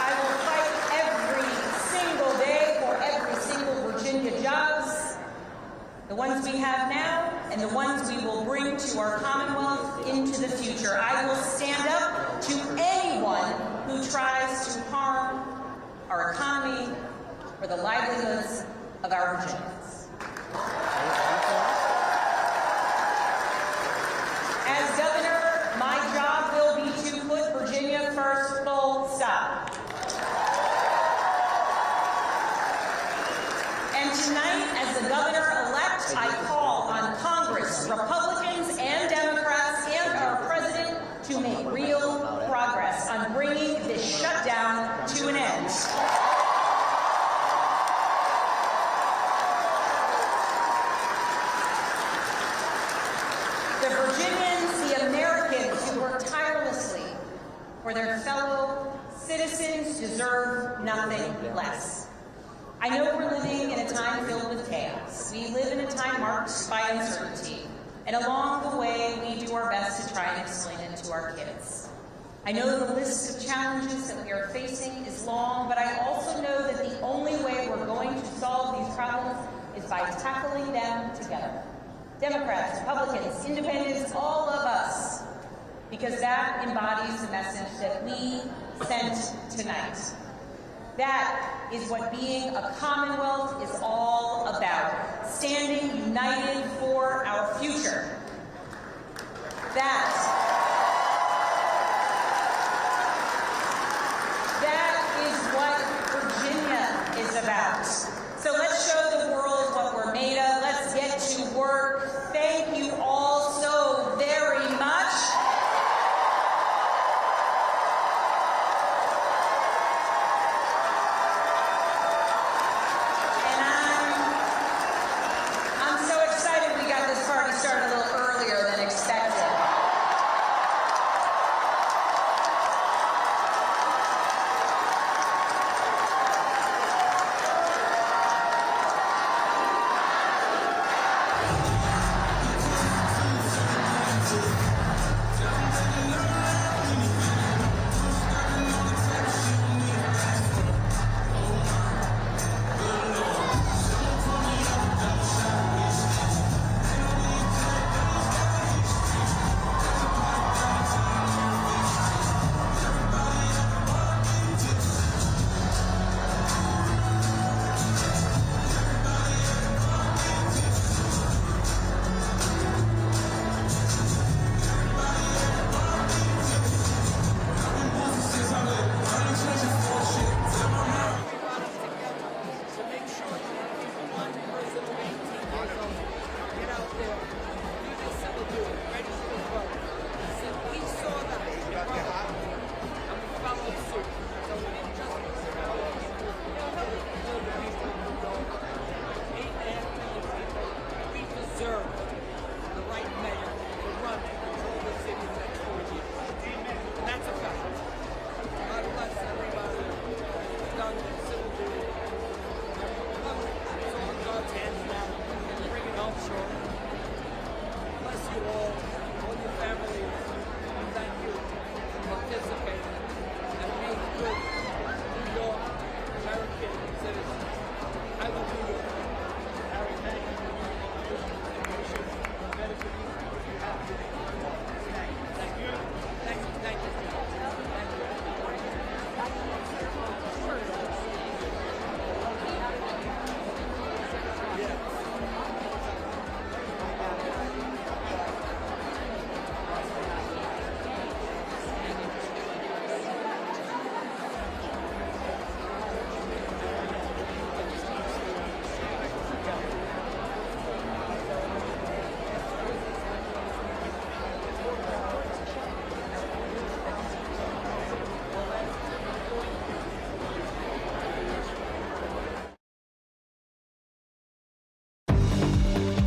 I will have now and the ones we will bring to our Commonwealth into the future. I will stand up to anyone who tries to harm our economy or the livelihoods of our Virginians. As governor, my job will be to put Virginia first, full stop. And tonight, as the governor-elect, I call on Congress, Republicans and Democrats, and our president to make real progress on bringing this shutdown to an end. The Virginians, the Americans who work tirelessly for their fellow citizens deserve nothing less. I know we're living in a time filled with chaos. We live in a time marked by uncertainty, and along the way, we do our best to try and explain it to our kids. I know the list of challenges that we are facing is long, but I also know that the only way we're going to solve these problems is by tackling them together. Democrats, Republicans, Independents, all of us, because that embodies the message that we sent tonight. That is what being a Commonwealth is all about, standing united for our future. That is what Virginia is about. So let's show the world what we're made of. Let's get to work. Thank you all so very much.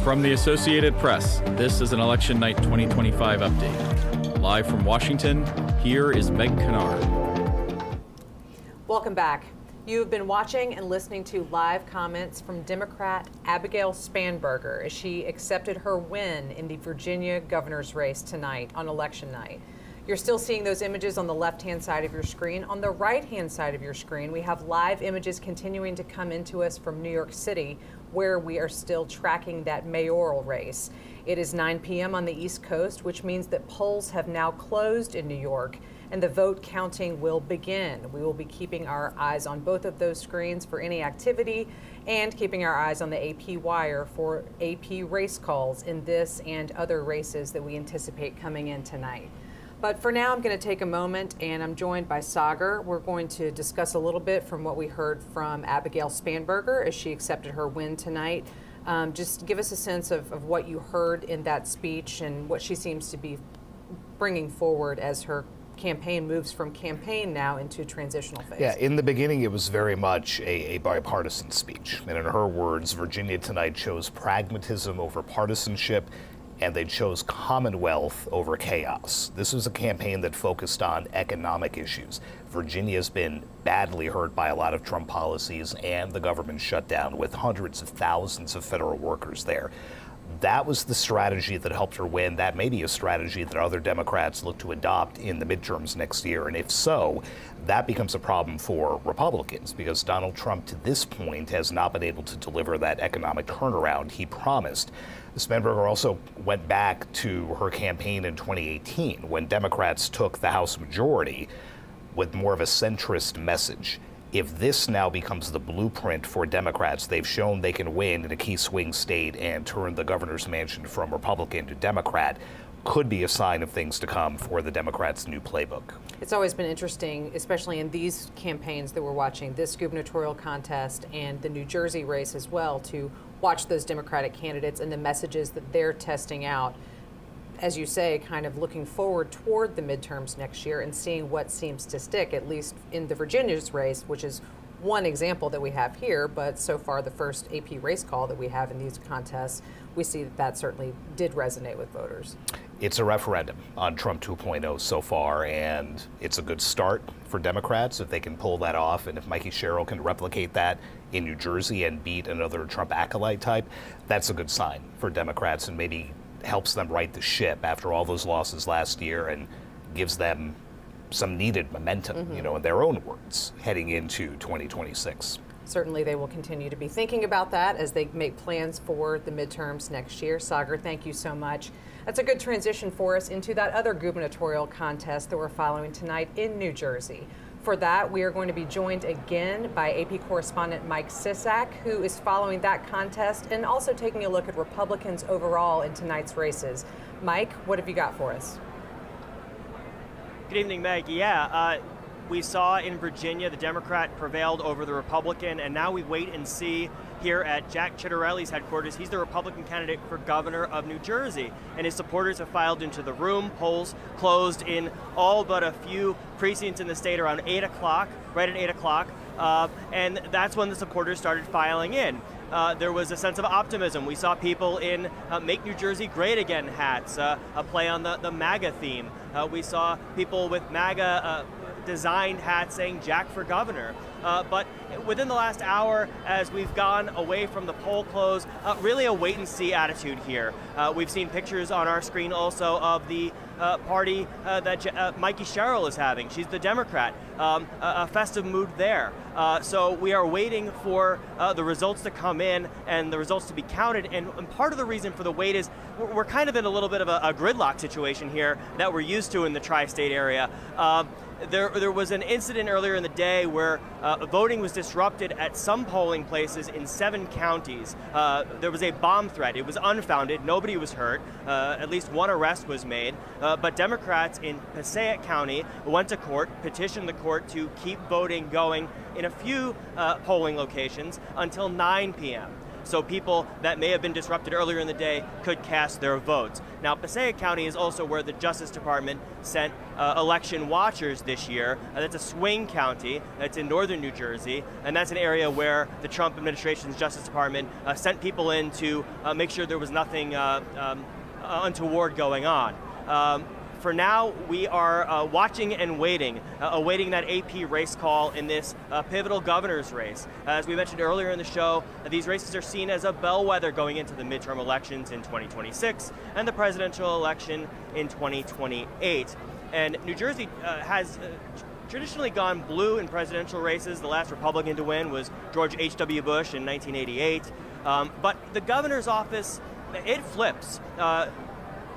From the Associated Press, this is an Election Night 2025 update. Live from Washington, here is Meg Kennard.
Welcome back. You have been watching and listening to live comments from Democrat Abigail Spanberger as she accepted her win in the Virginia governor's race tonight on election night. You're still seeing those images on the left-hand side of your screen. On the right-hand side of your screen, we have live images continuing to come into us from New York City, where we are still tracking that mayoral race. It is 9 p.m. on the East Coast, which means that polls have now closed in New York and the vote counting will begin. We will be keeping our eyes on both of those screens for any activity and keeping our eyes on the AP wire for AP race calls in this and other races that we anticipate coming in tonight. But for now, I'm going to take a moment, and I'm joined by Sagar. We're going to discuss a little bit from what we heard from Abigail Spanberger as she accepted her win tonight. Just give us a sense of what you heard in that speech and what she seems to be bringing forward as her campaign moves from campaign now into transitional phase.
Yeah, in the beginning, it was very much a bipartisan speech. And in her words, Virginia tonight chose pragmatism over partisanship, and they chose commonwealth over chaos. This was a campaign that focused on economic issues. Virginia's been badly hurt by a lot of Trump policies and the government shutdown, with hundreds of thousands of federal workers there. That was the strategy that helped her win. That may be a strategy that other Democrats look to adopt in the midterms next year. And if so, that becomes a problem for Republicans, because Donald Trump to this point has not been able to deliver that economic turnaround he promised. Spanberger also went back to her campaign in 2018 when Democrats took the House majority with more of a centrist message. If this now becomes the blueprint for Democrats, they've shown they can win in a key swing state and turn the governor's mansion from Republican to Democrat, could be a sign of things to come for the Democrats' new playbook.
It's always been interesting, especially in these campaigns that we're watching, this gubernatorial contest and the New Jersey race as well, to watch those Democratic candidates and the messages that they're testing out. As you say, kind of looking forward toward the midterms next year and seeing what seems to stick, at least in the Virginia's race, which is one example that we have here, but so far the first AP race call that we have in these contests, we see that certainly did resonate with voters.
It's a referendum on Trump 2.0 so far, and it's a good start for Democrats if they can pull that off, and if Mikie Sherrill can replicate that in New Jersey and beat another Trump acolyte type, that's a good sign for Democrats and maybe helps them right the ship after all those losses last year and gives them some needed momentum, in their own words, heading into 2026.
Certainly they will continue to be thinking about that as they make plans for the midterms next year. Sagar, thank you so much. That's a good transition for us into that other gubernatorial contest that we're following tonight in New Jersey. For that, we are going to be joined again by AP correspondent Mike Sisak, who is following that contest and also taking a look at Republicans overall in tonight's races. Mike, what have you got for us?
Good evening, Meg. Yeah, we saw in Virginia the Democrat prevailed over the Republican, and now we wait and see here at Jack Ciattarelli's headquarters. He's the Republican candidate for governor of New Jersey, and his supporters have filed into the room. Polls closed in all but a few precincts in the state around 8 o'clock, right at 8 o'clock, and that's when the supporters started filing in. There was a sense of optimism. We saw people in Make New Jersey Great Again hats, a play on the MAGA theme. We saw people with MAGA designed hats saying Jack for governor. But within the last hour, as we've gone away from the poll close, really a wait-and-see attitude here. We've seen pictures on our screen also of the party that Mikie Sherrill is having. She's the Democrat. A festive mood there. So we are waiting for the results to come in and the results to be counted. And part of the reason for the wait is we're kind of in a little bit of a gridlock situation here that we're used to in the tri-state area. There was an incident earlier in the day where voting was disrupted at some polling places in 7 counties. There was a bomb threat. It was unfounded. Nobody was hurt. At least one arrest was made. But Democrats in Passaic County went to court, petitioned the court to keep voting going in a few polling locations until 9 p.m. So people that may have been disrupted earlier in the day could cast their votes. Now, Passaic County is also where the Justice Department sent election watchers this year. That's a swing county. It's in northern New Jersey, and that's an area where the Trump administration's Justice Department sent people in to make sure there was nothing untoward going on. For now, we are watching and waiting, awaiting that AP race call in this pivotal governor's race. As we mentioned earlier in the show, these races are seen as a bellwether going into the midterm elections in 2026 and the presidential election in 2028. And New Jersey has traditionally gone blue in presidential races. The last Republican to win was George H.W. Bush in 1988. But the governor's office, it flips.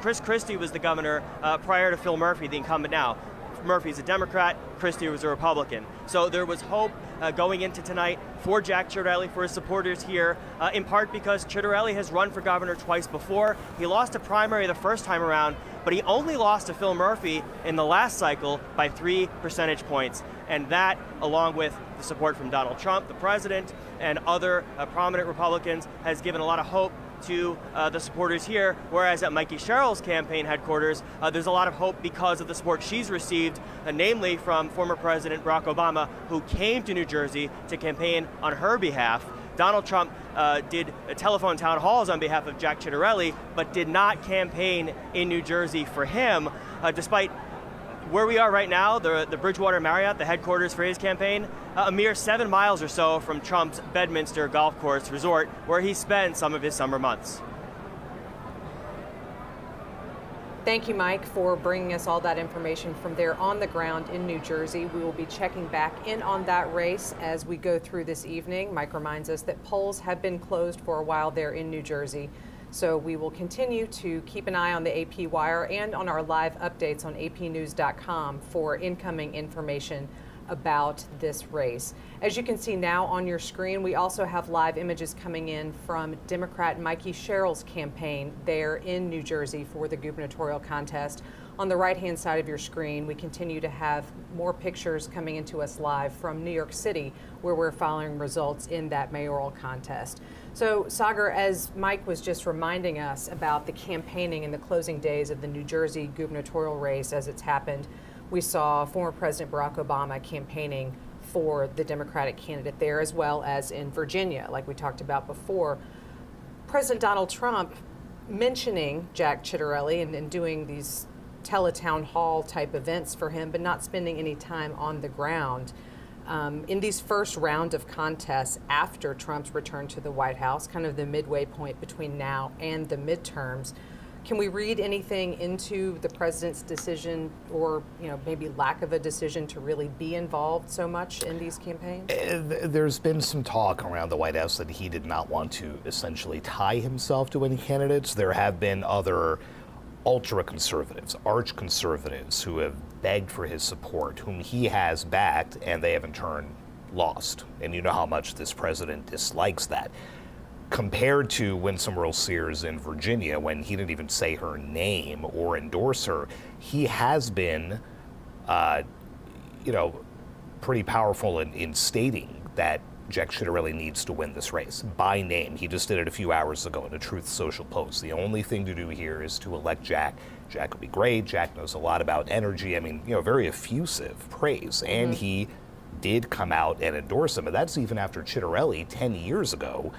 Chris Christie was the governor prior to Phil Murphy, the incumbent now. Murphy's a Democrat, Christie was a Republican. So there was hope going into tonight for Jack Ciattarelli, for his supporters here, in part because Ciattarelli has run for governor twice before. He lost a primary the first time around, but he only lost to Phil Murphy in the last cycle by 3 percentage points. And that, along with the support from Donald Trump, the president, and other prominent Republicans, has given a lot of hope to the supporters here, whereas at Mikie Sherrill's campaign headquarters, there's a lot of hope because of the support she's received, namely from former President Barack Obama, who came to New Jersey to campaign on her behalf. Donald Trump did telephone town halls on behalf of Jack Ciattarelli, but did not campaign in New Jersey for him, despite where we are right now, the Bridgewater Marriott, the headquarters for his campaign, a mere 7 miles or so from Trump's Bedminster Golf Course Resort, where he spent some of his summer months.
Thank you, Mike, for bringing us all that information from there on the ground in New Jersey. We will be checking back in on that race as we go through this evening. Mike reminds us that polls have been closed for a while there in New Jersey. So we will continue to keep an eye on the AP Wire and on our live updates on apnews.com for incoming information about this race. As you can see now on your screen, we also have live images coming in from Democrat Mikie Sherrill's campaign there in New Jersey for the gubernatorial contest. On the right-hand side of your screen, we continue to have more pictures coming into us live from New York City, where we're following results in that mayoral contest. So, Sagar, as Mike was just reminding us about the campaigning in the closing days of the New Jersey gubernatorial race as it's happened, we saw former President Barack Obama campaigning for the Democratic candidate there, as well as in Virginia, like we talked about before. President Donald Trump mentioning Jack Ciattarelli and doing these teletown hall type events for him, but not spending any time on the ground. In these first round of contests after Trump's return to the White House, kind of the midway point between now and the midterms, can we read anything into the president's decision, or maybe lack of a decision, to really be involved so much in these campaigns?
There's been some talk around the White House that he did not want to essentially tie himself to any candidates. There have been other ultra-conservatives, arch-conservatives, who have begged for his support, whom he has backed, and they have in turn lost. And you know how much this president dislikes that. Compared to Winsome Earl-Sears in Virginia, when he didn't even say her name or endorse her, he has been, pretty powerful in stating that Jack Ciattarelli needs to win this race by name. He just did it a few hours ago in a Truth Social post. The only thing to do here is to elect Jack. Jack will be great. Jack knows a lot about energy. I mean, very effusive praise. And he did come out and endorse him. And that's even after Ciattarelli 10 years ago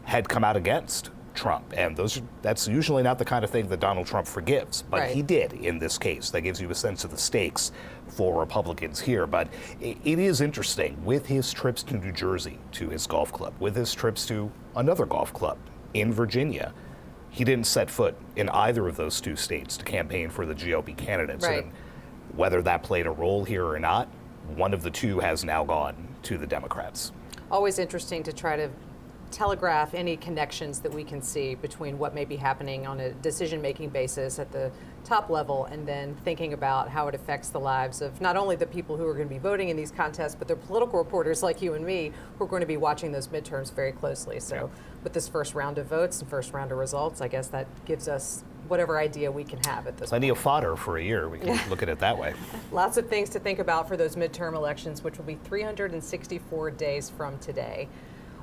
had come out against Trump. And that's usually not the kind of thing that Donald Trump forgives. But he did in this case. That gives you a sense of the stakes for Republicans here. But it is interesting, with his trips to New Jersey, to his golf club, with his trips to another golf club in Virginia, he didn't set foot in either of those two states to campaign for the GOP candidates. And whether that played a role here or not, one of the two has now gone to the Democrats.
Always interesting to try to telegraph any connections that we can see between what may be happening on a decision-making basis at the top level, and then thinking about how it affects the lives of not only the people who are going to be voting in these contests, but the political reporters like you and me who are going to be watching those midterms very closely. So with this first round of votes and first round of results, I guess that gives us whatever idea we can have at this
Plenty
point.
of fodder for a year. We can look at it that way.
Lots of things to think about for those midterm elections, which will be 364 days from today.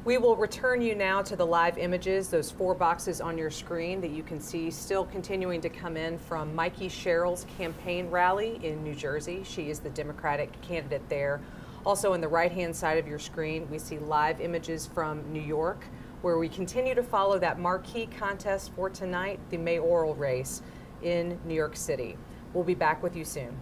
We will return you now to the live images, those 4 boxes on your screen that you can see still continuing to come in from Mikie Sherrill's campaign rally in New Jersey. She is the Democratic candidate there. Also on the right-hand side of your screen, we see live images from New York, where we continue to follow that marquee contest for tonight, the mayoral race in New York City. We'll be back with you soon.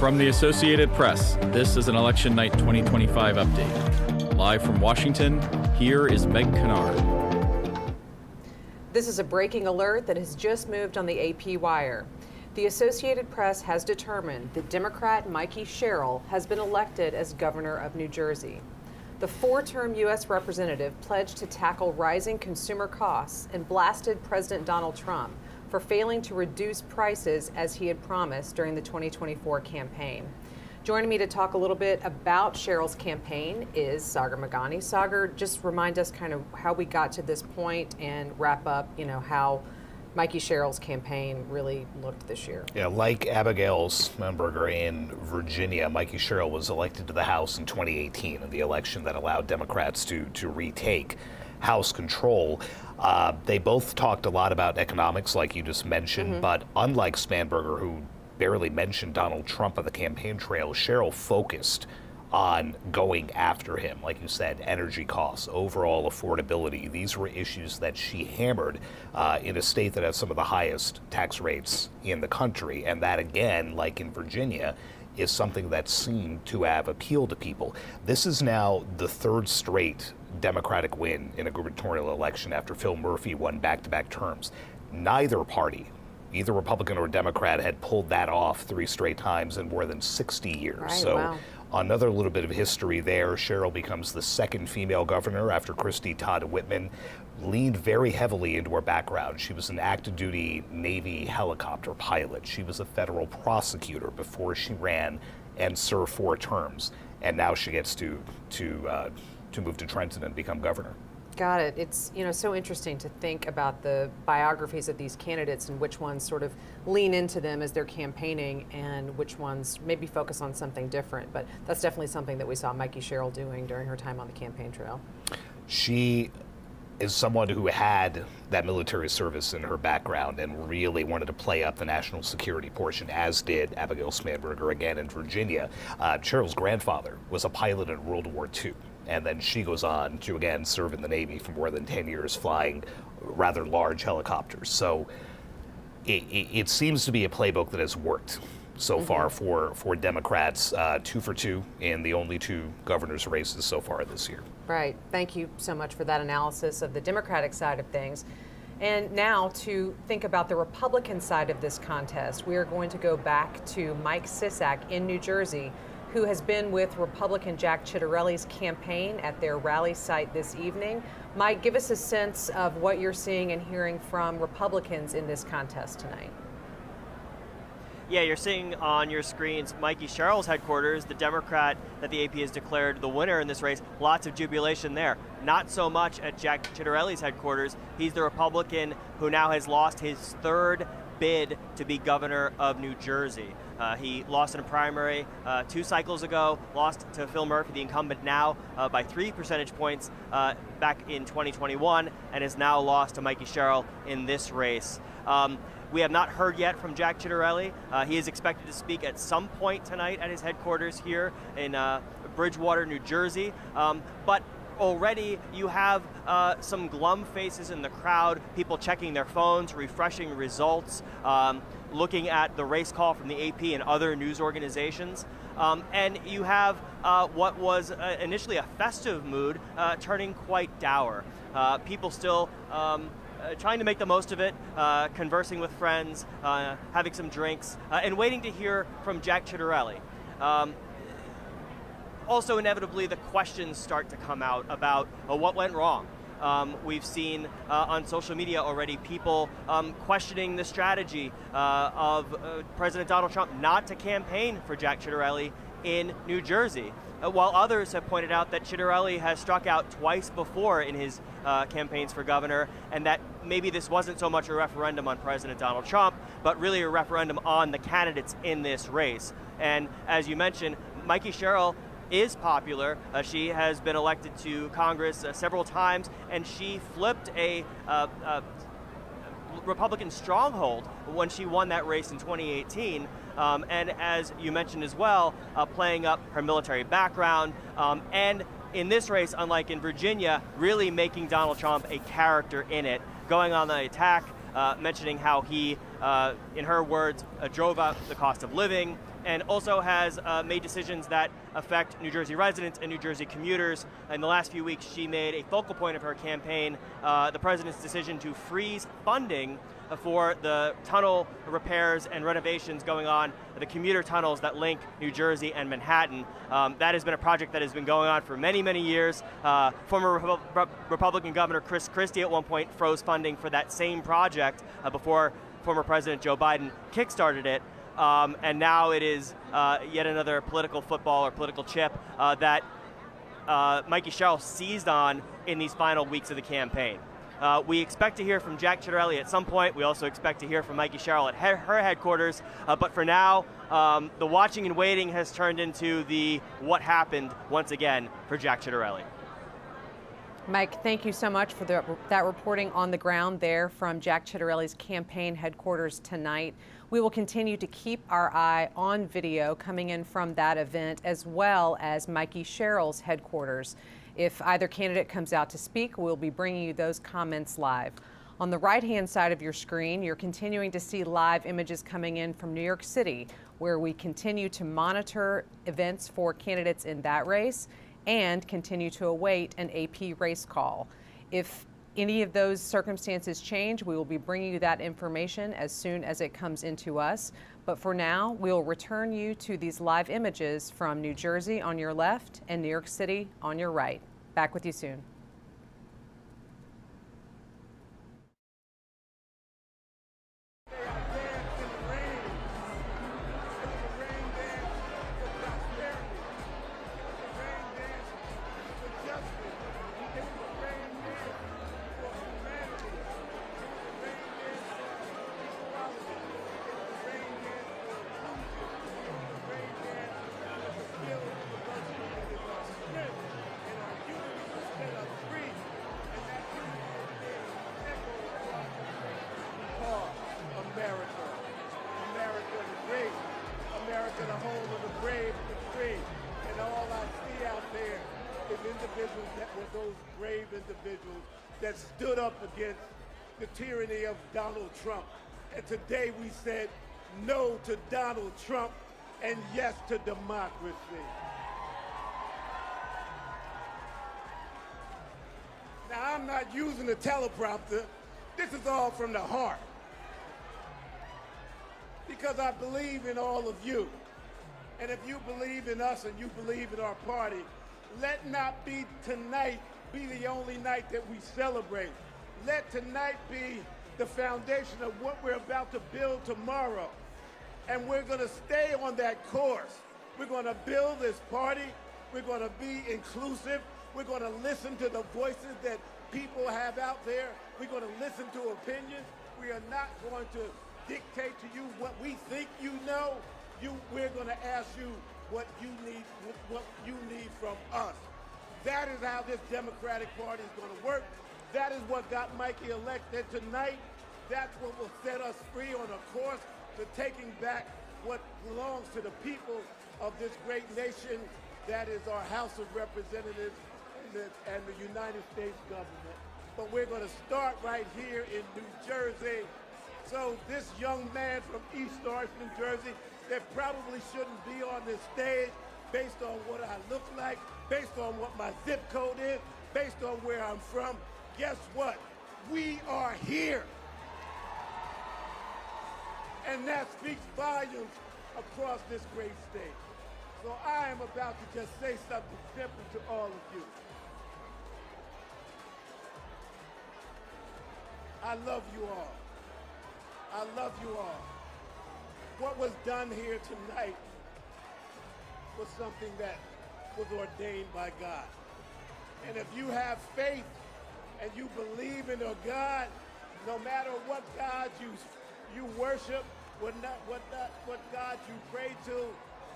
From the Associated Press, this is an Election Night 2025 update. Live from Washington, here is Meg Kennard.
This is a breaking alert that has just moved on the AP wire. The Associated Press has determined that Democrat Mikie Sherrill has been elected as governor of New Jersey. The four-term U.S. representative pledged to tackle rising consumer costs and blasted President Donald Trump for failing to reduce prices as he had promised during the 2024 campaign. Joining me to talk a little bit about Sherrill's campaign is Zoran Mamdani. Zoran, just remind us kind of how we got to this point and wrap up, how Mikie Sherrill's campaign really looked this year.
Yeah, like Abigail Spanberger in Virginia, Mikie Sherrill was elected to the House in 2018 in the election that allowed Democrats to retake House control. They both talked a lot about economics, like you just mentioned, but unlike Spanberger, who barely mentioned Donald Trump on the campaign trail, Sherrill focused on going after him. Like you said, energy costs, overall affordability. These were issues that she hammered in a state that has some of the highest tax rates in the country. And that, again, like in Virginia, is something that seemed to have appealed to people. This is now the third straight Democratic win in a gubernatorial election after Phil Murphy won back-to-back terms. Neither party, either Republican or Democrat, had pulled that off 3 straight times in more than 60 years.
Right,
so
wow.
Another little bit of history there. Sherrill becomes the second female governor after Christy Todd Whitman leaned very heavily into her background. She was an active duty Navy helicopter pilot. She was a federal prosecutor before she ran and served 4 terms. And now she gets to move to Trenton and become governor.
Got it. It's so interesting to think about the biographies of these candidates and which ones sort of lean into them as they're campaigning and which ones maybe focus on something different. But that's definitely something that we saw Mikie Sherrill doing during her time on the campaign trail.
She is someone who had that military service in her background and really wanted to play up the national security portion, as did Abigail Spanberger again in Virginia. Sherrill's grandfather was a pilot in World War II. And then she goes on to, again, serve in the Navy for more than 10 years, flying rather large helicopters. So it seems to be a playbook that has worked so far for Democrats, 2 for 2 in the only 2 governor's races so far this year.
Right. Thank you so much for that analysis of the Democratic side of things. And now to think about the Republican side of this contest, we are going to go back to Mike Sisak in New Jersey, who has been with Republican Jack Ciattarelli's campaign at their rally site this evening. Mike, give us a sense of what you're seeing and hearing from Republicans in this contest tonight.
Yeah, you're seeing on your screens Mikie Sherrill's headquarters, the Democrat that the AP has declared the winner in this race. Lots of jubilation there. Not so much at Jack Ciattarelli's headquarters. He's the Republican who now has lost his 3rd bid to be governor of New Jersey. He lost in a primary 2 cycles ago, lost to Phil Murphy, the incumbent now, by 3 percentage points back in 2021, and has now lost to Mikie Sherrill in this race. We have not heard yet from Jack Ciattarelli. He is expected to speak at some point tonight at his headquarters here in Bridgewater, New Jersey. But already you have some glum faces in the crowd, people checking their phones, refreshing results, looking at the race call from the AP and other news organizations. And you have what was initially a festive mood turning quite dour. People still trying to make the most of it, conversing with friends, having some drinks, and waiting to hear from Jack Ciattarelli. Also, inevitably, the questions start to come out about what went wrong. We've seen on social media already people questioning the strategy of President Donald Trump not to campaign for Jack Ciattarelli in New Jersey, while others have pointed out that Ciattarelli has struck out twice before in his campaigns for governor, and that maybe this wasn't so much a referendum on President Donald Trump, but really a referendum on the candidates in this race. And as you mentioned, Mikie Sherrill is popular. She has been elected to Congress several times, and she flipped a Republican stronghold when she won that race in 2018. And as you mentioned as well, playing up her military background, and in this race, unlike in Virginia, really making Donald Trump a character in it, going on the attack, mentioning how he, in her words, drove up the cost of living, and also has made decisions that affect New Jersey residents and New Jersey commuters. In the last few weeks, she made a focal point of her campaign the president's decision to freeze funding for the tunnel repairs and renovations going on, the commuter tunnels that link New Jersey and Manhattan. That has been a project that has been going on for many, many years. Former Republican Governor Chris Christie at one point froze funding for that same project before former President Joe Biden kickstarted it. And now it is yet another political football or political chip that Mikie Sherrill seized on in these final weeks of the campaign. We expect to hear from Jack Ciattarelli at some point. We also expect to hear from Mikie Sherrill at her headquarters. But for now, the watching and waiting has turned into the what happened once again for Jack Ciattarelli.
Mike, thank you so much for that reporting on the ground there from Jack Ciattarelli's campaign headquarters tonight. We will continue to keep our eye on video coming in from that event, as well as Mikie Sherrill's headquarters. If either candidate comes out to speak, we'll be bringing you those comments live. On the right-hand side of your screen, you're continuing to see live images coming in from New York City, where we continue to monitor events for candidates in that race and continue to await an AP race call. If any of those circumstances change, we will be bringing you that information as soon as it comes into us. But for now, we'll return you to these live images from New Jersey on your left and New York City on your right. Back with you soon.
That stood up against the tyranny of Donald Trump. And today we said no to Donald Trump and yes to democracy. Now, I'm not using a teleprompter. This is all from the heart. Because I believe in all of you. And if you believe in us and you believe in our party, let not be tonight be the only night that we celebrate. Let tonight be the foundation of what we're about to build tomorrow. And we're going to stay on that course. We're going to build this party. We're going to be inclusive. We're going to listen to the voices that people have out there. We're going to listen to opinions. We are not going to dictate to you what we think you know. We're going to ask you what you need from us. That is how this Democratic Party is going to work. That is what got Mikie elected tonight. That's what will set us free on a course to taking back what belongs to the people of this great nation. That is our House of Representatives and the United States government. But we're going to start right here in New Jersey. So this young man from East Orange, New Jersey, that probably shouldn't be on this stage based on what I look like, based on what my zip code is, based on where I'm from. Guess what? We are here. And that speaks volumes across this great state. So I am about to just say something simple to all of you. I love you all. I love you all. What was done here tonight was something that was ordained by God. And if you have faith and you believe in a God, no matter what God you worship, what God you pray to,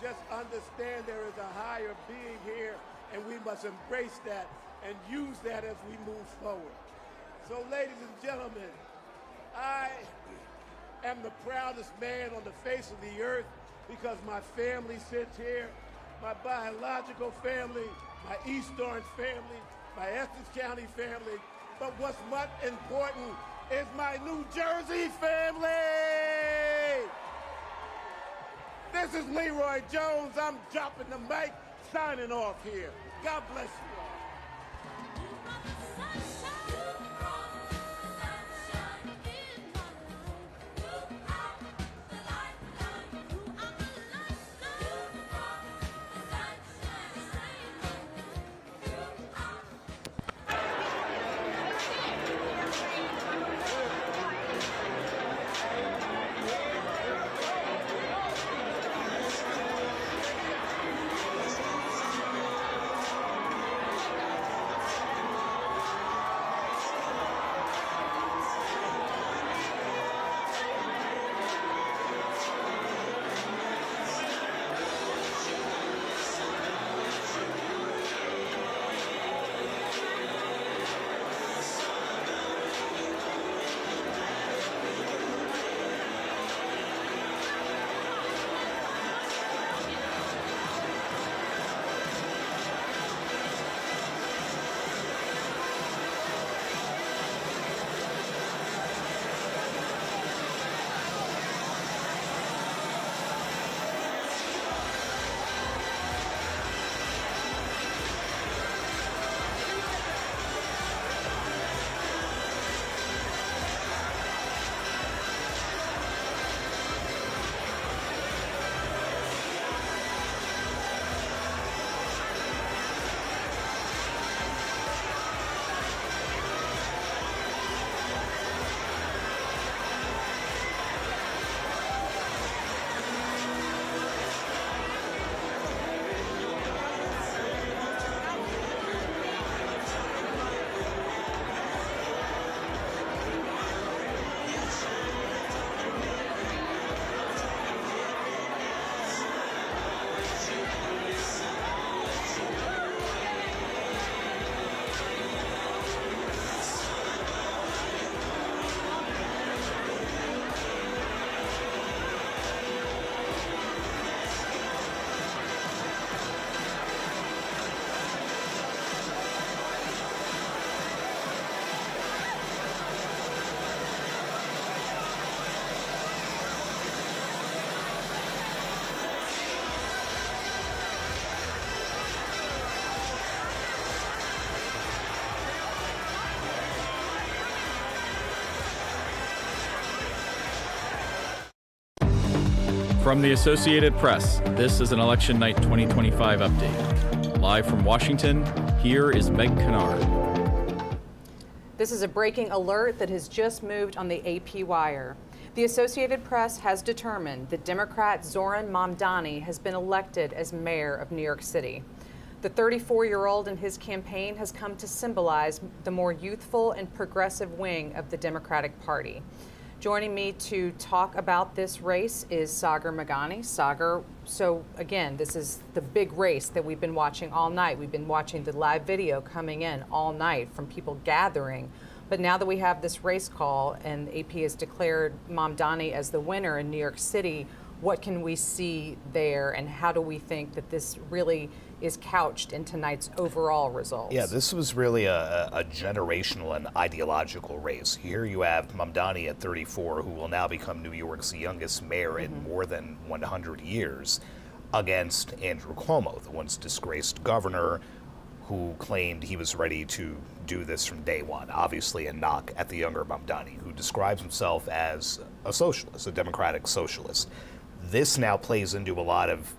just understand there is a higher being here, and we must embrace that and use that as we move forward. So, ladies and gentlemen, I am the proudest man on the face of the earth because my family sits here, my biological family, my East Orange family, my Essex County family, but what's much important is my New Jersey family. This is Leroy Jones. I'm dropping the mic, signing off here. God bless you all.
From the Associated Press, this is an Election Night 2025 update. Live from Washington, here is Meg Kennard.
This is a breaking alert that has just moved on the AP wire. The Associated Press has determined that Democrat Zoran Mamdani has been elected as mayor of New York City. The 34-year-old and his campaign has come to symbolize the more youthful and progressive wing of the Democratic Party. Joining me to talk about this race is Zoran Mamdani. Sagar, so again, this is the big race that we've been watching all night. We've been watching the live video coming in all night from people gathering. But now that we have this race call and AP has declared Mamdani as the winner in New York City, what can we see there and how do we think that this really is couched in tonight's overall results?
Yeah, this was really a generational and ideological race. Here you have Mamdani at 34, who will now become New York's youngest mayor in more than 100 years, against Andrew Cuomo, the once disgraced governor who claimed he was ready to do this from day one. Obviously a knock at the younger Mamdani, who describes himself as a socialist, a democratic socialist. This now plays into a lot of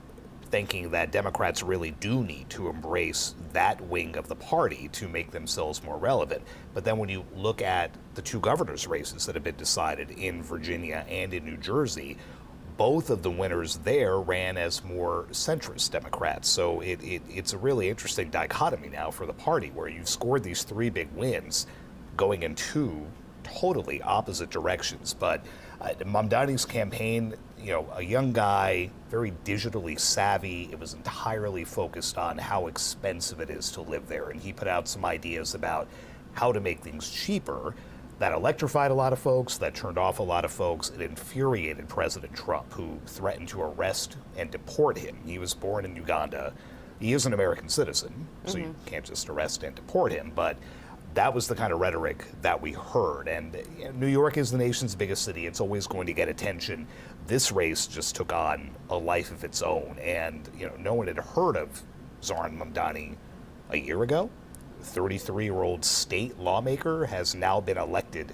thinking that Democrats really do need to embrace that wing of the party to make themselves more relevant. But then when you look at the two governor's races that have been decided in Virginia and in New Jersey, both of the winners there ran as more centrist Democrats. So it's a really interesting dichotomy now for the party, where you've scored these three big wins going in two totally opposite directions. But Mamdani's campaign, you know, a young guy, very digitally savvy. It was entirely focused on how expensive it is to live there. And he put out some ideas about how to make things cheaper. That electrified a lot of folks, that turned off a lot of folks. It infuriated President Trump, who threatened to arrest and deport him. He was born in Uganda. He is an American citizen, so you can't just arrest and deport him. But that was the kind of rhetoric that we heard. And New York is the nation's biggest city. It's always going to get attention. This race just took on a life of its own. And, no one had heard of Zoran Mamdani a year ago. 33-year-old state lawmaker has now been elected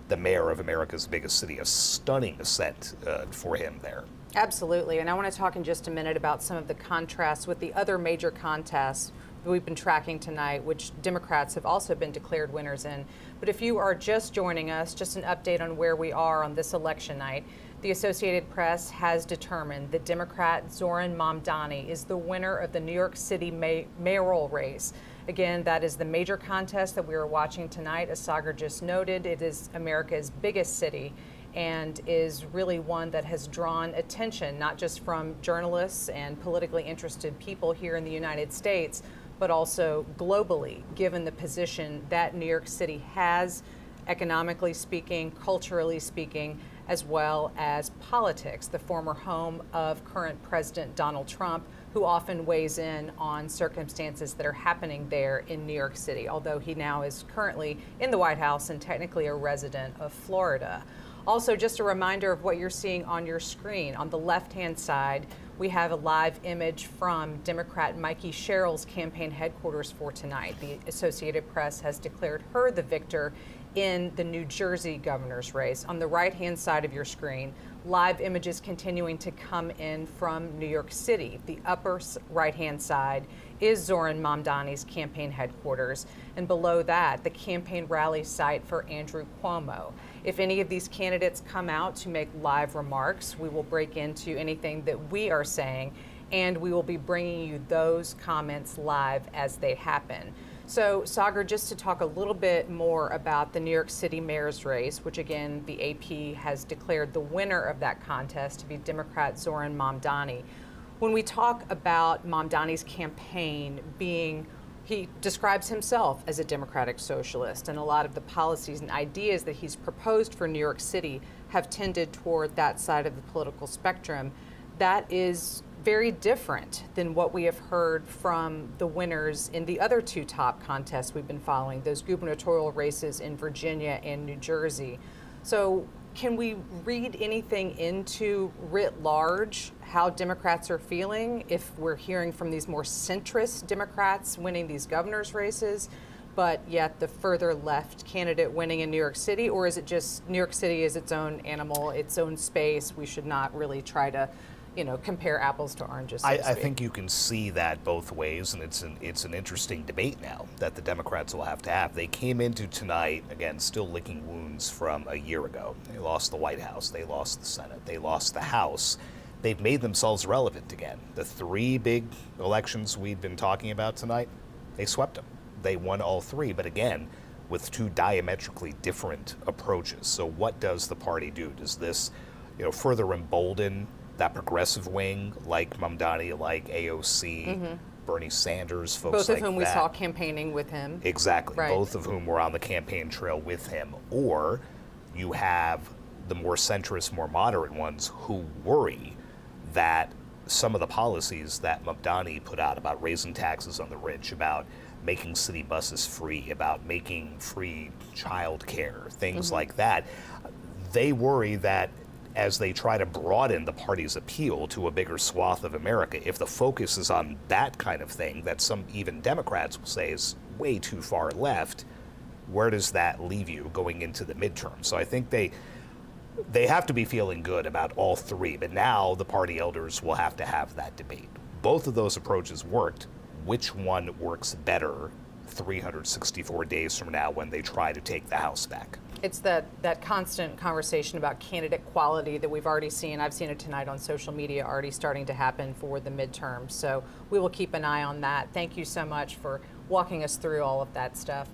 the mayor of America's biggest city. A stunning ascent for him there.
Absolutely. And I want to talk in just a minute about some of the contrasts with the other major contests we've been tracking tonight, which Democrats have also been declared winners in. But if you are just joining us, just an update on where we are on this election night. The Associated Press has determined that Democrat Zoran Mamdani is the winner of the New York City mayoral race. Again, that is the major contest that we are watching tonight. As Sagar just noted, it is America's biggest city and is really one that has drawn attention, not just from journalists and politically interested people here in the United States, but also globally, given the position that New York City has, economically speaking, culturally speaking, as well as politics, the former home of current President Donald Trump, who often weighs in on circumstances that are happening there in New York City, although he now is currently in the White House and technically a resident of Florida. Also, just a reminder of what you're seeing on your screen. On the left-hand side, we have a live image from Democrat Mikie Sherrill's campaign headquarters for tonight. The Associated Press has declared her the victor in the New Jersey governor's race. On the right-hand side of your screen, live images continuing to come in from New York City. The upper right-hand side is Zoran Mamdani's campaign headquarters, and below that, the campaign rally site for Andrew Cuomo. If any of these candidates come out to make live remarks, we will break into anything that we are saying, and we will be bringing you those comments live as they happen. So, Sagar, just to talk a little bit more about the New York City mayor's race, which again, the AP has declared the winner of that contest to be Democrat Zoran Mamdani. When we talk about Mamdani's campaign being, he describes himself as a democratic socialist, and a lot of the policies and ideas that he's proposed for New York City have tended toward that side of the political spectrum. That is very different than what we have heard from the winners in the other two top contests we've been following, those gubernatorial races in Virginia and New Jersey. So can we read anything into writ large how Democrats are feeling if we're hearing from these more centrist Democrats winning these governor's races, but yet the further left candidate winning in New York City? Or is it just New York City is its own animal, its own space? We should not really try to compare apples to oranges. So
I think you can see that both ways, and it's an interesting debate now that the Democrats will have to have. They came into tonight, again, still licking wounds from a year ago. They lost the White House, they lost the Senate, they lost the House. They've made themselves relevant again. The three big elections we've been talking about tonight, they swept them. They won all three, but again, with two diametrically different approaches. So what does the party do? Does this, further embolden that progressive wing, like Mamdani, like AOC, Bernie Sanders, folks like that?
Both of whom we saw campaigning with him.
Exactly.
Right.
Both of whom were on the campaign trail with him. Or you have the more centrist, more moderate ones who worry that some of the policies that Mamdani put out about raising taxes on the rich, about making city buses free, about making free child care, things like that, they worry that as they try to broaden the party's appeal to a bigger swath of America, if the focus is on that kind of thing that some even Democrats will say is way too far left, where does that leave you going into the midterm? So I think they have to be feeling good about all three, but now the party elders will have to have that debate. Both of those approaches worked. Which one works better 364 days from now when they try to take the House back?
It's that constant conversation about candidate quality that we've already seen. I've seen it tonight on social media already starting to happen for the midterm. So we will keep an eye on that. Thank you so much for walking us through all of that stuff.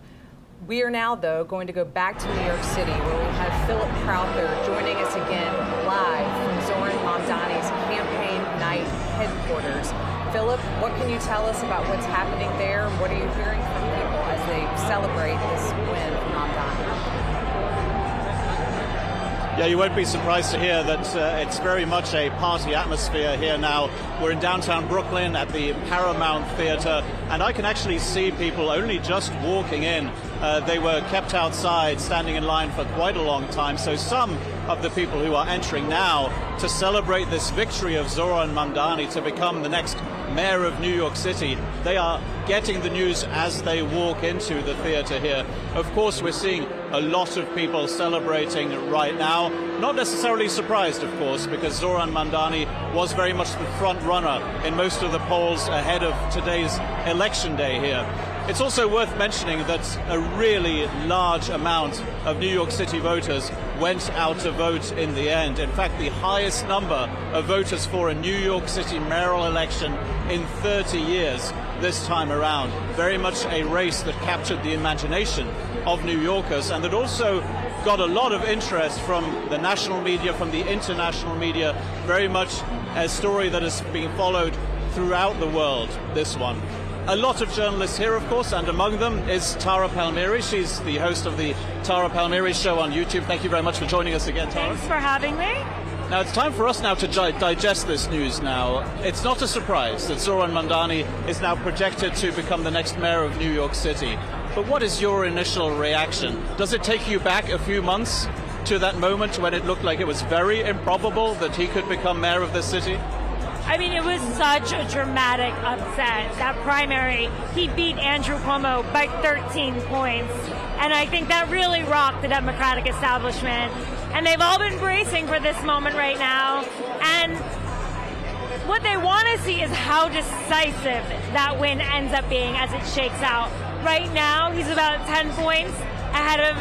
We are now, though, going to go back to New York City, where we have Philip Crowther joining us again live from Zoran Mamdani's campaign night headquarters. Philip, what can you tell us about what's happening there? What are you hearing from people as they celebrate this win for Mamdani?
Yeah, you won't be surprised to hear that it's very much a party atmosphere here now. We're in downtown Brooklyn at the Paramount Theater, and I can actually see people only just walking in. They were kept outside, standing in line for quite a long time. So some of the people who are entering now to celebrate this victory of Zoran Mamdani to become the next mayor of New York City, they are getting the news as they walk into the theater here. Of course, we're seeing a lot of people celebrating right now. Not necessarily surprised, of course, because Zoran Mamdani was very much the front runner in most of the polls ahead of today's election day here. It's also worth mentioning that a really large amount of New York City voters went out to vote in the end. In fact, the highest number of voters for a New York City mayoral election in 30 years this time around. Very much a race that captured the imagination of New Yorkers, and that also got a lot of interest from the national media, from the international media. Very much a story that has been followed throughout the world, this one. A lot of journalists here, of course, and among them is Tara Palmieri. She's the host of the Tara Palmieri Show on YouTube. Thank you very much for joining us again, Tara.
Thanks for having me.
Now, it's time for us now to digest this news now. It's not a surprise that Zoran Mamdani is now projected to become the next mayor of New York City. But what is your initial reaction? Does it take you back a few months to that moment when it looked like it was very improbable that he could become mayor of this city?
I mean, it was such a dramatic upset. That primary, he beat Andrew Cuomo by 13 points. And I think that really rocked the Democratic establishment. And they've all been bracing for this moment right now. And what they want to see is how decisive that win ends up being as it shakes out. Right now, he's about 10 points ahead of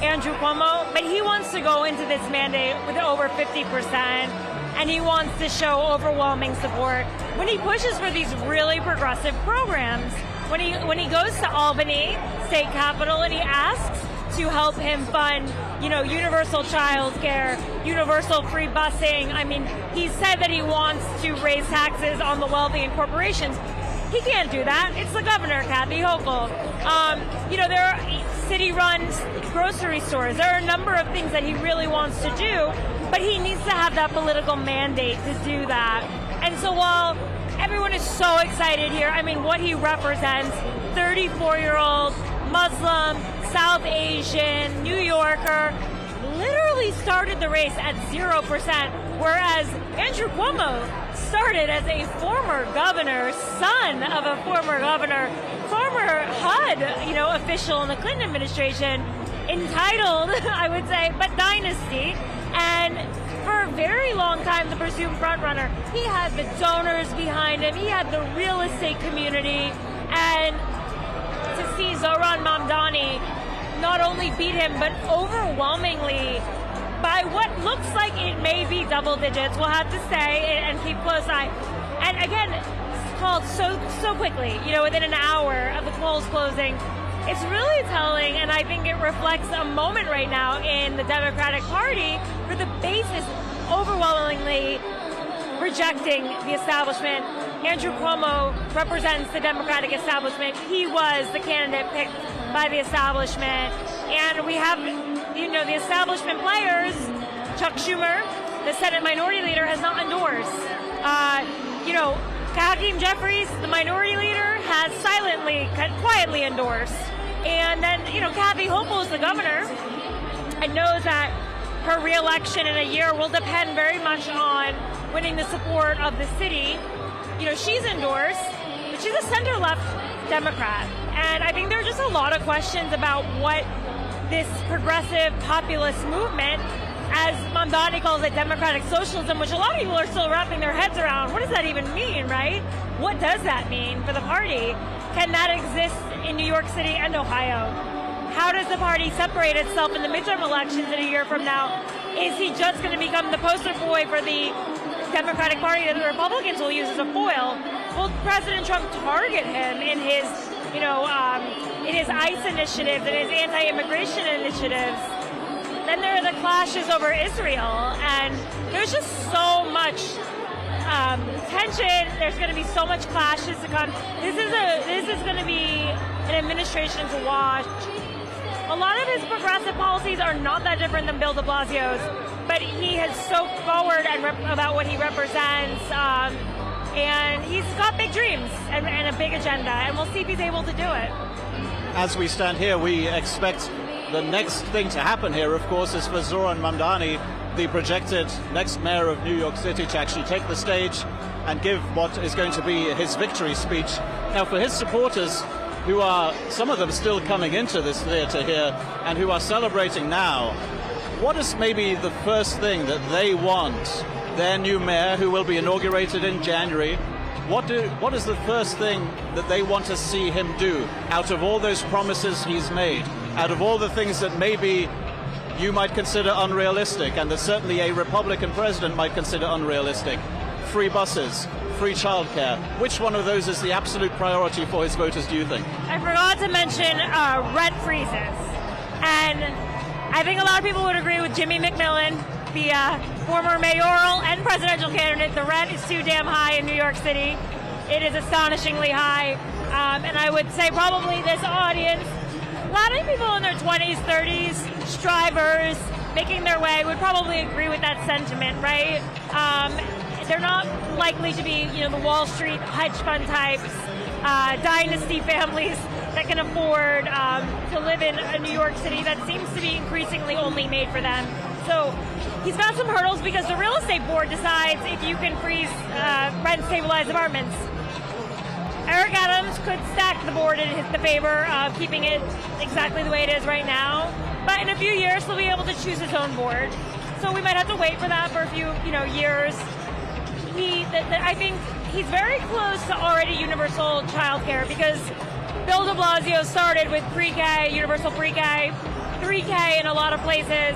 Andrew Cuomo, but he wants to go into this mandate with over 50%. And he wants to show overwhelming support when he pushes for these really progressive programs. When he goes to Albany, state capital, and he asks to help him fund, universal child care, universal free busing. I mean, he said that he wants to raise taxes on the wealthy and corporations. He can't do that. It's the governor, Kathy Hochul. There are city-run grocery stores. There are a number of things that he really wants to do, but he needs to have that political mandate to do that. And so while everyone is so excited here, I mean, what he represents, 34-year-old, Muslim, South Asian, New Yorker, literally started the race at 0%, whereas Andrew Cuomo started as a former governor, son of a former governor, former HUD, official in the Clinton administration, entitled, I would say, but dynasty. And for a very long time, the presumed frontrunner, he had the donors behind him, he had the real estate community, and to see Zoran Mamdani not only beat him, but overwhelmingly by what looks like it may be double digits. We'll have to say and keep close eye. And again, it's called so quickly, within an hour of the polls closing. It's really telling, and I think it reflects a moment right now in the Democratic Party where the base is overwhelmingly rejecting the establishment. Andrew Cuomo represents the Democratic establishment. He was the candidate picked by the establishment. And we have, the establishment players. Chuck Schumer, the Senate Minority Leader, has not endorsed. Hakeem Jeffries, the Minority Leader, has quietly endorsed. And then, Kathy Hochul is the governor and knows that her re-election in a year will depend very much on winning the support of the city. She's endorsed, but she's a center-left Democrat. And I think there are just a lot of questions about what this progressive populist movement, as Mamdani calls it, democratic socialism, which a lot of people are still wrapping their heads around. What does that even mean, right? What does that mean for the party? Can that exist in New York City and Ohio? How does the party separate itself in the midterm elections in a year from now? Is he just going to become the poster boy for the Democratic Party that the Republicans will use as a foil? Will President Trump target him in his, in his ICE initiatives and his anti-immigration initiatives? Then there are the clashes over Israel, and there's just so much tension. There's going to be so much clashes to come. This is going to be an administration to watch. A lot of his progressive policies are not that different than Bill de Blasio's. but he has soaked forward about what he represents, and he's got big dreams and a big agenda, and we'll see if he's able to do it.
As we stand here, we expect the next thing to happen here, of course, is for Zoran Mamdani, the projected next mayor of New York City, to actually take the stage and give what is going to be his victory speech. Now, for his supporters, who are, some of them still coming into this theater here, and who are celebrating now, what is maybe the first thing that they want their new mayor, who will be inaugurated in January, what is the first thing that they want to see him do out of all those promises he's made, out of all the things that maybe you might consider unrealistic and that certainly a Republican president might consider unrealistic? Free buses, free childcare. Which one of those is the absolute priority for his voters, do you think?
I forgot to mention rent freezes. And I think a lot of people would agree with Jimmy McMillan, the former mayoral and presidential candidate. The rent is too damn high in New York City. It is astonishingly high. And I would say probably this audience, a lot of people in their 20s, 30s, strivers, making their way, would probably agree with that sentiment, right? They're not likely to be, the Wall Street hedge fund types, dynasty families that can afford to live in a New York City that seems to be increasingly only made for them. So he's got some hurdles because the real estate board decides if you can freeze rent-stabilized apartments. Eric Adams could stack the board in the favor of keeping it exactly the way it is right now, but in a few years he'll be able to choose his own board. So we might have to wait for that for a few, years. I think he's very close to already universal childcare because Bill de Blasio started with pre-K, universal pre-K, 3K in a lot of places.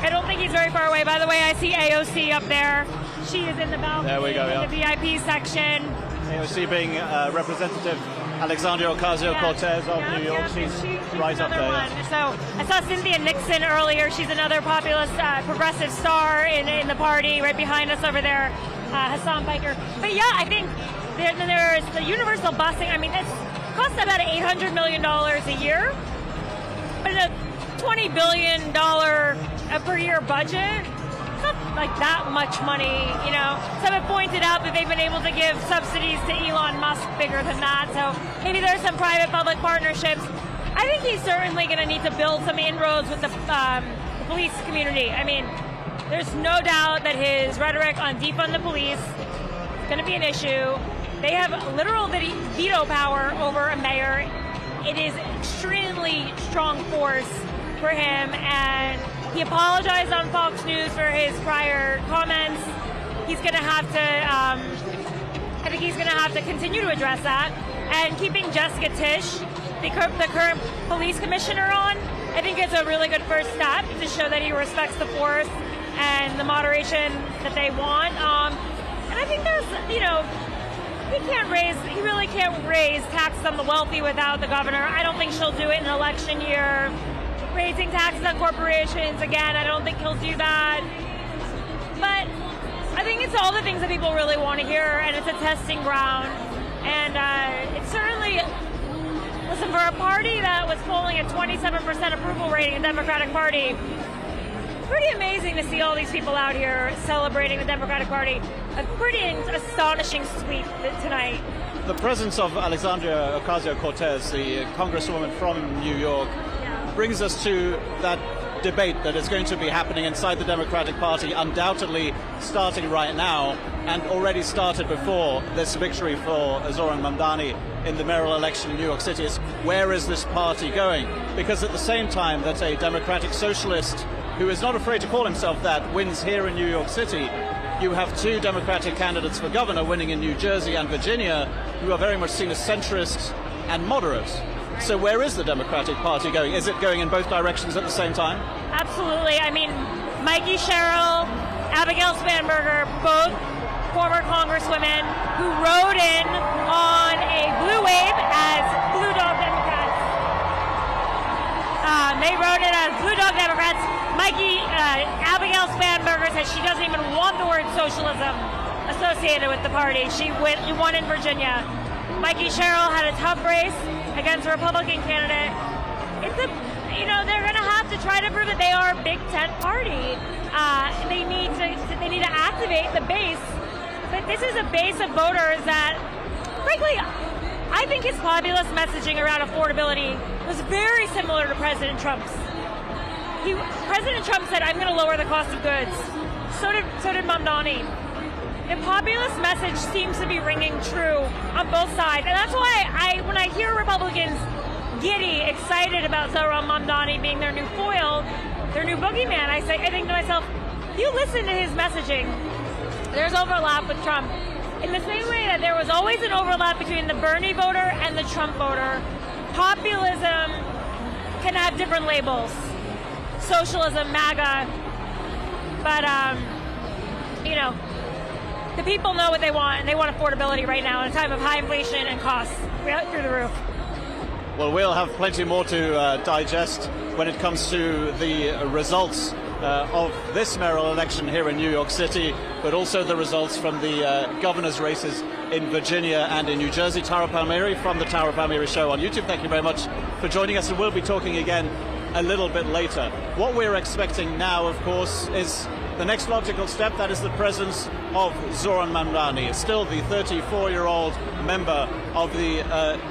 I don't think he's very far away. By the way, I see AOC up there. She is in the balcony,
there we go,
in the VIP section.
AOC being Representative Alexandria Ocasio-Cortez of New York. She's right up there.
One. So I saw Cynthia Nixon earlier. She's another populist, progressive star in the party right behind us over there, Hassan Piker. But yeah, I think there's the universal busing. I mean, it costs about $800 million a year, but in a $20 billion per year budget, not like that much money, Some have pointed out that they've been able to give subsidies to Elon Musk bigger than that, so maybe there's some private-public partnerships. I think he's certainly going to need to build some inroads with the police community. I mean, there's no doubt that his rhetoric on defund the police is going to be an issue. They have literal veto power over a mayor. It is extremely strong force for him, and he apologized on Fox News for his prior comments. He's going to have to, I think he's going to have to continue to address that. And keeping Jessica Tisch, the current police commissioner, on, I think is a really good first step to show that he respects the force and the moderation that they want. And I think there's, he really can't raise taxes on the wealthy without the governor. I don't think she'll do it in an election year. Raising taxes on corporations, again, I don't think he'll do that. But I think it's all the things that people really want to hear, and it's a testing ground. And it's certainly, listen, for a party that was polling at 27% approval rating, the Democratic Party, pretty amazing to see all these people out here celebrating the Democratic Party. A pretty astonishing sweep tonight.
The presence of Alexandria Ocasio-Cortez, the congresswoman from New York, brings us to that debate that is going to be happening inside the Democratic Party, undoubtedly starting right now and already started before this victory for Zoran Mamdani in the mayoral election in New York City. Is where is this party going? Because at the same time that a democratic socialist who is not afraid to call himself that wins here in New York City, you have two Democratic candidates for governor winning in New Jersey and Virginia who are very much seen as centrist and moderate. So where is the Democratic Party going? Is it going in both directions at the same time?
Absolutely. I mean, Mikie Sherrill, Abigail Spanberger, both former congresswomen who rode in on a blue wave as Blue Dog Democrats. They rode in as Blue Dog Democrats. Abigail Spanberger says she doesn't even want the word socialism associated with the party. She won in Virginia. Mikie Sherrill had a tough race against a Republican candidate. you know, they're going to have to try to prove that they are a Big Tent party. They need to activate the base, but this is a base of voters that, frankly, I think his populist messaging around affordability was very similar to President Trump's. President Trump said, "I'm going to lower the cost of goods." So did Mamdani. The populist message seems to be ringing true on both sides, and that's why when I hear Republicans giddy, excited about Zoran Mamdani being their new foil, their new boogeyman, I think to myself, you listen to his messaging. There's overlap with Trump. In the same way that there was always an overlap between the Bernie voter and the Trump voter, populism can have different labels. Socialism, MAGA, but you know, the people know what they want, and they want affordability right now in a time of high inflation and costs through the roof.
Well, we'll have plenty more to digest when it comes to the results of this mayoral election here in New York City, but also the results from the governor's races in Virginia and in New Jersey. Tara Palmieri from the Tara Palmieri Show on YouTube, thank you very much for joining us, and we'll be talking again a little bit later. What we're expecting now, of course, is the next logical step. That is the presence of Zoran Mamdani. It's still the 34-year-old member of the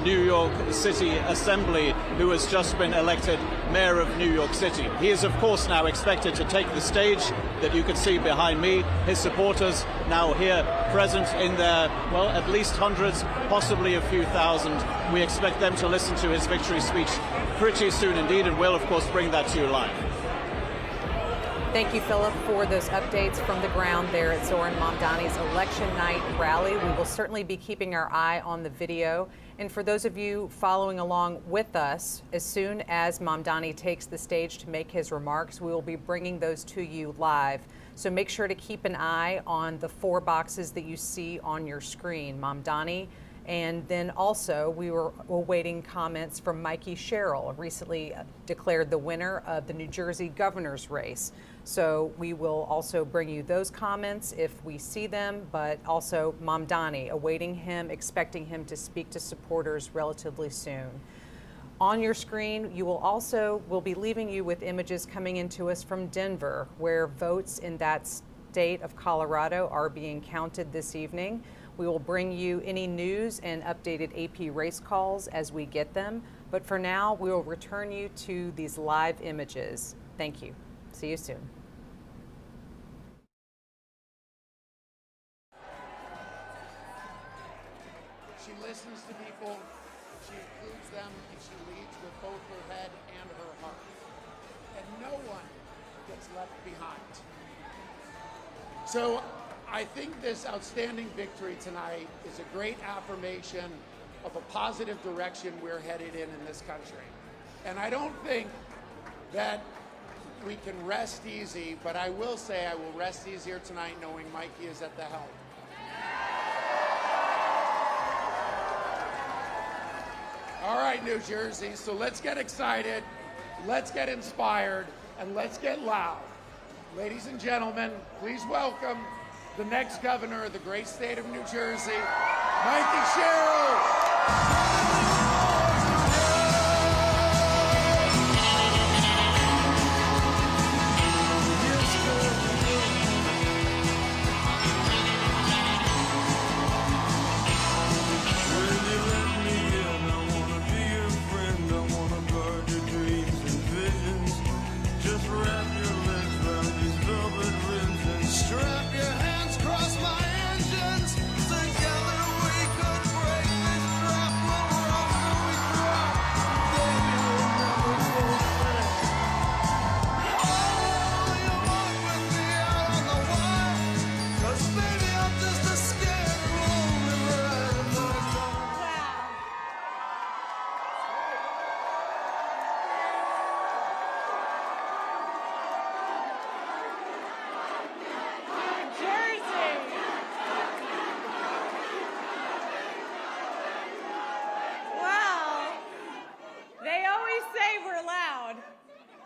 New York City Assembly who has just been elected mayor of New York City. He is, of course, now expected to take the stage that you can see behind me. His supporters now here present in their, well, at least hundreds, possibly a few thousand. We expect them to listen to his victory speech pretty soon indeed, and we'll, of course, bring that to you live.
Thank you, Philip, for those updates from the ground there at Zoran Mamdani's election night rally. We will certainly be keeping our eye on the video. And for those of you following along with us, as soon as Mamdani takes the stage to make his remarks, we will be bringing those to you live. So make sure to keep an eye on the 4 boxes that you see on your screen. Mamdani. And then also, we were awaiting comments from Mikie Sherrill, recently declared the winner of the New Jersey governor's race. So we will also bring you those comments if we see them, but also Mamdani, awaiting him, expecting him to speak to supporters relatively soon. On your screen, we'll be leaving you with images coming into us from Denver, where votes in that state of Colorado are being counted this evening. We will bring you any news and updated AP race calls as we get them. But for now, we will return you to these live images. Thank you. See you soon.
She listens to people, she includes them, and she leads with both her head and her heart. And no one gets left behind. So I think this outstanding victory tonight is a great affirmation of a positive direction we're headed in this country. And I don't think that we can rest easy, but I will say I will rest easier tonight knowing Mikie is at the helm. All right, New Jersey, so let's get excited, let's get inspired, and let's get loud. Ladies and gentlemen, please welcome the next governor of the great state of New Jersey, Mikie Sherrill.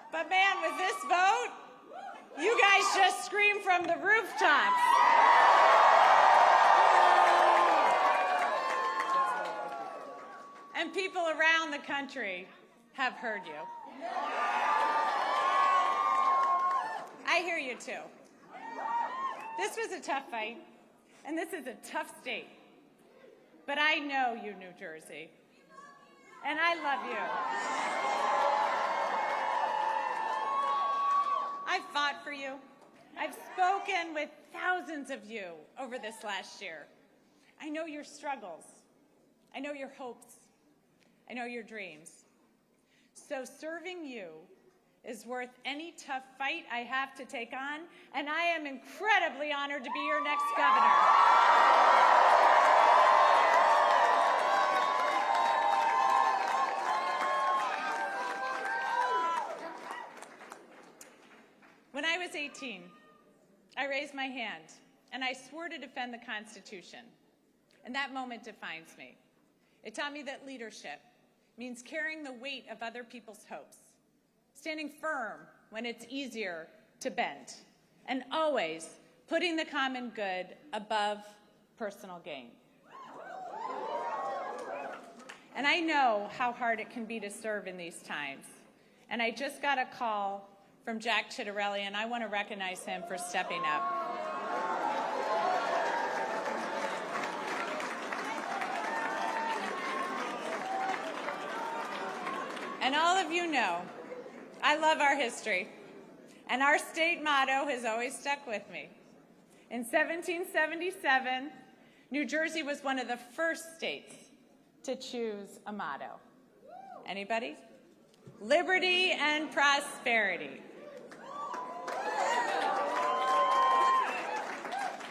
But man, with this vote, you guys just scream from the rooftops. And people around the country
have heard you. I hear you too. This was a tough fight, and this is a tough state. But I know you, New Jersey, and I love you. I've fought for you. I've spoken with thousands of you over this last year. I know your struggles. I know your hopes. I know your dreams. So serving you is worth any tough fight I have to take on, and I am incredibly honored to be your next governor. When I was 18, I raised my hand and I swore to defend the Constitution. And that moment defines me. It taught me that leadership means carrying the weight of other people's hopes, standing firm when it's easier to bend, and always putting the common good above personal gain. And I know how hard it can be to serve in these times. And I just got a call from Jack Ciattarelli, and I want to recognize him for stepping up. And all of you know, I love our history, and our state motto has always stuck with me. In 1777, New Jersey was one of the first states to choose a motto. Anybody? Liberty and prosperity.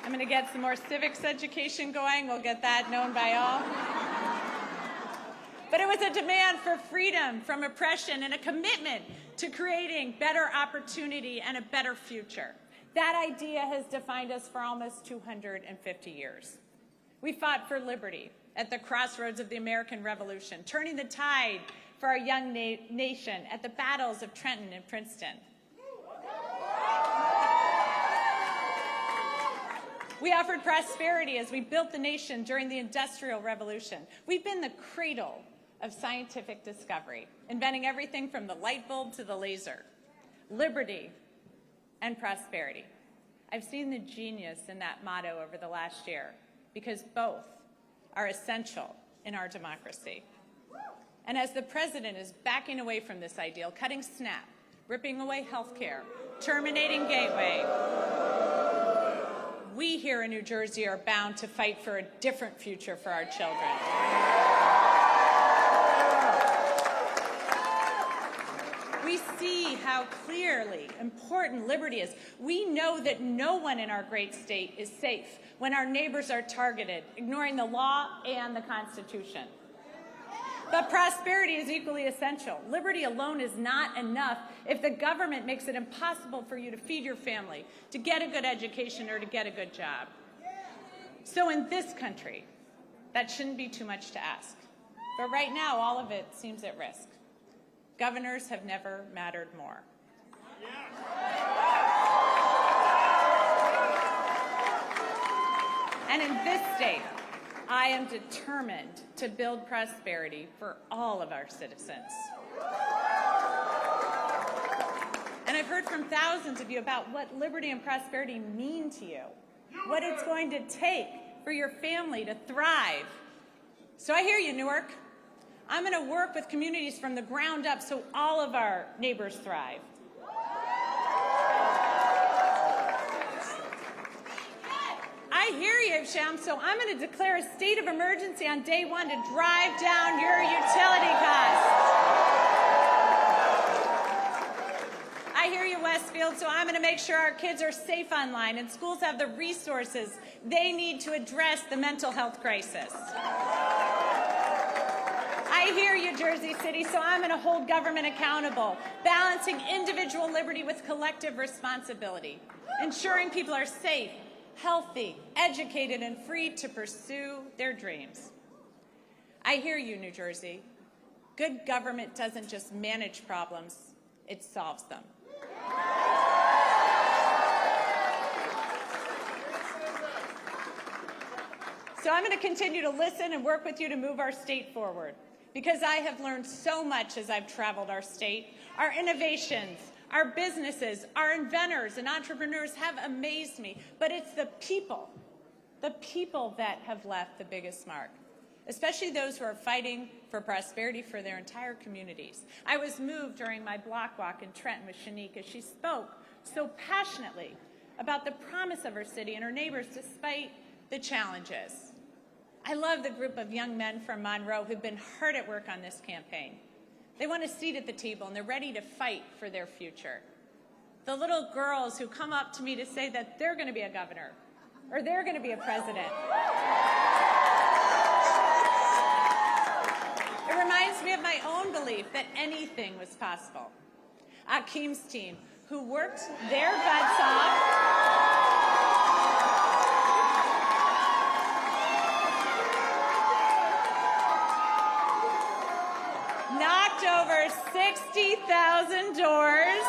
I'm going to get some more civics education going. We'll get that known by all. But it was a demand for freedom from oppression and a commitment to creating better opportunity and a better future. That idea has defined us for almost 250 years. We fought for liberty at the crossroads of the American Revolution, turning the tide for our young nation at the battles of Trenton and Princeton. We offered prosperity as we built the nation during the Industrial Revolution. We've been the cradle of scientific discovery, inventing everything from the light bulb to the laser. Liberty and prosperity. I've seen the genius in that motto over the last year because both are essential in our democracy. And as the president is backing away from this ideal, cutting SNAP, ripping away health care, terminating Gateway, we here in New Jersey are bound to fight for a different future for our children. We see how clearly important liberty is. We know that no one in our great state is safe when our neighbors are targeted, ignoring the law and the Constitution. But prosperity is equally essential. Liberty alone is not enough if the government makes it impossible for you to feed your family, to get a good education, or to get a good job. So in this country, that shouldn't be too much to ask. But right now, all of it seems at risk. Governors have never mattered more. And in this state, I am determined to build prosperity for all of our citizens. And I've heard from thousands of you about what liberty and prosperity mean to you, what it's going to take for your family to thrive. So I hear you, Newark. I'm going to work with communities from the ground up so all of our neighbors thrive. I hear you, Sham, so I'm going to declare a state of emergency on day one to drive down your utility costs. I hear you, Westfield, so I'm going to make sure our kids are safe online and schools have the resources they need to address the mental health crisis. I hear you, Jersey City, so I'm going to hold government accountable, balancing individual liberty with collective responsibility, ensuring people are safe, healthy, educated, and free to pursue their dreams. I hear you, New Jersey. Good government doesn't just manage problems, it solves them. So I'm going to continue to listen and work with you to move our state forward, because I have learned so much as I've traveled our state. Our innovations, our businesses, our inventors and entrepreneurs have amazed me, but it's the people that have left the biggest mark, especially those who are fighting for prosperity for their entire communities. I was moved during my block walk in Trenton with Shanique as she spoke so passionately about the promise of her city and her neighbors despite the challenges. I love the group of young men from Monroe who've been hard at work on this campaign. They want a seat at the table and they're ready to fight for their future. The little girls who come up to me to say that they're going to be a governor or they're going to be a president. It reminds me of my own belief that anything was possible. Akeem's team, who worked their butts off, knocked over 60,000 doors.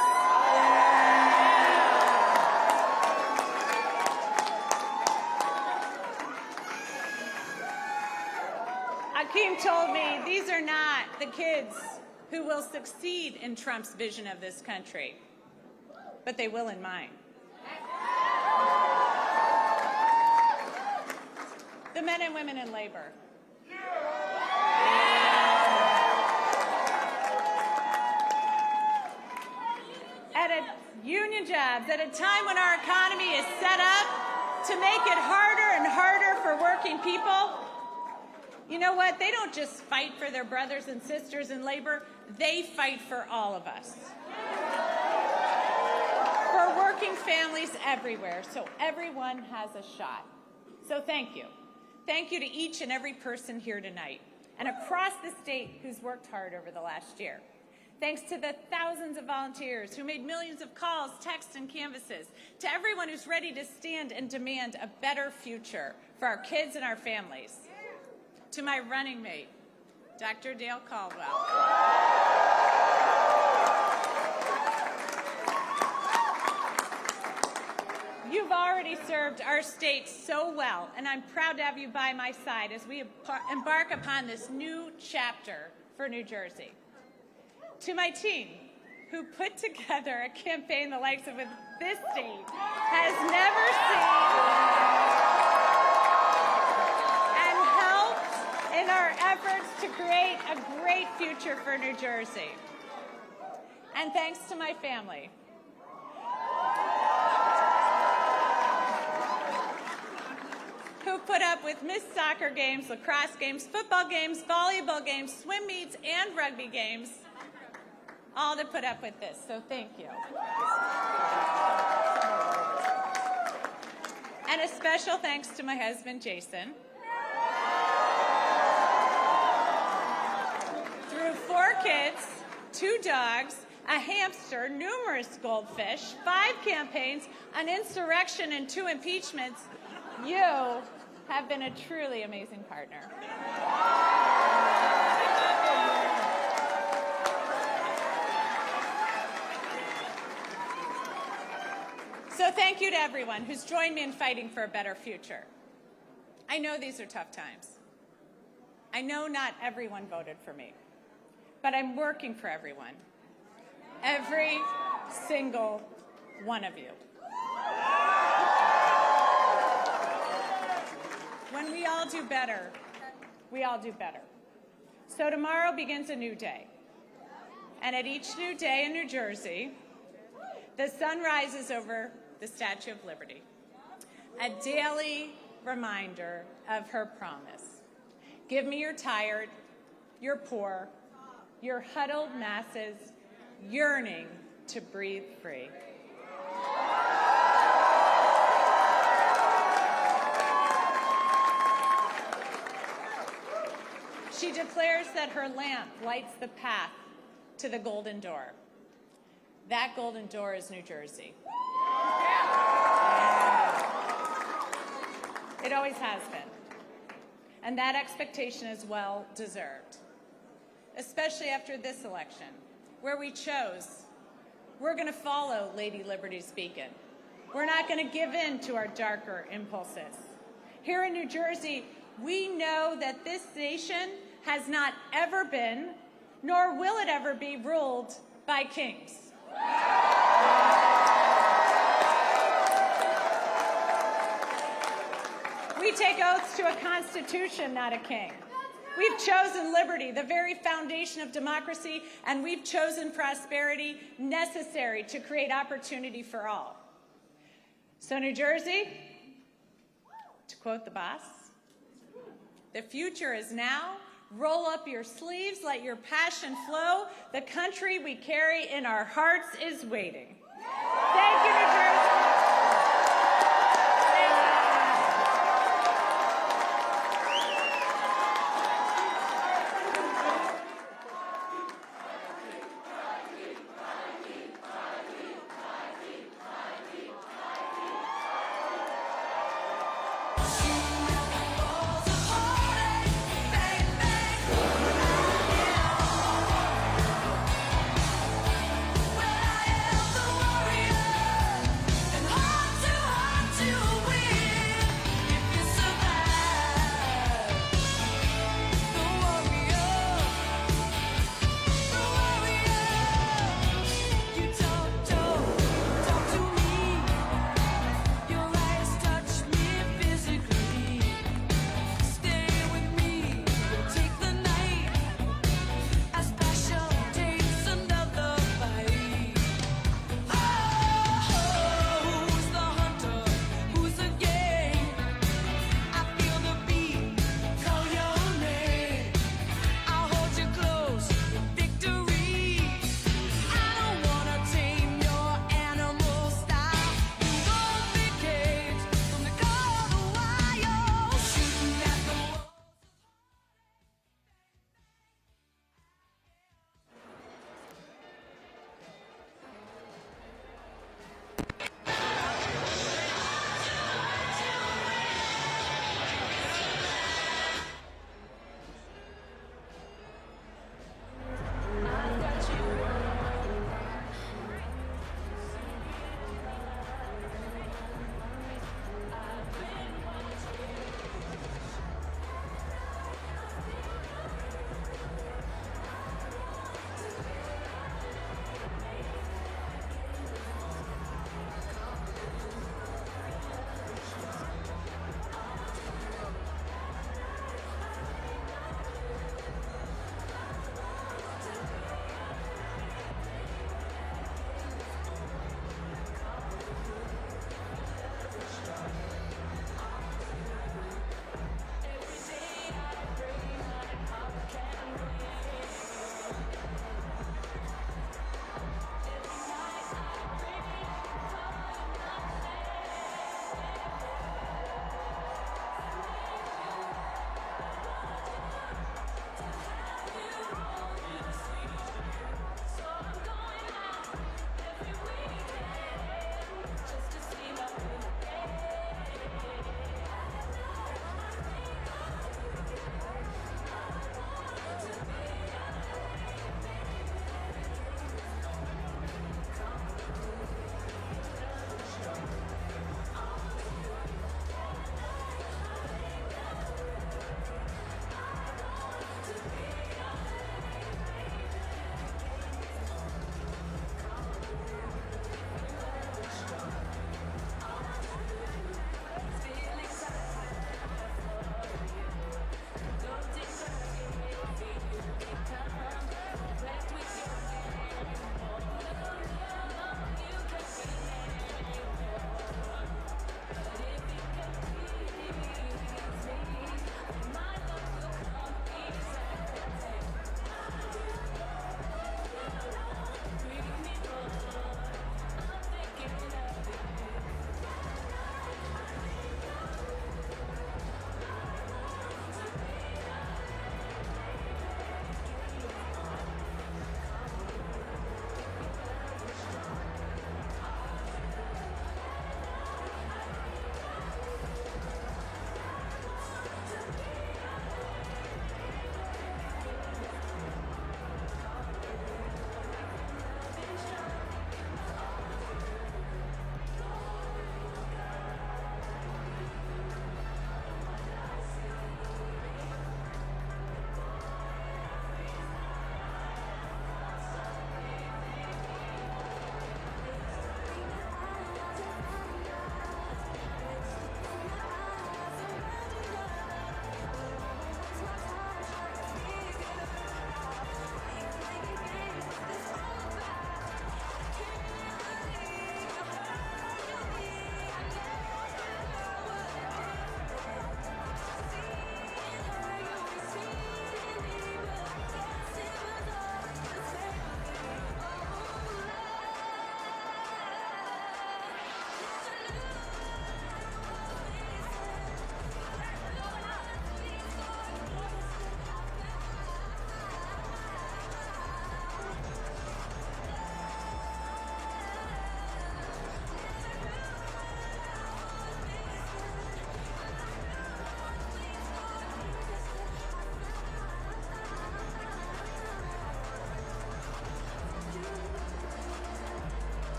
Akeem told me these are not the kids who will succeed in Trump's vision of this country, but they will in mine. The men and women in labor. Union jobs at a time when our economy is set up to make it harder and harder for working people. You know what? They don't just fight for their brothers and sisters in labor. They fight for all of us. For working families everywhere, so everyone has a shot. So thank you. Thank you to each and every person here tonight and across the state who's worked hard over the last year. Thanks to the thousands of volunteers who made millions of calls, texts, and canvases, to everyone who's ready to stand and demand a better future for our kids and our families, to my running mate, Dr. Dale Caldwell. You've already served our state so well, and I'm proud to have you by my side as we embark upon this new chapter for New Jersey. To my team, who put together a campaign the likes of this state has never seen, and helped in our efforts to create a great future for New Jersey. And thanks to my family, who put up with missed soccer games, lacrosse games, football games, volleyball games, swim meets, and rugby games, all to put up with this, so thank you. And a special thanks to my husband, Jason. Through 4 kids, 2 dogs, a hamster, numerous goldfish, 5 campaigns, an insurrection, and 2 impeachments, you have been a truly amazing partner. So thank you to everyone who's joined me in fighting for a better future. I know these are tough times. I know not everyone voted for me, but I'm working for everyone. Every single one of you. When we all do better, we all do better. So tomorrow begins a new day. And at each new day in New Jersey, the sun rises over the Statue of Liberty, a daily reminder of her promise. Give me your tired, your poor, your huddled masses yearning to breathe free. She declares that her lamp lights the path to the golden door. That golden door is New Jersey. It always has been. And that expectation is well deserved, especially after this election, where we chose, we're going to follow Lady Liberty's beacon. We're not going to give in to our darker impulses. Here in New Jersey, we know that this nation has not ever been, nor will it ever be, ruled by kings. We take oaths to a constitution, not a king. We've chosen liberty, the very foundation of democracy, and we've chosen prosperity necessary to create opportunity for all. So, New Jersey, to quote the boss, the future is now. Roll up your sleeves, let your passion flow. The country we carry in our hearts is waiting. Thank you, New Jersey.